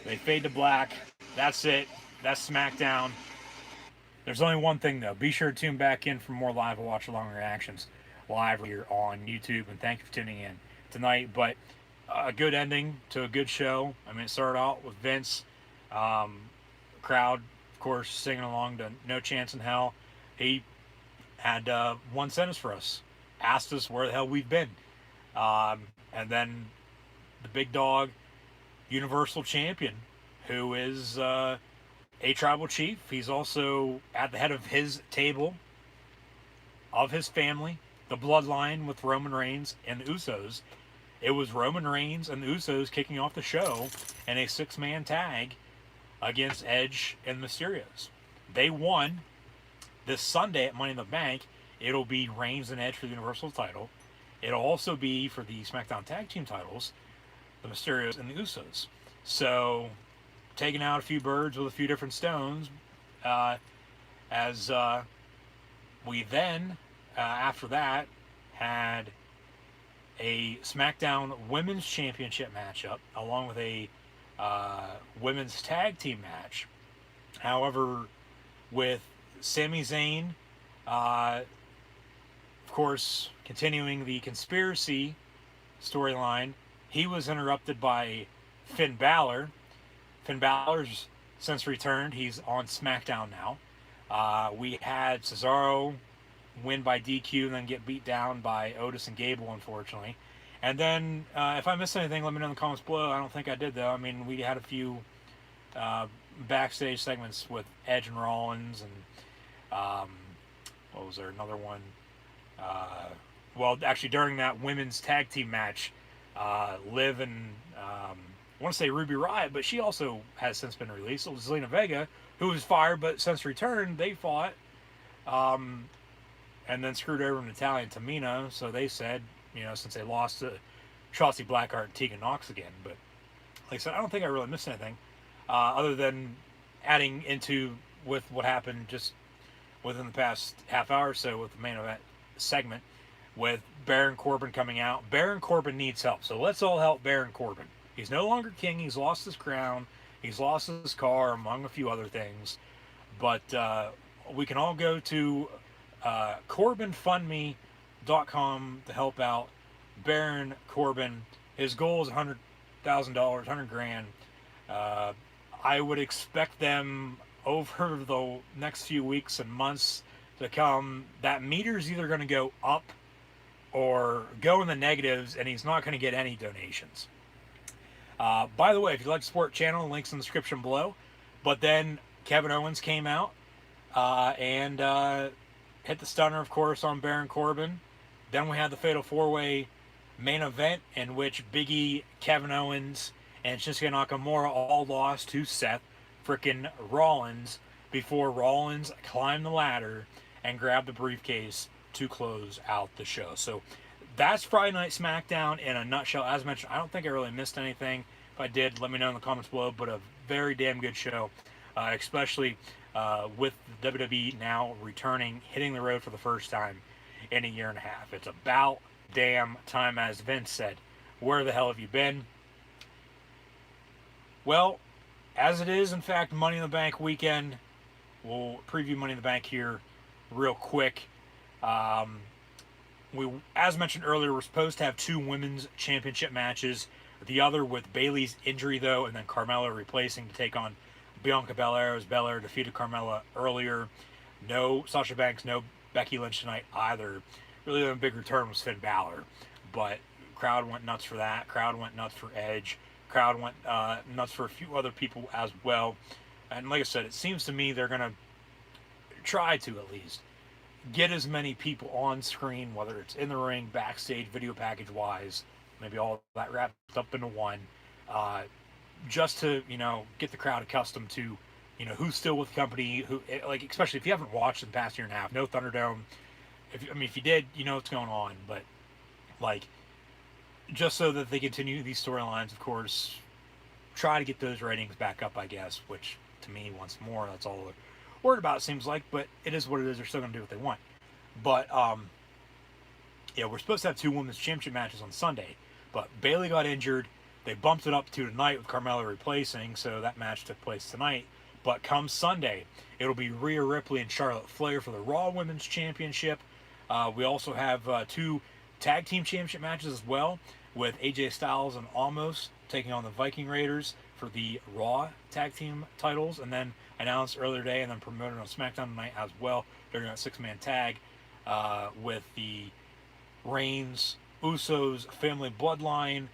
they fade to black. That's it. That's SmackDown. There's only one thing though. Be sure to tune back in for more live watch along reactions live here on YouTube. And thank you for tuning in tonight. But a good ending to a good show. I mean, it started out with Vince, crowd, of course, singing along to "No Chance in Hell." He had one sentence for us, asked us where the hell we've been, and then the big dog, Universal Champion, who is a tribal chief. He's also at the head of his table, of his family, the bloodline with Roman Reigns and the Usos. It was Roman Reigns and the Usos kicking off the show in a 6-man tag against Edge and Mysterios. They won. This Sunday at Money in the Bank, it'll be Reigns and Edge for the Universal title. It'll also be for the SmackDown Tag Team titles, the Mysterios and the Usos. So, taking out a few birds with a few different stones, as we then, after that, had a SmackDown Women's Championship matchup, along with a Women's Tag Team match. However, with Sami Zayn, of course, continuing the conspiracy storyline, he was interrupted by Finn Balor. Finn Balor's since returned. He's on SmackDown now. We had Cesaro win by DQ and then get beat down by Otis and Gable, unfortunately. And then, if I missed anything, let me know in the comments below. I don't think I did, though. I mean, we had a few backstage segments with Edge and Rollins, and what was there? Another one. Well, actually, during that women's tag team match, Liv and I want to say Ruby Riott, but she also has since been released. So Zelina Vega, who was fired but since returned, they fought, and then screwed over Natalya and Tamina. So they said, since they lost to Shotzi Blackheart and Tegan Nox again. But like I said, I don't think I really missed anything, other than adding into with what happened just within the past half hour or so with the main event segment with Baron Corbin coming out. Baron Corbin needs help, so let's all help Baron Corbin. He's no longer king. He's lost his crown. He's lost his car, among a few other things. But we can all go to CorbinFundMe.com to help out Baron Corbin. His goal is $100,000, $100,000. I would expect them over the next few weeks and months to come. That meter's either going to go up or go in the negatives, and he's not going to get any donations. By the way, if you'd like to support the channel, links in the description below. But then Kevin Owens came out and hit the stunner, of course, on Baron Corbin. Then we had the Fatal 4-Way main event in which Big E, Kevin Owens, and Shinsuke Nakamura all lost to Seth frickin' Rollins before Rollins climbed the ladder and grabbed the briefcase to close out the show. So that's Friday Night SmackDown in a nutshell. As mentioned, I don't think I really missed anything. If I did, let me know in the comments below. But a very damn good show, especially with the WWE now returning, hitting the road for the first time in a year and a half. It's about damn time, as Vince said. Where the hell have you been? Well, as it is, in fact, Money in the Bank weekend, we'll preview Money in the Bank here real quick. We, as mentioned earlier, we're supposed to have 2 women's championship matches. The other with Bayley's injury, though, and then Carmella replacing to take on Bianca Belair, as Belair defeated Carmella earlier. No Sasha Banks, no Becky Lynch tonight either. Really, the big return was Finn Balor. But crowd went nuts for that. Crowd went nuts for Edge. Crowd went nuts for a few other people as well. And like I said, it seems to me they're going to try to, at least, get as many people on screen, whether it's in the ring, backstage, video package-wise, maybe all that wrapped up into one, just to, get the crowd accustomed to, who's still with the company, who, like, especially if you haven't watched in the past year and a half, no Thunderdome. If you did, you know what's going on, but, like, just so that they continue these storylines, of course, try to get those ratings back up, I guess, which, to me, once more, that's all worried about, it seems like, but it is what it is. They're still going to do what they want. But, yeah, we're supposed to have 2 women's championship matches on Sunday, but Bayley got injured. They bumped it up to tonight with Carmella replacing, so that match took place tonight. But come Sunday, it'll be Rhea Ripley and Charlotte Flair for the Raw Women's Championship. We also have 2 tag team championship matches as well, with AJ Styles and Almost taking on the Viking Raiders for the Raw tag team titles, and then announced earlier today and then promoted on SmackDown tonight as well during that 6-man tag with the Reigns, Usos, Family Bloodline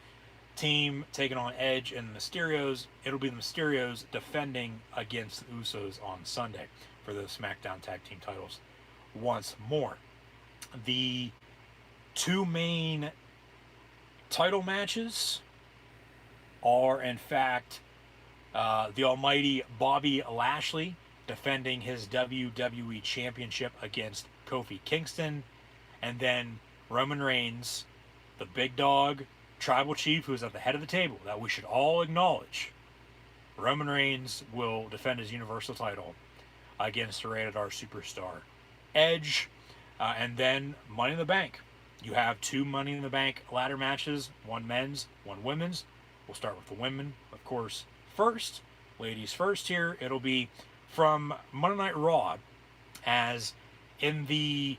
team taking on Edge and the Mysterios. It'll be the Mysterios defending against the Usos on Sunday for the SmackDown tag team titles once more. The 2 main title matches are, in fact, the almighty Bobby Lashley defending his WWE Championship against Kofi Kingston, and then Roman Reigns, the big dog, tribal chief who's at the head of the table that we should all acknowledge. Roman Reigns will defend his Universal title against the Rated R superstar Edge, and then Money in the Bank. You have 2 Money in the Bank ladder matches, 1 men's, 1 women's. We'll start with the women, of course, first. Ladies first here. It'll be from Monday Night Raw, as in the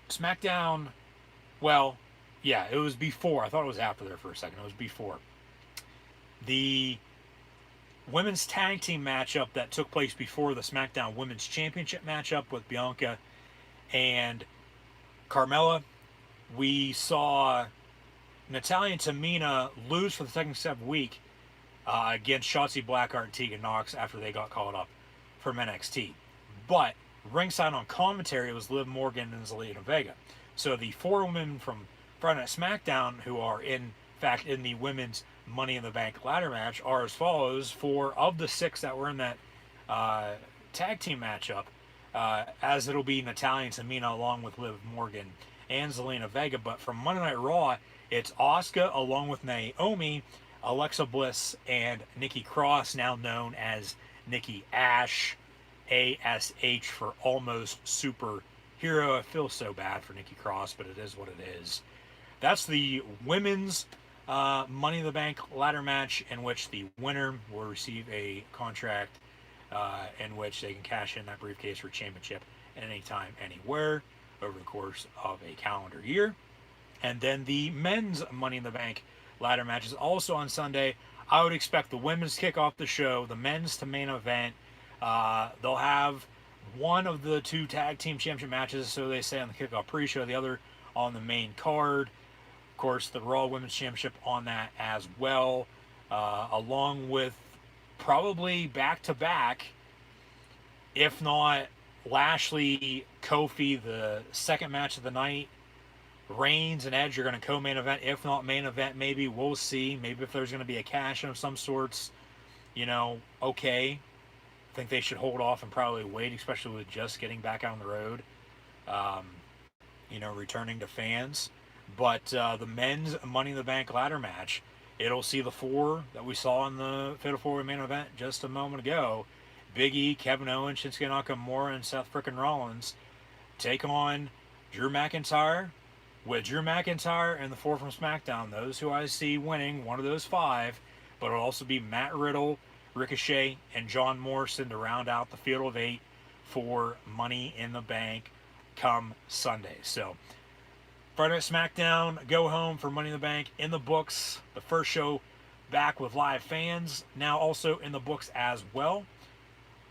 SmackDown, well, yeah, it was before. I thought it was after there for a second. It was before. The women's tag team matchup that took place before the SmackDown Women's Championship matchup with Bianca and Carmella, we saw Natalya and Tamina lose for the second consecutive week against Shotzi Blackheart and Tegan Nox after they got called up from NXT. But ringside on commentary, it was Liv Morgan and Zelina Vega. So the 4 women from Friday Night SmackDown who are in fact in the women's Money in the Bank ladder match are as follows. 4 of the 6 that were in that tag team matchup, as it'll be Natalya and Tamina along with Liv Morgan and Zelina Vega. But from Monday Night Raw, it's Asuka along with Naomi, Alexa Bliss, and Nikki Cross, now known as Nikki Ash, ASH for Almost Superhero. I feel so bad for Nikki Cross, but it is what it is. That's the women's Money in the Bank ladder match, in which the winner will receive a contract in which they can cash in that briefcase for championship anytime, anywhere over the course of a calendar year. And then the men's Money in the Bank ladder match is also on Sunday. I would expect the women's to kick off the show, the men's to main event. They'll have one of the 2 tag team championship matches, so they say, on the kickoff pre-show, the other on the main card. Of course, the Raw Women's Championship on that as well, along with probably back-to-back, if not Lashley, Kofi, the second match of the night. Reigns and Edge are going to co-main event, if not main event, maybe. We'll see. Maybe if there's going to be a cash-in of some sorts, okay. I think they should hold off and probably wait, especially with just getting back out on the road, returning to fans. But the men's Money in the Bank ladder match, it'll see the 4 that we saw in the Fatal 4-Way main event just a moment ago. Big E, Kevin Owens, Shinsuke Nakamura, and Seth frickin' Rollins take on Drew McIntyre, with Drew McIntyre and the 4 from SmackDown, those who I see winning, one of those 5. But it'll also be Matt Riddle, Ricochet, and John Morrison to round out the field of 8 for Money in the Bank come Sunday. So Friday Night SmackDown, go home for Money in the Bank in the books. The first show back with live fans, now also in the books as well.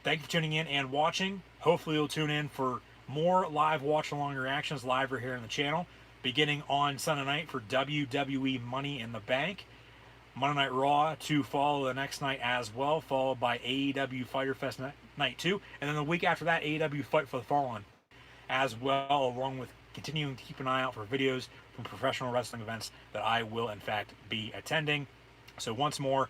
Thank you for tuning in and watching. Hopefully you'll tune in for more live watch-along reactions live right here on the channel, beginning on Sunday night for WWE Money in the Bank. Monday Night Raw to follow the next night as well, followed by AEW Fyter Fest Night 2. And then the week after that, AEW Fight for the Fallen as well, along with continuing to keep an eye out for videos from professional wrestling events that I will, in fact, be attending. So once more,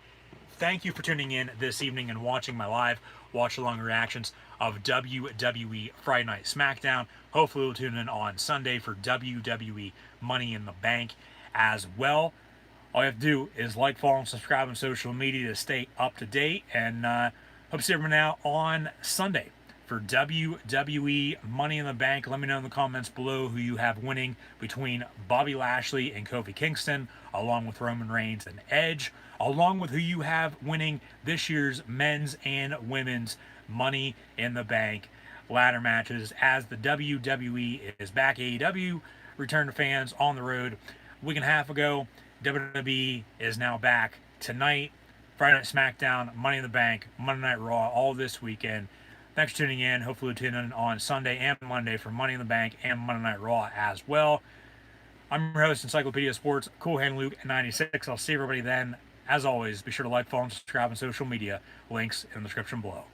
thank you for tuning in this evening and watching my live watch-along reactions of WWE Friday Night SmackDown. Hopefully we'll tune in on Sunday for WWE Money in the Bank as well. All you have to do is like, follow, and subscribe on social media to stay up to date. And Hope to see everyone now on Sunday for WWE Money in the Bank. Let me know in the comments below who you have winning between Bobby Lashley and Kofi Kingston, along with Roman Reigns and Edge, along with who you have winning this year's men's and women's Money in the Bank ladder matches as the WWE is back. AEW returned to fans on the road a week and a half ago. WWE is now back tonight. Friday Night SmackDown, Money in the Bank, Monday Night Raw, all this weekend. Thanks for tuning in. Hopefully tune in on Sunday and Monday for Money in the Bank and Monday Night Raw as well. I'm your host, Encyclopedia Sports, Cool Hand Luke 96. I'll see everybody then. As always, be sure to like, follow, and subscribe on social media. Links in the description below.